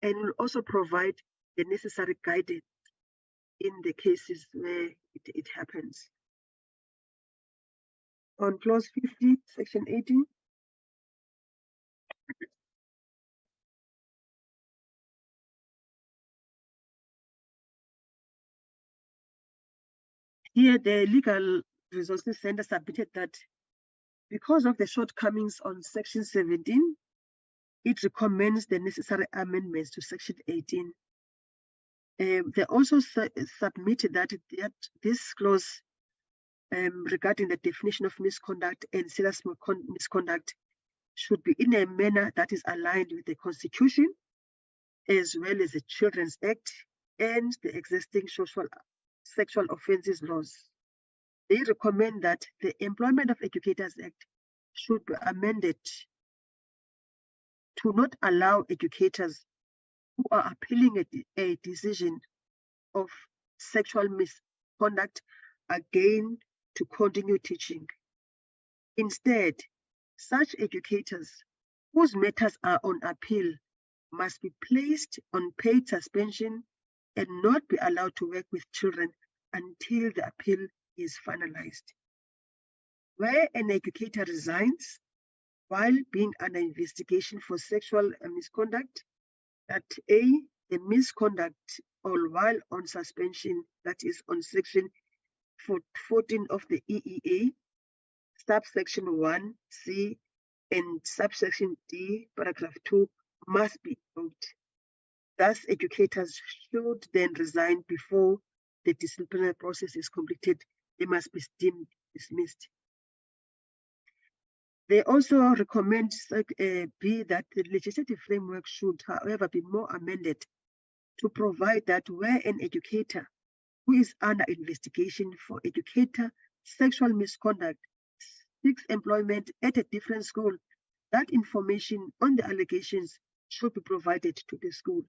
Speaker 10: and will also provide the necessary guidance in the cases where it happens. On clause 50, section 18, here the Legal Resources Center submitted that because of the shortcomings on section 17, it recommends the necessary amendments to section 18. They also submitted that this clause regarding the definition of misconduct and serious misconduct should be in a manner that is aligned with the Constitution, as well as the Children's Act and the existing sexual offences laws. They recommend that the Employment of Educators Act should be amended to not allow educators who are appealing a decision of sexual misconduct again to continue teaching. Instead, such educators whose matters are on appeal must be placed on paid suspension and not be allowed to work with children until the appeal is finalized. Where an educator resigns while being under investigation for sexual misconduct, that A, the misconduct or while on suspension, that is on section 14 of the EEA, subsection 1C and subsection D, paragraph 2, must be invoked. Thus, educators should then resign before the disciplinary process is completed. They must be deemed dismissed. They also recommend B, that the legislative framework should, however, be more amended to provide that where an educator who is under investigation for educator sexual misconduct seeks employment at a different school, that information on the allegations should be provided to the school.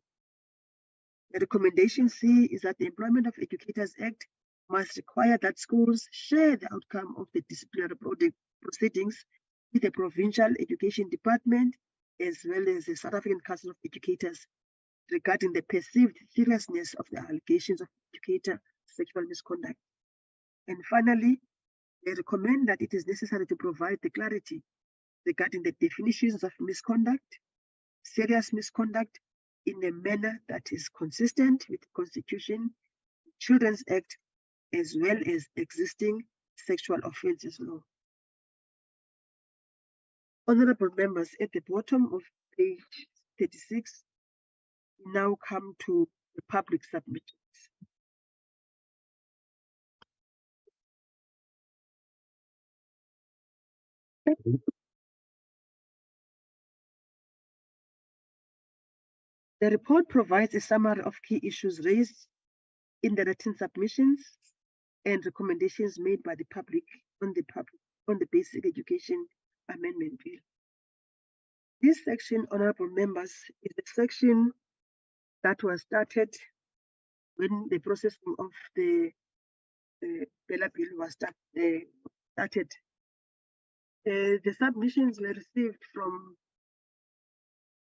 Speaker 10: The recommendation C is that the Employment of Educators Act must require that schools share the outcome of the disciplinary proceedings with the Provincial Education Department as well as the South African Council of Educators regarding the perceived seriousness of the allegations of educator sexual misconduct. And finally, they recommend that it is necessary to provide the clarity regarding the definitions of misconduct, serious misconduct, in a manner that is consistent with the Constitution, Children's Act, as well as existing sexual offences law. Honorable members, at the bottom of page 36, we now come to the public submissions. The report provides a summary of key issues raised in the written submissions and recommendations made by the public on the Basic Education Amendment Bill. This section, honorable members, is the section that was started when the processing of the BELA bill was started. The submissions were received from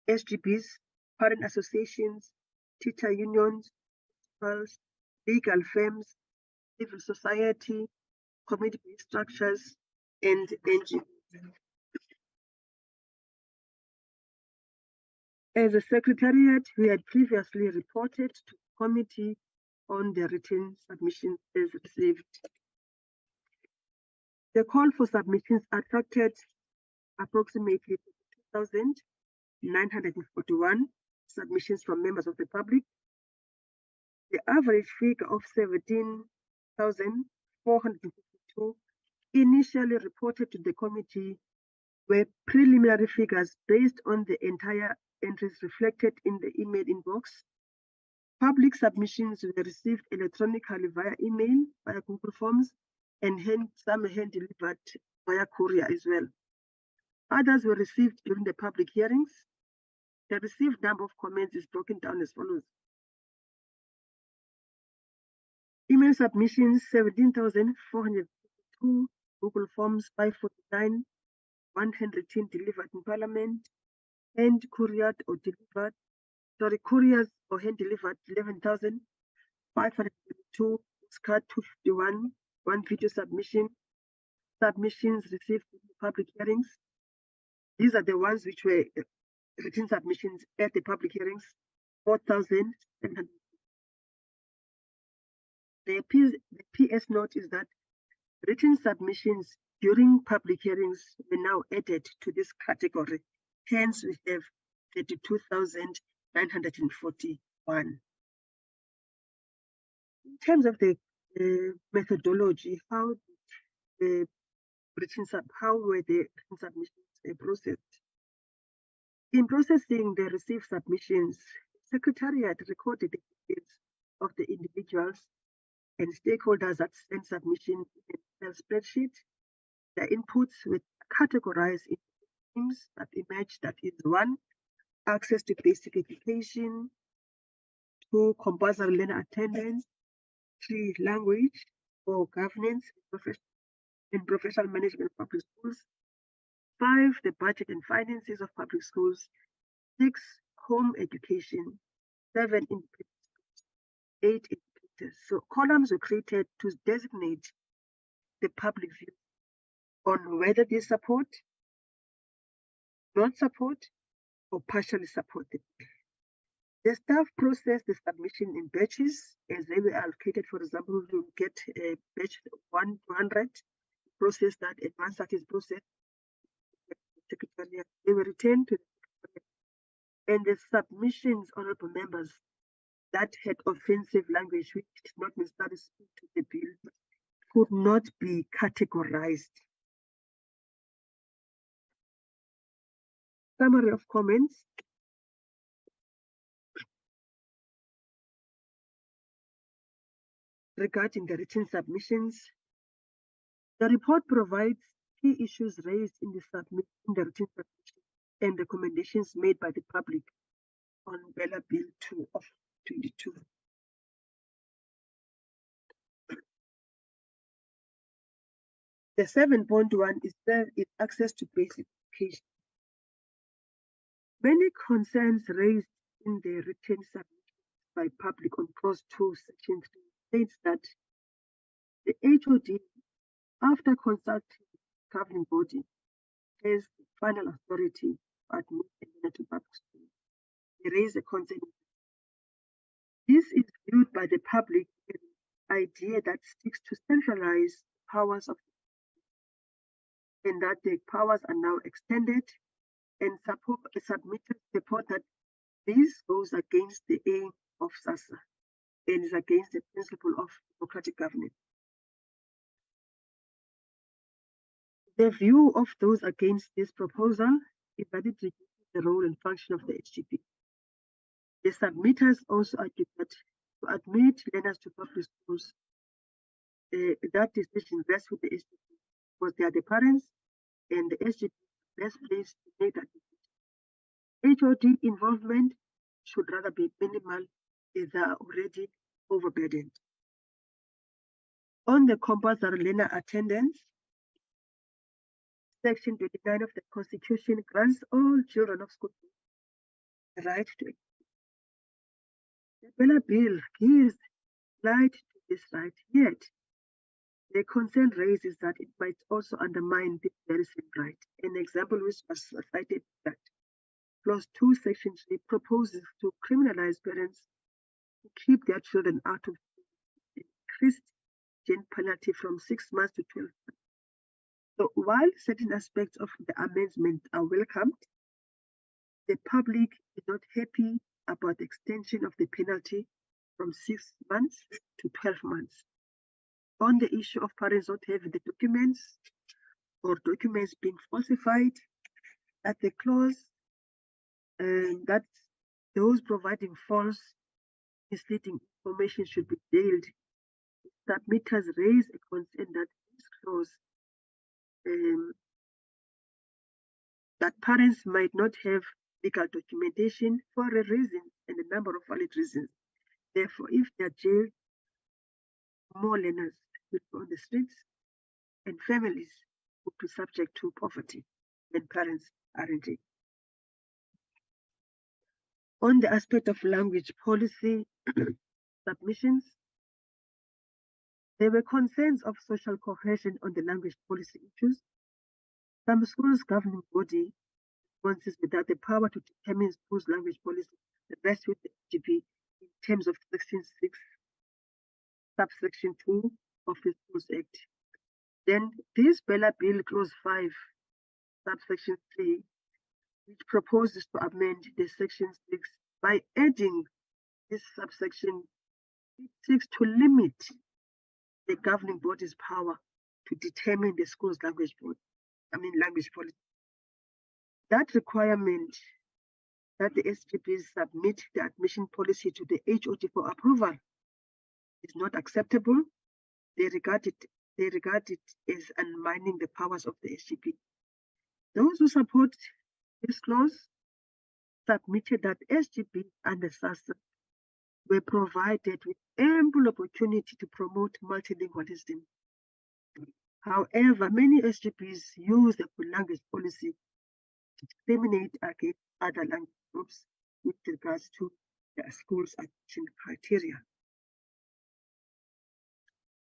Speaker 10: SGBs, parent associations, teacher unions, legal firms, civil society, community-based structures, and NGOs. As a secretariat, we had previously reported to the committee on the written submissions as received. The call for submissions attracted approximately 2,941 submissions from members of the public. The average figure of 17,452 initially reported to the committee were preliminary figures based on the entire entries reflected in the email inbox. Public submissions were received electronically via email, via Google Forms, and some hand-delivered via courier as well. Others were received during the public hearings. The received number of comments is broken down as follows. Email submissions, 17,452, Google Forms, 549, 110 delivered in Parliament, hand couriered or delivered, couriers or hand delivered, 11,522, postcard 251, one video submission, submissions received in public hearings. These are the ones which were written submissions at the public hearings, 4,700. The PS note is that written submissions during public hearings were now added to this category. Hence, we have 32,941. In terms of the methodology, how were the written submissions processed? In processing the received submissions, Secretariat recorded the details of the individuals and stakeholders that sent submission in a spreadsheet. The inputs were categorized in themes that emerged, that is 1, access to basic education. 2, compulsory learner attendance. 3, language. 4, governance and professional management of public schools. 5, the budget and finances of public schools. 6, home education. 7, in 8, indicators. So columns were created to designate the public view on whether they support, not support, or partially support the bill. The staff processed the submission in batches as they were allocated. For example, you get a batch 1 to 100, process that, and once that is processed, they were returned to the secretariat. And the submissions, honorable members, that had offensive language which did not necessarily speak to the bill could not be categorized. Summary of comments. Regarding the written submissions, the report provides key issues raised in the written submission and recommendations made by the public on BELA Bill 2 of 22. The 7.1 is access to basic education. Many concerns raised in the written submission by public on clause 2, section 3 states that the HOD, after consulting the governing body, has the final authority to admit a learner to public school. They raise a concern. This is viewed by the public as an idea that seeks to centralize powers of, and that the powers are now extended, and submitters support that this goes against the aim of SASSA and is against the principle of democratic governance. The view of those against this proposal is that it reduces the role and function of the HGP. The submitters also argue that to admit learners to public schools, that decision rests with the HGP because they are the parents and the HGP is best placed to make that decision. HOD involvement should rather be minimal as they are already overburdened. On the compulsory learner attendance, Section 29 of the Constitution grants all children of school the right to education. The BELA Bill gives light to this right, yet the concern raised is that it might also undermine this very same right. An example which was cited that Clause 2, Section 3 proposes to criminalize parents who keep their children out of increased jail penalty from 6 months to 12 months. So while certain aspects of the amendment are welcomed, the public is not happy about the extension of the penalty from 6 months to 12 months. On the issue of parents not having the documents or documents being falsified, that the clause that those providing false, misleading information should be jailed. Submitters raise a concern that this clause that parents might not have legal documentation for a reason and a number of valid reasons. Therefore, if they are jailed, more learners will be on the streets and families will be subject to poverty when parents are in jail. On the aspect of language policy submissions, there were concerns of social cohesion on the language policy issues. Some schools' governing body responses without the power to determine schools' language policy, the rest with the HGP in terms of Section 6, subsection 2 of the Schools Act. Then this BELA Bill, Clause 5, subsection 3, which proposes to amend the Section 6 by adding this subsection, it seeks to limit the governing body's power to determine the school's language policy. That requirement that the SGPs submit the admission policy to the HOD for approval is not acceptable. They regard it as undermining the powers of the SGP. Those who support this clause submitted that SGB and the SASSA were provided with ample opportunity to promote multilingualism. However, many SGBs use the full language policy to discriminate against other language groups with regards to their schools' admission criteria.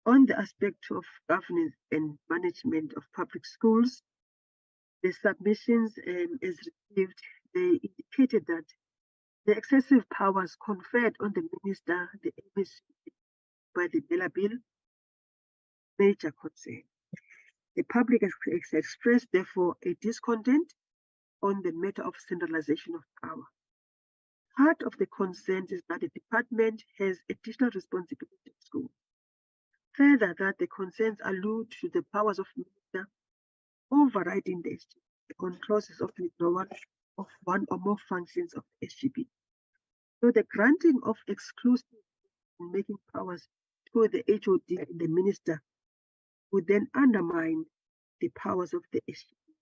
Speaker 10: On the aspect of governance and management of public schools, the submissions as received, they indicated that the excessive powers conferred on the minister, the MSc, by the BELA bill, major concern. The public has expressed, therefore, a discontent on the matter of centralization of power. Part of the concern is that the department has additional responsibility in school. Further, that the concerns allude to the powers of minister overriding the SGB on clauses of withdrawal of one or more functions of the SGB. So the granting of exclusive making powers to the HOD and the minister would then undermine the powers of the SGB,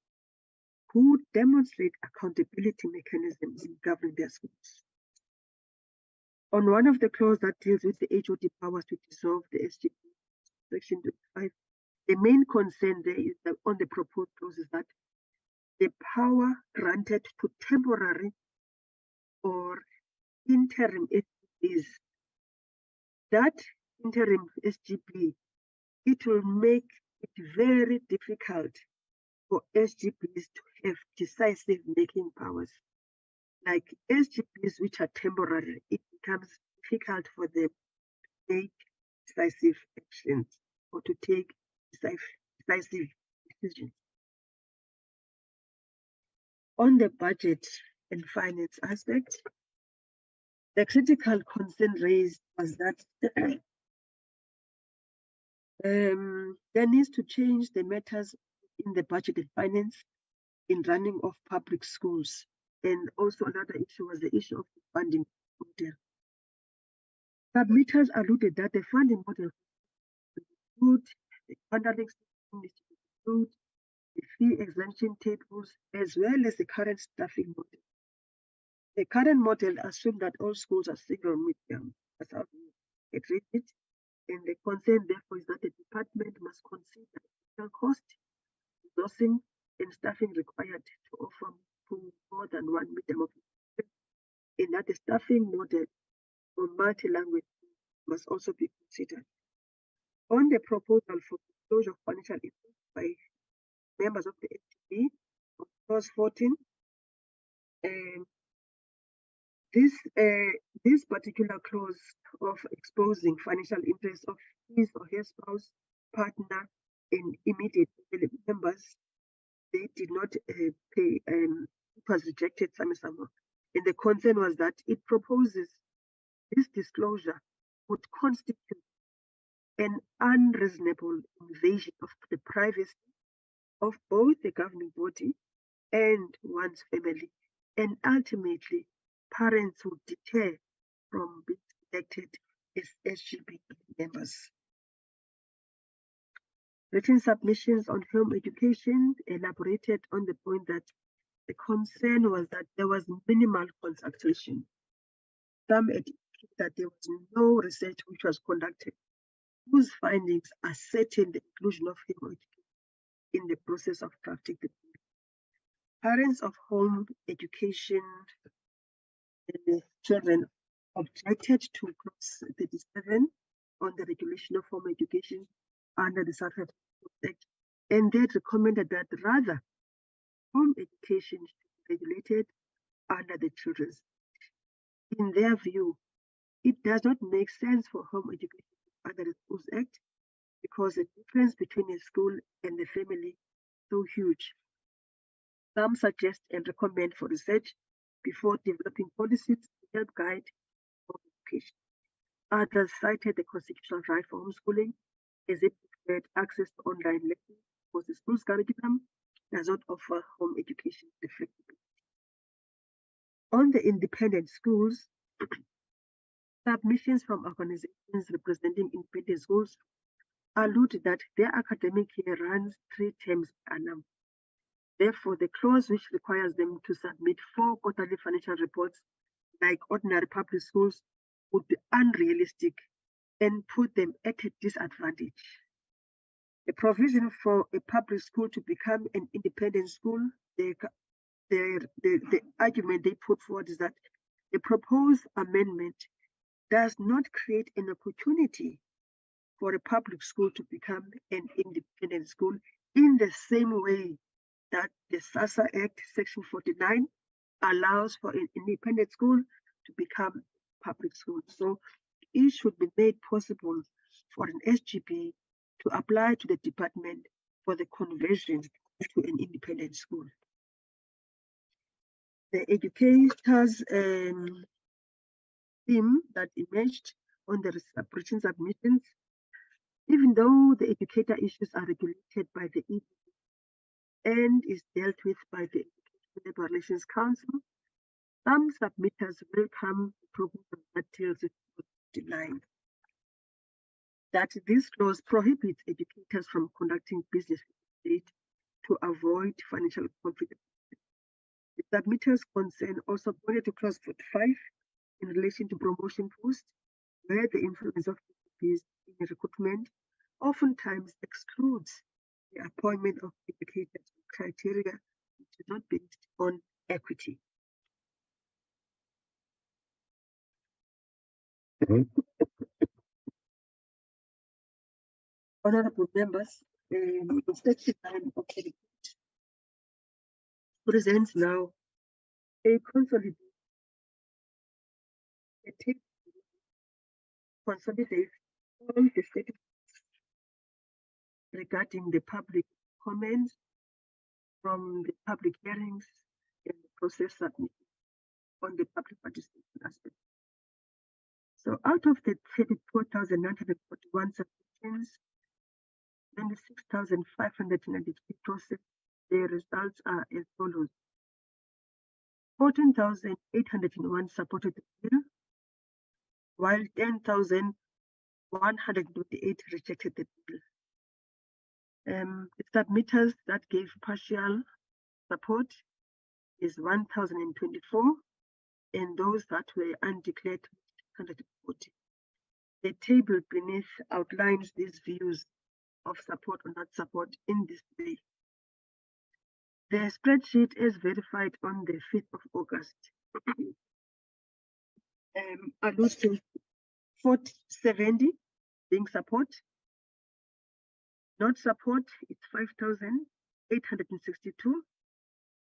Speaker 10: who demonstrate accountability mechanisms in governing their schools. On one of the clauses that deals with the HOD powers to dissolve the SGB, Section 25, the main concern there is that on the proposed clause is that the power granted to temporary or interim SGBs, that interim SGB, it will make it very difficult for SGBs to have decisive making powers. Like SGBs which are temporary, it becomes difficult for them to take decisive actions or to take decisive decisions. On the budget and finance aspect, the critical concern raised was that there needs to change the matters in the budget and finance in running of public schools. And also another issue was the issue of the funding model. Submitters alluded that the funding model include the funding system needs to include the fee exemption tables as well as the current staffing model. The current model assumes that all schools are single medium, that's how it rated. And the concern, therefore, is that the department must consider the cost, resourcing, and staffing required to offer more than one medium of instruction, and that the staffing model for multi-language must also be considered. On the proposal for disclosure of financial interest by members of the SGB, on clause 14, this particular clause of exposing financial interest of his or her spouse, partner, and immediate family members, they did not pay, it was rejected somehow. And the concern was that it proposes this disclosure would constitute an unreasonable invasion of the privacy of both the governing body and one's family, and ultimately parents would deter from being elected as SGB members. Written submissions on home education elaborated on the point that the concern was that there was minimal consultation. Some indicated that there was no research which was conducted, whose findings ascertain the inclusion of home education in the process of drafting the bill. Parents of home education children objected to clause 37 on the regulation of home education under the South African Act, and they recommended that rather home education should be regulated under the Children's Act. In their view, it does not make sense for home education under the Schools Act because the difference between a school and the family is so huge. Some suggest and recommend for research before developing policies to help guide home education. Others cited the constitutional right for homeschooling as it declared access to online lessons because the school's curriculum does not offer home education the flexibility. On the independent schools, submissions from organizations representing independent schools allude that their academic year runs 3 terms per annum. Therefore, the clause which requires them to submit 4 quarterly financial reports like ordinary public schools would be unrealistic and put them at a disadvantage. The provision for a public school to become an independent school, the argument they put forward is that the proposed amendment does not create an opportunity for a public school to become an independent school in the same way that the SASSA Act, Section 49, allows for an independent school to become public school. So it should be made possible for an SGB to apply to the department for the conversion to an independent school. The educators theme that emerged on the written submissions, even though the educator issues are regulated by the EB and is dealt with by the Education Labour Relations Council, some submitters welcome the proposal that deals with the line. That this clause prohibits educators from conducting business with the state to avoid financial conflict. The submitters' concern also pointed to clause 45 in relation to promotion posts, where the influence of EPs in recruitment oftentimes excludes the appointment of educators with criteria which is not based on equity. Honorable members, the section 9 of the report presents now a consolidated consolidates all the statements regarding the public comments from the public hearings and the process submission on the public participation aspect. So out of the 34,941 submissions, 96,593 process, the results are as follows. 14,801 supported the bill, while 10,128 rejected the bill. The submitters that gave partial support is 1,024, and those that were undeclared, 140. The table beneath outlines these views of support or not support in this way. The spreadsheet is verified on the 5th of August. Alludes to 470 being support. Not support is 5,862.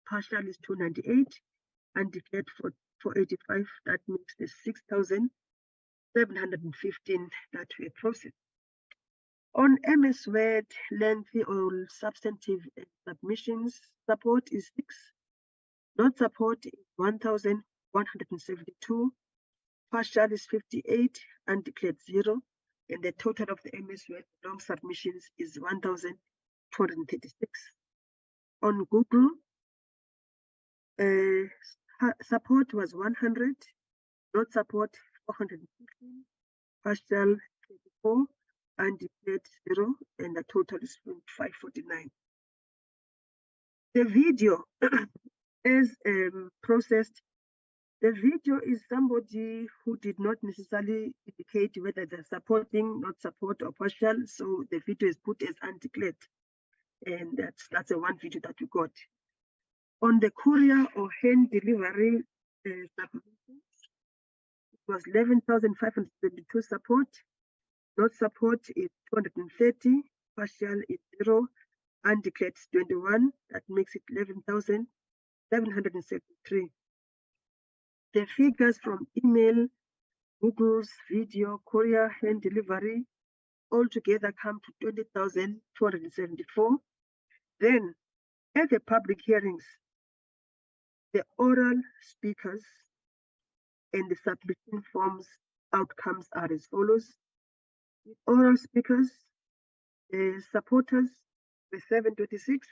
Speaker 10: Partial is 298. Undeclared for 485. That makes the 6,715 that were processed. On MS Word, lengthy or substantive submissions, support is 6. Not support is 1,172. Partial is 58, undeclared 0. And the total of the MS Word long submissions is 1,236. On Google, support was 100. Not support 415. Partial 34. Undeclared 0, and the total is 549. The video is processed. The video is somebody who did not necessarily indicate whether they're supporting, not support, or partial. So the video is put as undeclared, and that's a one video that we got. On the courier or hand delivery submission, it was 11,572 support. Not support is 230, partial is 0, undeclared is 21, that makes it 11,773. The figures from email, Google's video, courier, hand delivery, altogether come to 20,274. Then, at the public hearings, the oral speakers and the submission forms outcomes are as follows. With oral speakers, the supporters were 726,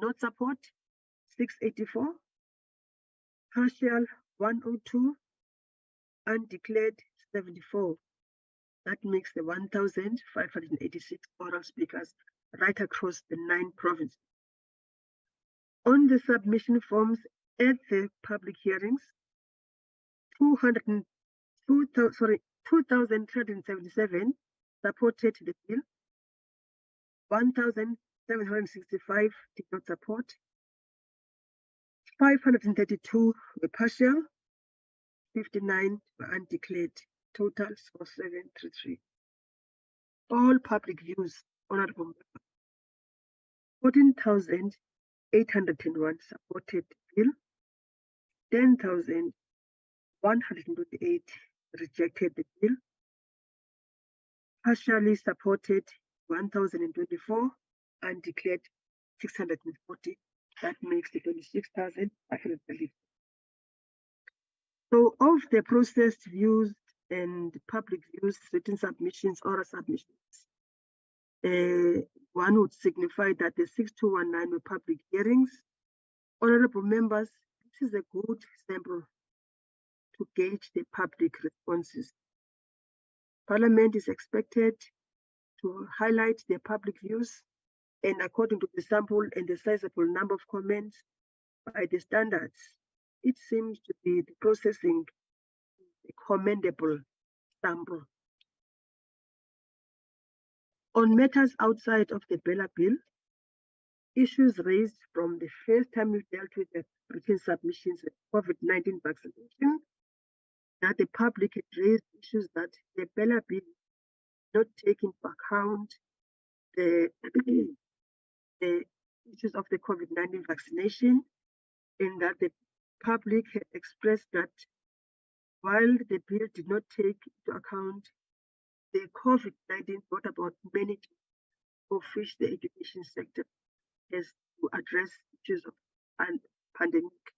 Speaker 10: not support 684, partial 102, undeclared 74. That makes the 1,586 oral speakers right across the 9 provinces. On the submission forms at the public hearings, 2,377 supported the bill, 1,765 did not support, 532 were partial, 59 were undeclared. Total was 733. All public views, Honorable Member. 14,801 supported the bill, 10,128 rejected the bill, partially supported 1,024, and declared 640. That makes the 26,530. So of the processed views and public views, written submissions, oral submissions, one would signify that the 6219 were public hearings. Honorable members, this is a good sample to gauge the public responses. Parliament is expected to highlight their public views, and according to the sample and the sizable number of comments by the standards, it seems to be the processing a commendable sample. On matters outside of the BELA bill, issues raised from the first time we dealt with the written submissions of COVID-19 vaccination, that the public had raised issues that the BELA bill not take into account the issues of the COVID-19 vaccination, and that the public had expressed that while the bill did not take into account the COVID-19 brought about many of which the education sector has to address issues of pandemic,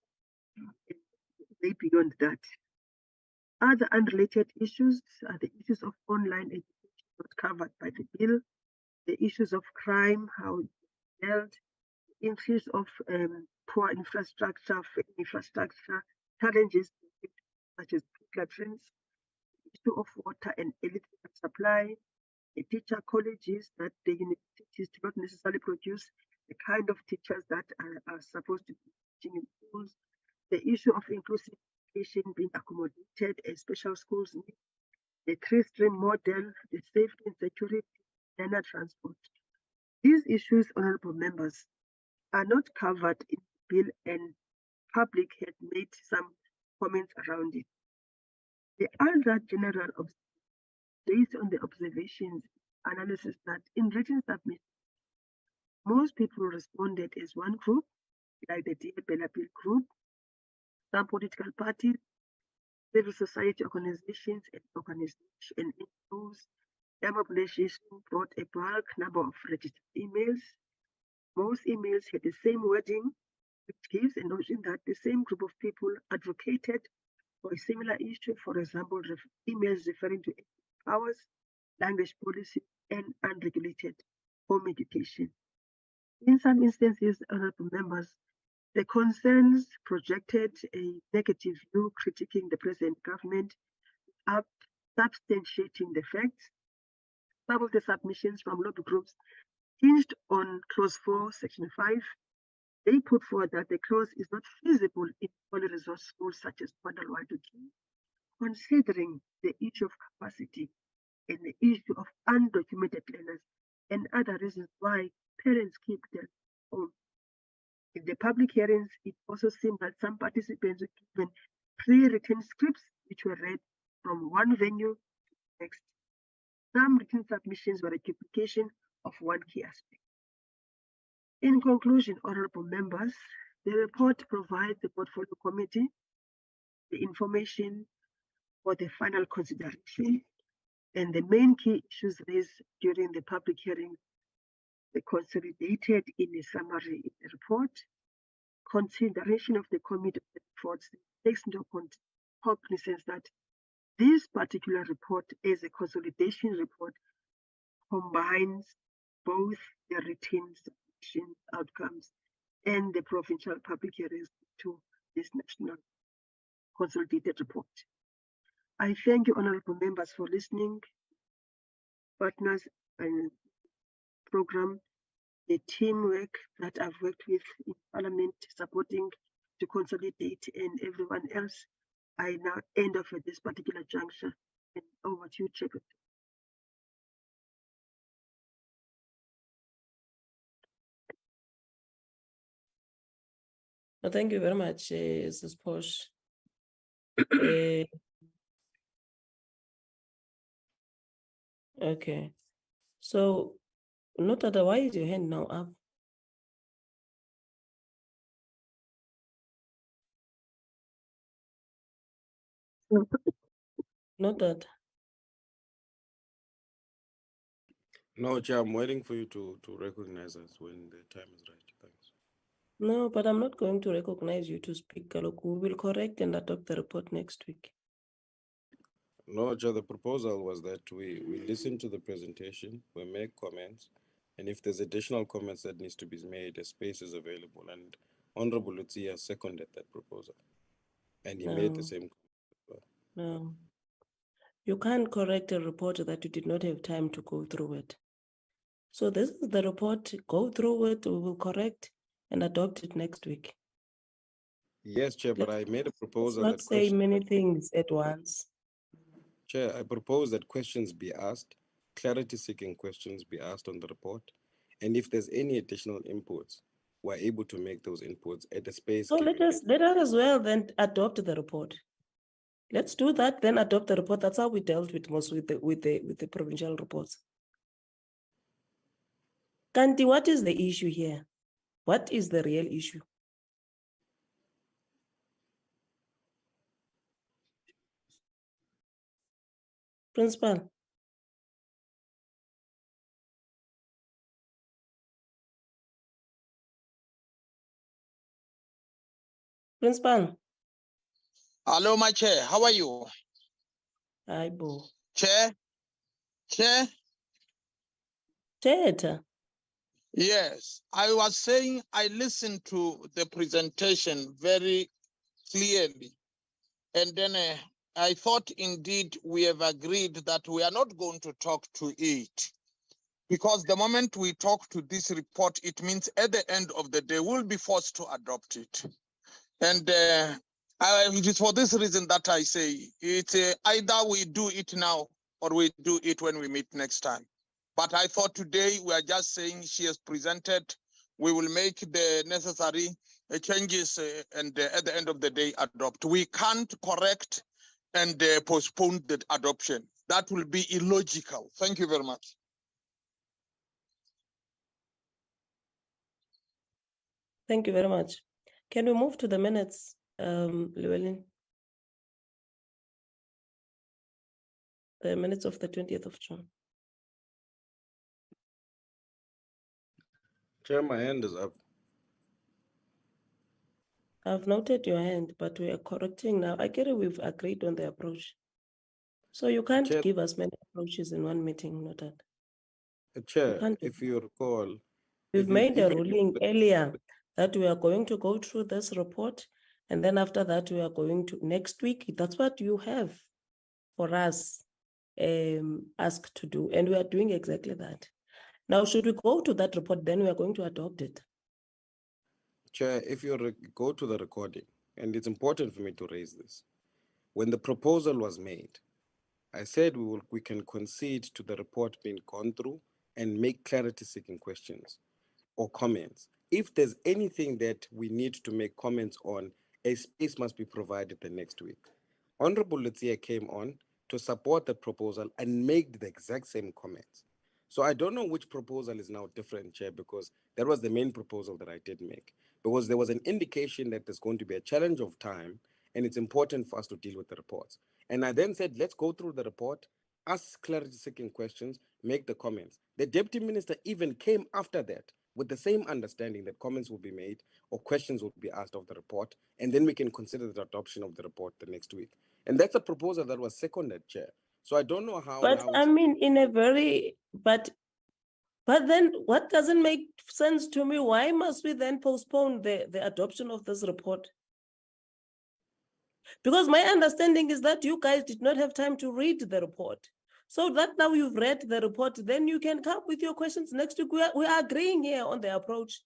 Speaker 10: way beyond that. Other unrelated issues are the issues of online education not covered by the bill, the issues of crime, how it's dealt, increase of poor infrastructure challenges such as trends, issue of water and electric supply, the teacher colleges that the universities do not necessarily produce the kind of teachers that are supposed to be teaching in schools, the issue of inclusive education being accommodated as special schools need, the three-stream model, the safety and security, learner transport. These issues, honorable members, are not covered in the bill, and public had made some comments around it. The other general based on the observations analysis that in written submission, most people responded as one group, like the Dear BELA Bill group, some political parties, civil society organizations and NGOs. The mobilization brought a bulk number of registered emails. Most emails had the same wording, which gives a notion that the same group of people advocated for a similar issue, for example, emails referring to powers, language policy, and unregulated home education. In some instances, honorable members, the concerns projected a negative view critiquing the present government, up substantiating the facts. Some of the submissions from lobby groups hinged on clause 4, section 5. They put forward that the clause is not feasible in all resource schools such as Model 1 to 2, considering the issue of capacity and the issue of undocumented learners and other reasons why parents keep them home. In the public hearings, it also seemed that some participants were given pre-written scripts which were read from one venue to the next. Some written submissions were a duplication of one key aspect. In conclusion, honorable members, the report provides the portfolio committee the information for the final consideration and the main key issues raised during the public hearing, the consolidated in a summary in the report. Consideration of the committee reports takes into cognizance that this particular report is a consolidation report, combines both the written submission outcomes and the provincial public hearings to this national consolidated report. I thank you, honorable members, for listening. Partners and program, the teamwork that I've worked with in Parliament supporting to consolidate and everyone else. I now end off at this particular juncture. And over to you, Chairperson.
Speaker 2: Thank you very much, Mrs. Posh. Okay. So, Notada, why is your hand now up? Noted.
Speaker 3: No, Chair, I'm waiting for you to recognize us when the time is right. Thanks.
Speaker 2: No, but I'm not going to recognize you to speak. Look, we will correct and adopt the report next week.
Speaker 3: No, Chair, the proposal was that we listen to the presentation, we make comments, and if there's additional comments that needs to be made, a space is available. And Honorable Lucia seconded that proposal, and he made the same.
Speaker 2: No. You can't correct a report that you did not have time to go through it. So this is the report, go through it, we will correct and adopt it next week.
Speaker 3: Yes, Chair, but I made a proposal
Speaker 2: Let's not say many things at once.
Speaker 3: Chair, I propose that questions be asked, clarity-seeking questions be asked on the report, and if there's any additional inputs, we're able to make those inputs at the space.
Speaker 2: So let us as well then adopt the report. Let's do that, then adopt the report. That's how we dealt with most with the provincial reports. Kanti, what is the issue here? What is the real issue? Principal. Principal.
Speaker 7: Hello, my chair. How are you?
Speaker 2: Hi, Bo.
Speaker 7: Chair? Chair?
Speaker 2: Chair.
Speaker 7: Yes, I was saying I listened to the presentation very clearly. And then I thought indeed we have agreed that we are not going to talk to it. Because the moment we talk to this report, it means at the end of the day, we'll be forced to adopt it. And it is for this reason that I say it's either we do it now or we do it when we meet next time. But I thought today we are just saying she has presented, we will make the necessary changes and at the end of the day adopt. We can't correct and postpone the adoption. That will be illogical. Thank you very much.
Speaker 2: Thank you very much. Can we move to the minutes, Llewellyn? The minutes of the 20th of June.
Speaker 3: Chair, my hand is up.
Speaker 2: I've noted your hand, but we are correcting now. I get it, we've agreed on the approach. So you can't
Speaker 3: Chair,
Speaker 2: give us many approaches in one meeting, noted.
Speaker 3: Chair, if you recall,
Speaker 2: we've made a ruling earlier that we are going to go through this report, and then after that we are going to next week. That's what you have for us asked to do, and we are doing exactly that. Now, should we go to that report, then we are going to adopt it.
Speaker 3: Chair, if you go to the recording, and it's important for me to raise this, when the proposal was made, I said we can concede to the report being gone through and make clarity-seeking questions or comments. If there's anything that we need to make comments on, a space must be provided the next week. Honorable Lucia came on to support the proposal and make the exact same comments. So I don't know which proposal is now different, Chair, because that was the main proposal that I did make. Because there was an indication that there's going to be a challenge of time, and it's important for us to deal with the reports. And I then said, let's go through the report, ask clarity-seeking questions, make the comments. The Deputy Minister even came after that with the same understanding that comments will be made or questions will be asked of the report, and then we can consider the adoption of the report the next week. And that's a proposal that was seconded, Chair. So I don't know how.
Speaker 2: But I mean, in a very, but then what doesn't make sense to me, why must we then postpone the adoption of this report? Because my understanding is that you guys did not have time to read the report. So that now you've read the report, then you can come with your questions next week. We are agreeing here on the approach.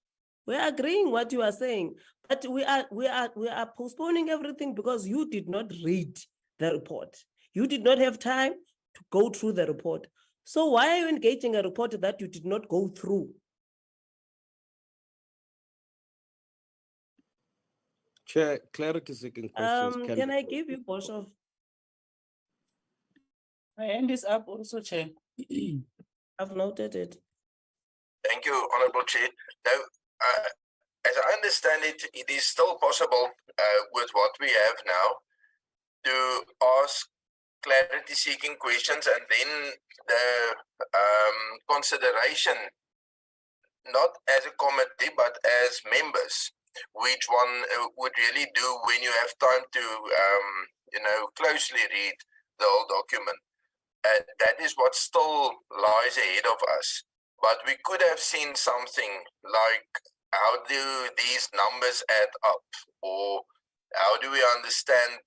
Speaker 2: We're agreeing what you are saying, but we are postponing everything because you did not read the report. You did not have time to go through the report. So why are you engaging a report that you did not go through?
Speaker 3: Chair, clarity seeking questions
Speaker 2: Can
Speaker 3: be
Speaker 2: I give you Boshoff?
Speaker 9: My hand is up also, Chair.
Speaker 2: I've noted it.
Speaker 8: Thank you, Honorable Chair. Now, as I understand it, it is still possible with what we have now to ask clarity-seeking questions and then the consideration, not as a committee, but as members, which one would really do when you have time to, closely read the whole document. That is what still lies ahead of us. But we could have seen something like, how do these numbers add up? Or how do we understand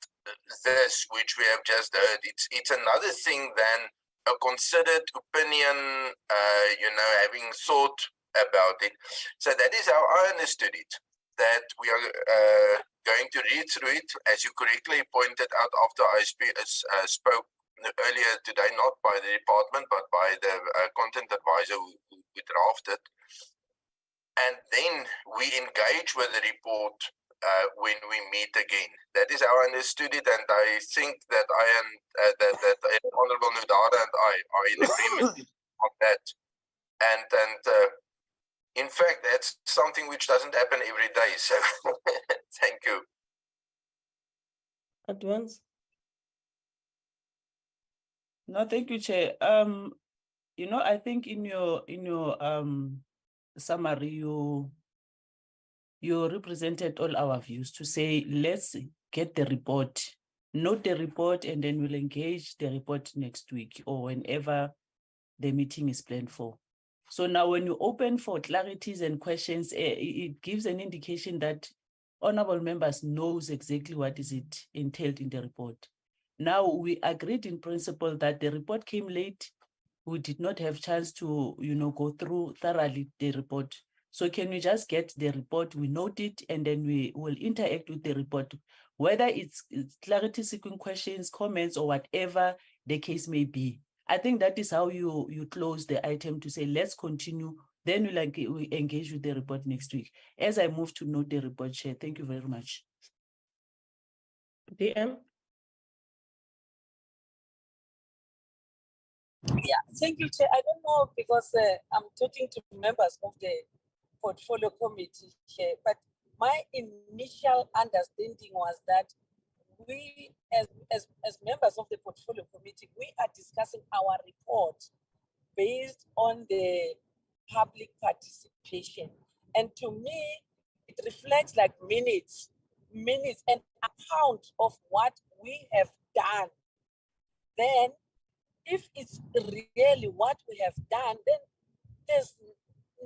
Speaker 8: this, which we have just heard? It's another thing than a considered opinion, having thought about it. So that is how I understood it, that we are going to read through it, as you correctly pointed out after I spoke earlier today, not by the department, but by the content advisor who drafted. And then we engage with the report when we meet again. That is how I understood it, and I think that that Honorable Nudara and I are in agreement on that. And in fact, that's something which doesn't happen every day. So thank you.
Speaker 2: Advance.
Speaker 9: No, thank you, Chair. I think in your summary, you represented all our views to say, let's get the report, note the report, and then we'll engage the report next week or whenever the meeting is planned for. So now when you open for clarities and questions, it gives an indication that honorable members knows exactly what is it entailed in the report. Now we agreed in principle that the report came late. We did not have chance to, go through thoroughly the report. So can we just get the report, we note it, and then we will interact with the report, whether it's clarity seeking questions, comments, or whatever the case may be. I think that is how you close the item to say, let's continue. Then we'll engage with the report next week. As I move to note the report, Chair, thank you very much.
Speaker 2: DM.
Speaker 11: Yeah, thank you, Chair. I don't know because I'm talking to members of the portfolio committee here, but my initial understanding was that we, as members of the portfolio committee, we are discussing our report based on the public participation. And to me, it reflects like minutes, and account of what we have done. Then if it's really what we have done, then there's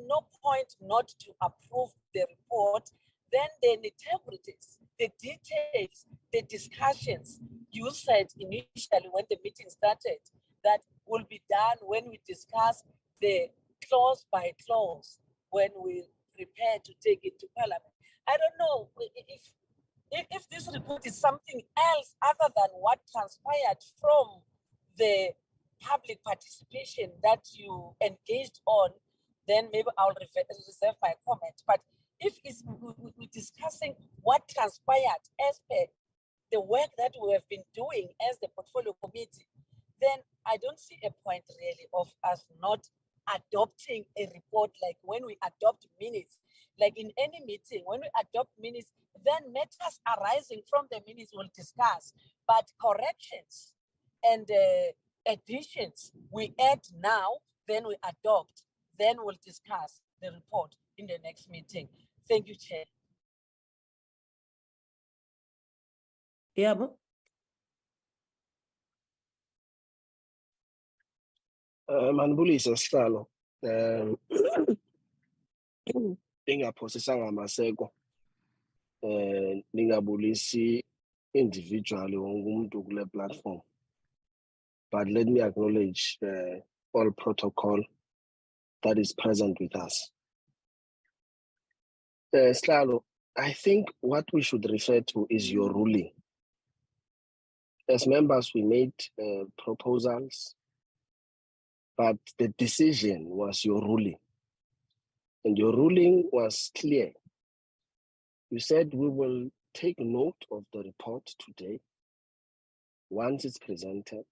Speaker 11: no point not to approve the report. Then the nitty-gritties, the details, the discussions, you said initially when the meeting started, that will be done when we discuss the clause by clause, when we prepare to take it to Parliament. I don't know if this report is something else other than what transpired from the public participation that you engaged on, then maybe I'll reserve my comment. But if we're discussing what transpired as per the work that we have been doing as the portfolio committee, then I don't see a point really of us not adopting a report. Like when we adopt minutes, like in any meeting, when we adopt minutes, then matters arising from the minutes we'll discuss, but corrections and additions we add now, then we adopt, then we'll discuss the report in the next meeting. Thank you, Chair.
Speaker 2: Yeah,
Speaker 12: Manibulisa sihlalo. Ingaphosisanga amaseko. Ningabulisi individually wonke umuntu kule platform. But let me acknowledge all protocol that is present with us. Slalo, I think what we should refer to is your ruling. As members, we made proposals, but the decision was your ruling. And your ruling was clear. You said we will take note of the report today once it's presented,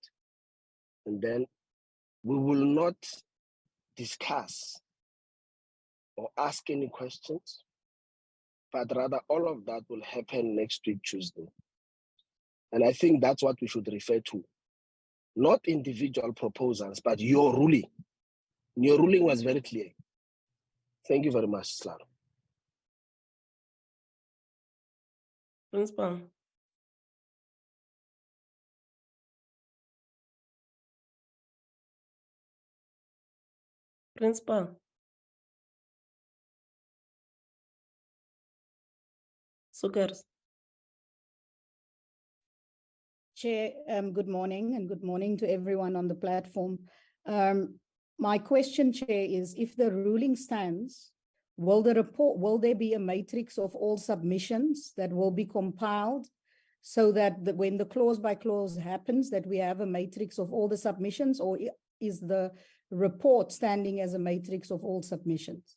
Speaker 12: and then we will not discuss or ask any questions, but rather all of that will happen next week, Tuesday. And I think that's what we should refer to. Not individual proposals, but your ruling. Your ruling was very clear. Thank you very much, Slalo.
Speaker 2: Principal. Principal. Sukers.
Speaker 13: Chair, good morning and good morning to everyone on the platform. My question, Chair, is if the ruling stands, will there be a matrix of all submissions that will be compiled so that when the clause by clause happens, that we have a matrix of all the submissions, or is the report standing as a matrix of all submissions?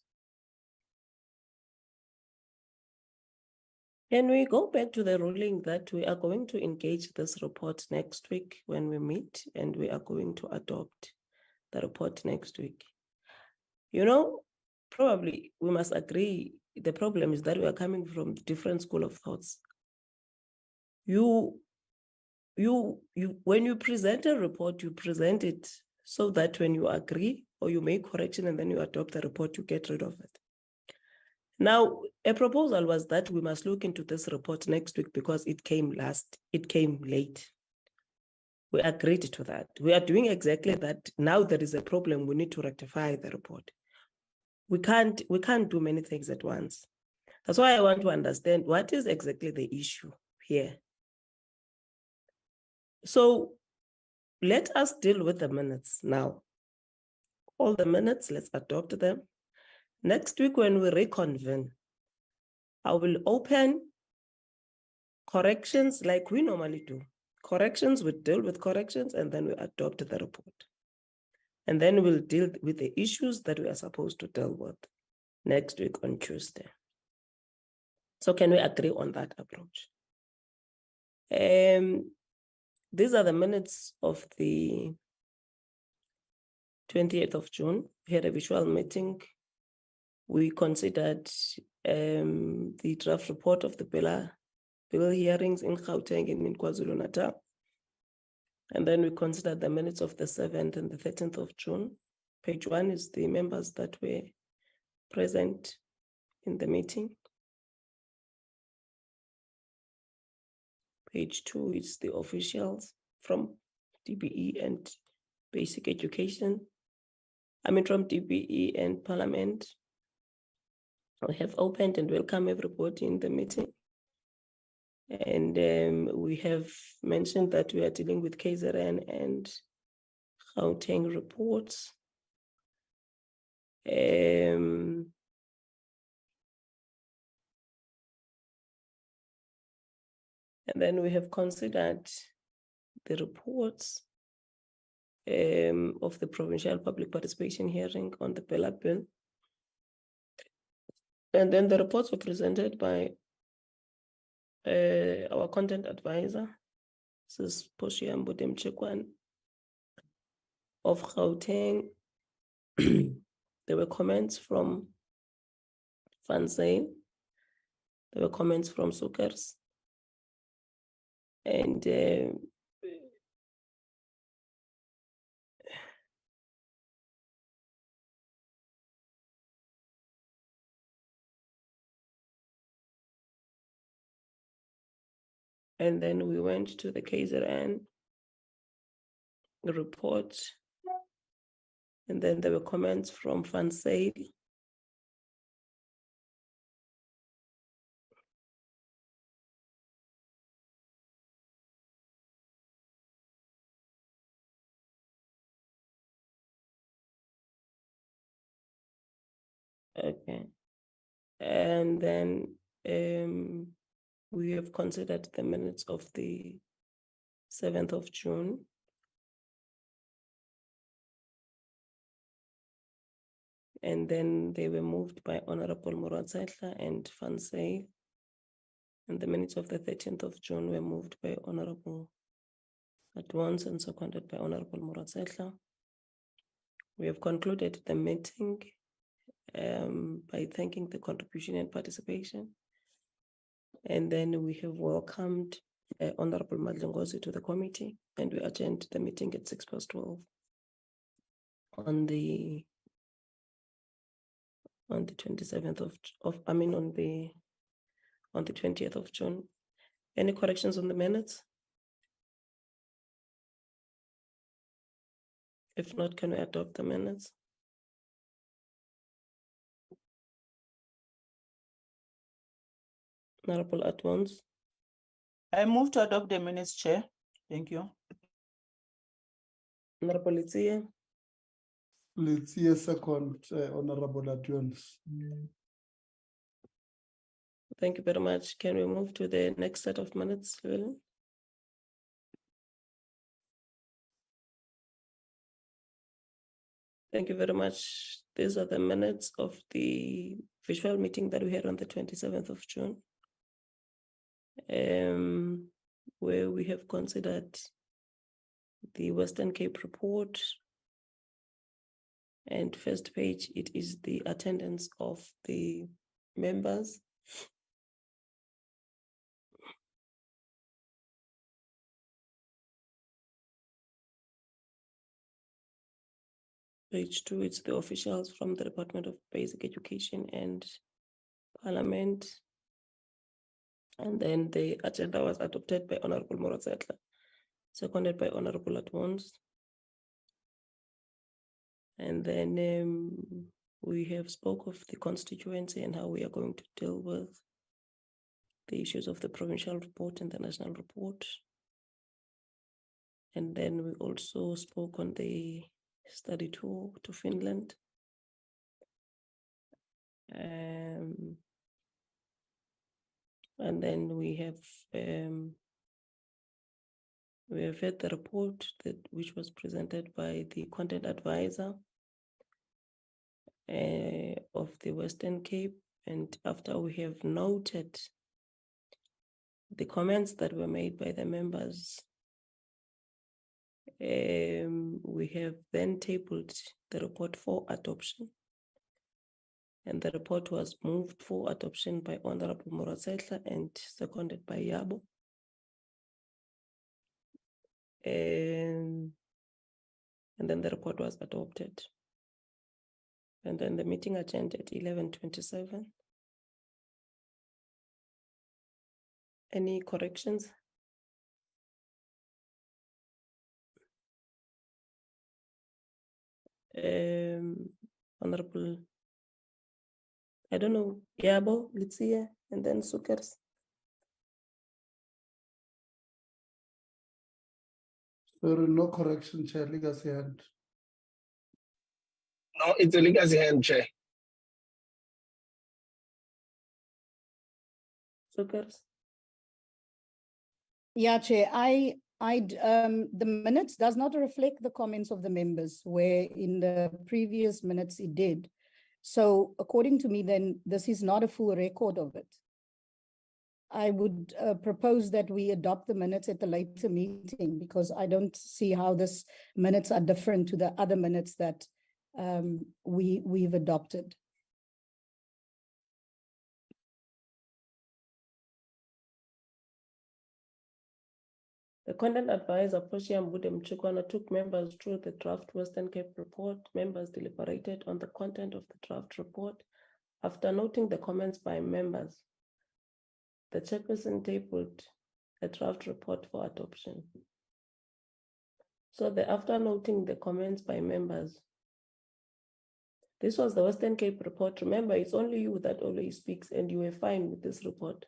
Speaker 2: Can we go back to the ruling that we are going to engage this report next week when we meet, and we are going to adopt the report next week? You know, probably we must agree the problem is that we are coming from different school of thoughts. When you present a report, you present it so that when you agree or you make correction and then you adopt the report, you get rid of it. Now, a proposal was that we must look into this report next week because it came late. We agreed to that. We are doing exactly that. Now there is a problem, we need to rectify the report. We can't do many things at once. That's why I want to understand what is exactly the issue here. So let us deal with the minutes now. All the minutes, let's adopt them. Next week when we reconvene, I will open corrections like we normally do. Corrections, we deal with corrections and then we adopt the report. And then we'll deal with the issues that we are supposed to deal with next week on Tuesday. So can we agree on that approach? These are the minutes of the 28th of June. We had a visual meeting. We considered the draft report of the BELA hearings in Gauteng and in KwaZulu-Natal. And then we considered the minutes of the 7th and the 13th of June. Page 1 is the members that were present in the meeting. Page 2 is the officials from DBE and basic education. From DBE and Parliament. We have opened and welcome everybody in the meeting. And we have mentioned that we are dealing with KZN and Gauteng reports. And then we have considered the reports of the provincial public participation hearing on the BELA bill. And then the reports were presented by our content advisor, this is Poshiambo Demchekwan of Gauteng. There were comments from Fansain. There were comments from Sukers. And then we went to the KZN report. And then there were comments from Fansail. Okay. And then we have considered the minutes of the 7th of June. And then they were moved by Honorable Muratsetla and Fansay. And the minutes of the 13th of June were moved by Honorable Advance and seconded by Honorable Muratsetla. We have concluded the meeting by thanking the contribution and participation. And then we have welcomed Honorable Madlengozi to the committee, and we adjourned the meeting at 12:06 on the 27th on the 20th of June. Any corrections on the minutes? If not, can we adopt the minutes? Honorable Advance.
Speaker 9: I move to adopt the minutes, Chair. Thank you.
Speaker 2: Honorable Itzia.
Speaker 4: Let's see a second, Honorable Adjourns.
Speaker 2: Thank you very much. Can we move to the next set of minutes, Lily? Thank you very much. These are the minutes of the visual meeting that we had on the 27th of June, where we have considered the Western Cape report. And first page, it is the attendance of the members. Page 2, it's the officials from the Department of Basic Education and Parliament. And then the agenda was adopted by Honorable Muratsetla, seconded by Honorable Advance. And then we have spoke of the constituency and how we are going to deal with the issues of the provincial report and the national report. And then we also spoke on the study tour to Finland. And then we have had the report which was presented by the content advisor of the Western Cape. And after we have noted the comments that were made by the members, we have then tabled the report for adoption. And the report was moved for adoption by Honorable Muratsetla and seconded by Yabo. And then the report was adopted. And then the meeting adjourned at 11:27. Any corrections? Honorable, I don't know, Yabo, Litsia, and then Sukers.
Speaker 4: There are no correction, Chair. Legacy hand.
Speaker 12: No, it's a legacy hand, Chair.
Speaker 2: Sukers.
Speaker 13: Yeah, Chair, the minutes does not reflect the comments of the members, where in the previous minutes it did. So according to me, then this is not a full record of it. I would propose that we adopt the minutes at the later meeting, because I don't see how this minutes are different to the other minutes that we've adopted.
Speaker 2: The content advisor, Poshiam Budem Chukwana, took members through the draft Western Cape report. Members deliberated on the content of the draft report. After noting the comments by members, the chairperson tabled a draft report for adoption. So after noting the comments by members, this was the Western Cape report. Remember, it's only you that always speaks, and you were fine with this report.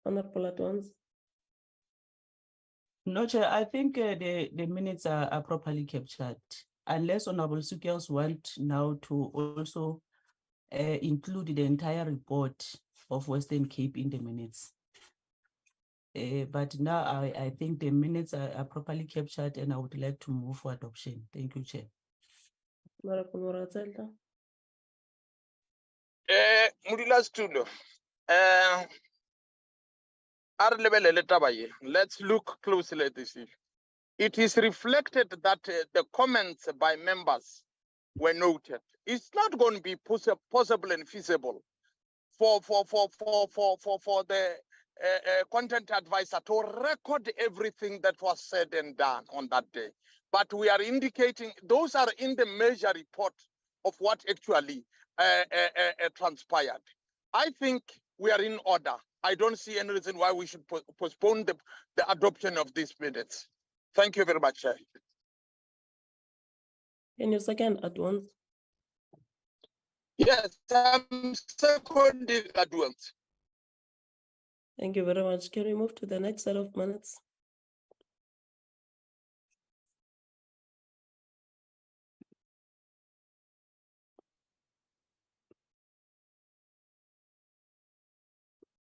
Speaker 2: Honorable Advance.
Speaker 9: No, Chair, I think the minutes are properly captured. Unless Honorable Sukels want now to also include the entire report of Western Cape in the minutes. But now I think the minutes are properly captured and I would like to move for adoption. Thank you, Chair.
Speaker 7: Modulasetulo, let's look closely at this issue. It is reflected that the comments by members were noted. It's not going to be possible and feasible for the content advisor to record everything that was said and done on that day. But we are indicating those are in the measure report of what actually transpired. I think we are in order. I don't see any reason why we should postpone the adoption of these minutes. Thank you very much, Chair.
Speaker 2: Can you second at once?
Speaker 7: Yes, I'm seconding at once.
Speaker 2: Thank you very much. Can we move to the next set of minutes?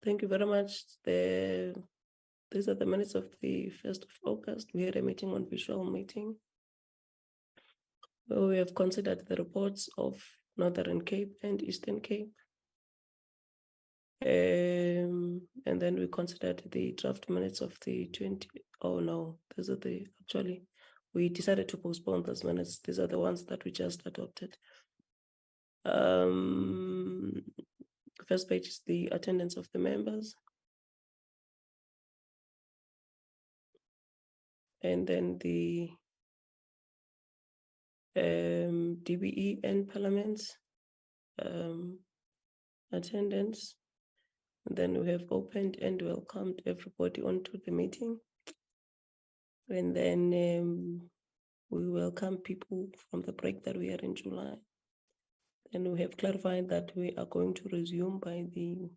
Speaker 2: Thank you very much. These are the minutes of the 1st of August. We had a meeting on visual meeting where we have considered the reports of Northern Cape and Eastern Cape. And then we considered the draft minutes of the 20. Oh no, these are actually, we decided to postpone those minutes. These are the ones that we just adopted. First page is the attendance of the members. And then the DBE and parliaments attendance. And then we have opened and welcomed everybody onto the meeting. And then we welcome people from the break that we had in July. And we have clarified that we are going to resume by the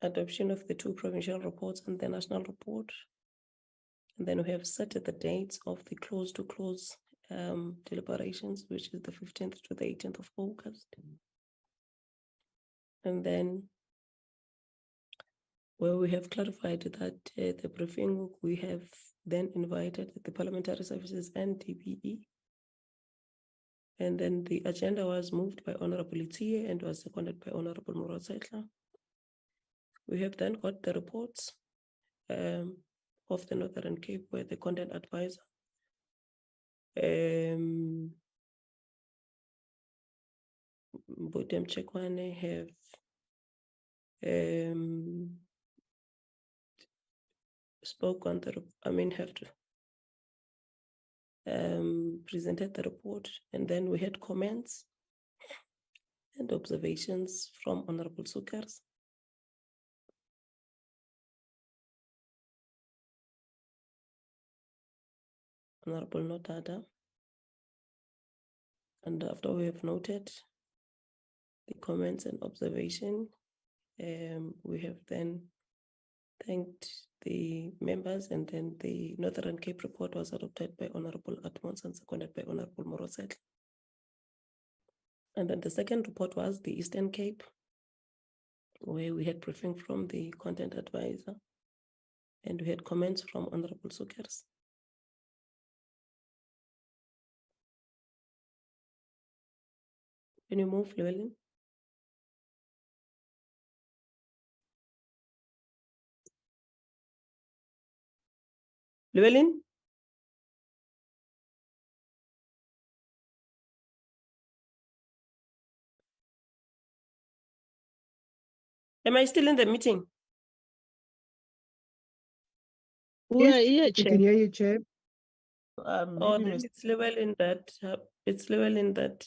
Speaker 2: adoption of the 2 provincial reports and the national report. And then we have set the dates of the close to close deliberations, which is the 15th to the 18th of August. And then where we have clarified that the briefing, we have then invited the Parliamentary Services and DBE. And then the agenda was moved by Honorable Itie and was seconded by Honorable Morosetla. We have then got the reports of the Northern Cape, where the content advisor Budem Chekwane have spoke on the, presented the report, and then we had comments and observations from Honorable Sukers. Honorable Notada. And after we have noted the comments and observation, we have then thanked the members, and then the Northern Cape report was adopted by Honorable Atmos and seconded by Honorable Moroset. And then the second report was the Eastern Cape, where we had briefing from the content advisor, and we had comments from Honorable Sukers. Can you move, Llewellyn? Llewellyn? Am I still in the meeting?
Speaker 6: Yeah, we can hear you, Chair.
Speaker 2: Oh, then it's Llewellyn that, it's Llewellyn that.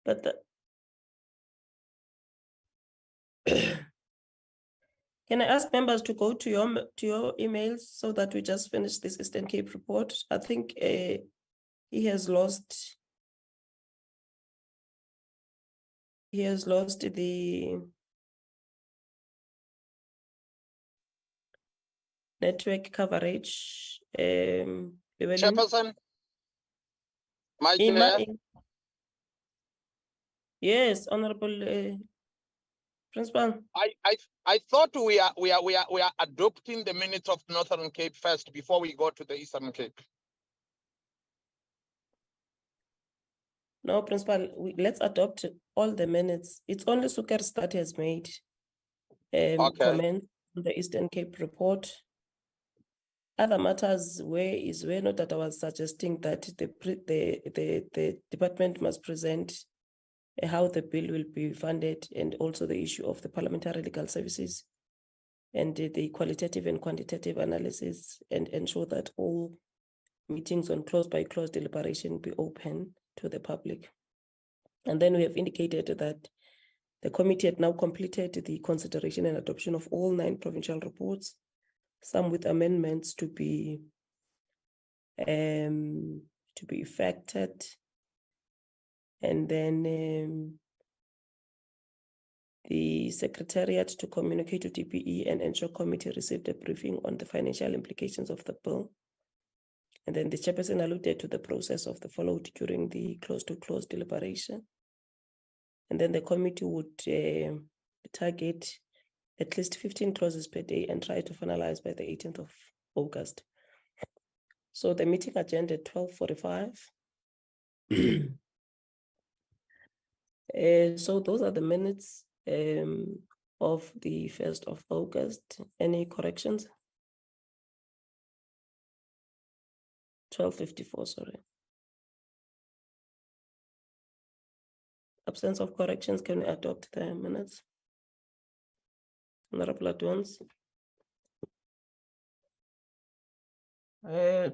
Speaker 2: But can I ask members to go to your emails so that we just finish this Eastern Cape report? I think he has lost the network coverage. Llewellyn,
Speaker 7: Chairperson, my
Speaker 2: Ima,
Speaker 7: chair,
Speaker 2: yes, Honorable Principal.
Speaker 7: I thought we are adopting the minutes of Northern Cape first before we go to the Eastern Cape.
Speaker 2: No, Principal, let's adopt all the minutes. It's only Sukers that has made
Speaker 7: Okay.
Speaker 2: comment on the Eastern Cape report. Other matters were not that I was suggesting that the department must present how the bill will be funded, and also the issue of the parliamentary legal services and the qualitative and quantitative analysis, and ensure that all meetings on clause by clause deliberation be open to the public. And then we have indicated that the committee had now completed the consideration and adoption of all 9 provincial reports, some with amendments to be effected. And then the Secretariat to communicate to DPE and ensure committee received a briefing on the financial implications of the bill. And then the chairperson alluded to the process of the followed during the close-to-close deliberation. And then the committee would target at least 15 clauses per day and try to finalize by the 18th of August. So the meeting agenda at 12:45. So those are the minutes of the 1st of August. Any corrections? 12:54, sorry. Absence of corrections, can we adopt the minutes? Honorable Adwans.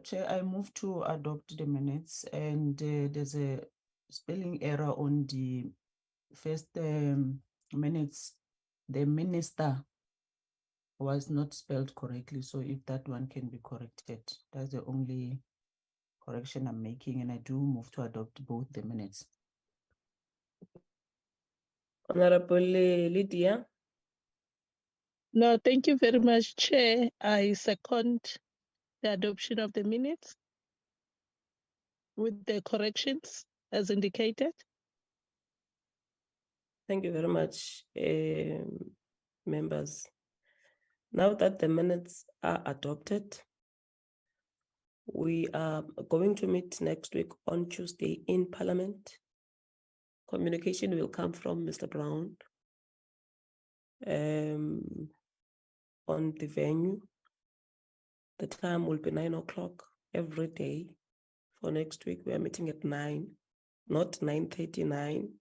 Speaker 9: Chair, I move to adopt the minutes, and there's a spelling error on the first minutes. The minister was not spelled correctly, so if that one can be corrected, that's the only correction I'm making, and I do move to adopt both the minutes.
Speaker 2: Honorable Lydia.
Speaker 5: No, thank you very much, Chair. I second the adoption of the minutes with the corrections as indicated.
Speaker 2: Thank you very much, members. Now that the minutes are adopted, we are going to meet next week on Tuesday in Parliament. Communication will come from Mr. Brown on the venue. The time will be 9 o'clock every day. For next week, we are meeting at 9, not 9:39.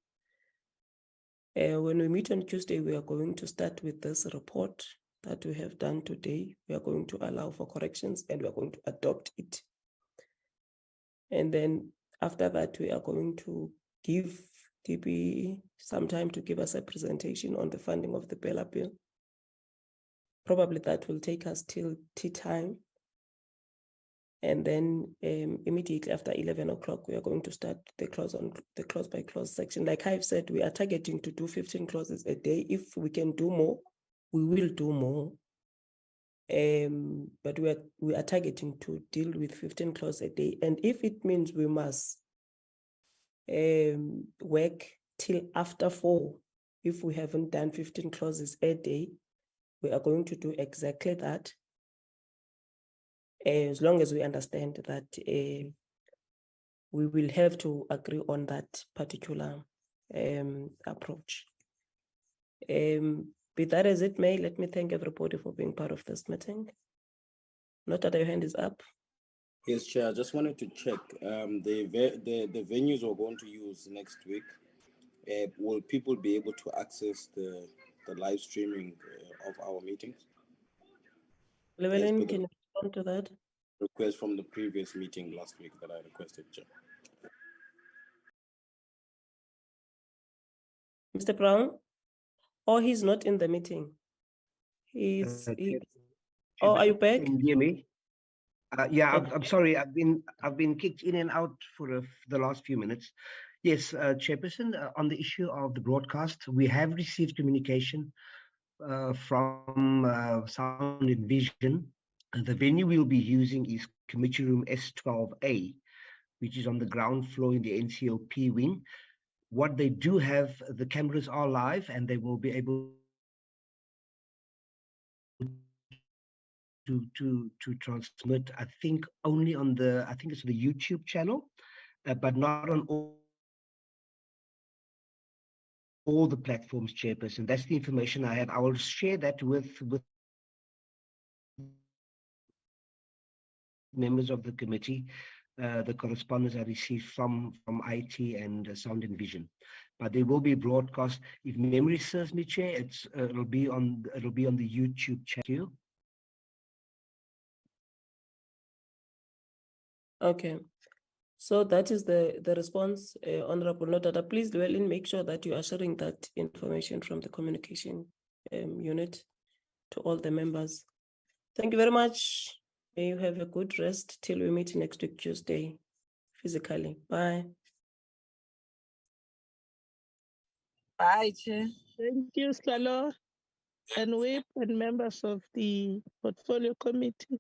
Speaker 2: When we meet on Tuesday, we are going to start with this report that we have done today. We are going to allow for corrections and we are going to adopt it. And then after that, we are going to give DP some time to give us a presentation on the funding of the BELA bill. Probably that will take us till tea time. And then immediately after 11 o'clock, we are going to start the clause by clause section. Like I've said, we are targeting to do 15 clauses a day. If we can do more, we will do more. But we are targeting to deal with 15 clauses a day. And if it means we must work till after 4, if we haven't done 15 clauses a day, we are going to do exactly that. As long as we understand that we will have to agree on that particular approach. Be that as it may, let me thank everybody for being part of this meeting. Not that your hand is up.
Speaker 14: Yes, Chair, I just wanted to check the venues we're going to use next week. Will people be able to access the live streaming of our meetings?
Speaker 2: Llewellyn, can you respond to that?
Speaker 14: Request from the previous meeting last week that I requested, Chair.
Speaker 2: Mr. Brown? Oh, he's not in the meeting. Oh, are you back?
Speaker 1: Can you hear me? Yeah, I'm sorry. I've been kicked in and out for the last few minutes. Yes, Chairperson, on the issue of the broadcast, we have received communication from Sound and Vision And the venue we'll be using is Committee Room S12A, which is on the ground floor in the NCOP wing. What they do have, the cameras are live and they will be able to transmit, I think only on the, I think it's the YouTube channel, but not on all the platforms, Chairperson. That's the information I have. I will share that with members of the committee, the correspondence I received from IT and Sound and Vision. But there will be broadcast. If memory serves me, Chair, it'll be on the YouTube channel.
Speaker 2: Okay. So that is the response, Honorable Nodada. Please, Llewellyn, make sure that you are sharing that information from the communication unit to all the members. Thank you very much. May you have a good rest till we meet next week, Tuesday, physically. Bye.
Speaker 11: Bye, Chair.
Speaker 5: Thank you, Slalo, and Whip and members of the Portfolio Committee.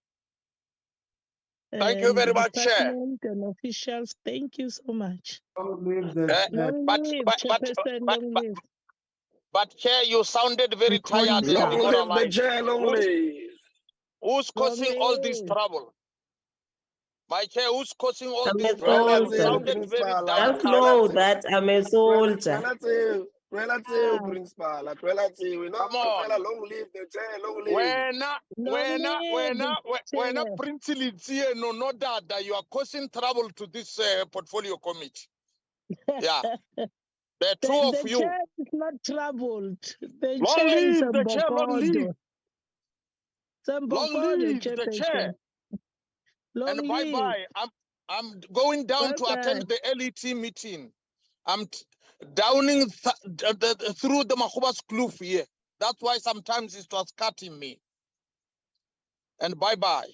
Speaker 7: Thank you very much, Chair.
Speaker 5: Department and officials, thank you so much.
Speaker 7: But Chair, you sounded very tired and
Speaker 12: Long live the
Speaker 7: demoralized.
Speaker 12: Chair, long live.
Speaker 7: Who's causing all this trouble? My Chair, who's causing all this trouble? You
Speaker 2: Soldier.
Speaker 7: sounded very down.
Speaker 2: Just know that I'm a soldier.
Speaker 12: Relative principal, like relative, we know.
Speaker 7: Come on.
Speaker 12: Long live the Chair, long live.
Speaker 7: We're not princely here, no that you are causing trouble to this portfolio committee. Yeah. The two of you.
Speaker 5: The chair is not troubled. The
Speaker 7: Long
Speaker 5: chair is
Speaker 7: live the chair, long live. Long live the chair.
Speaker 5: Long
Speaker 7: And
Speaker 5: live.
Speaker 7: bye-bye. I'm going down to
Speaker 5: Bye-bye.
Speaker 7: attend the LET meeting. I'm downing through the Mahubas kloof here. That's why sometimes it was cutting me. And bye-bye.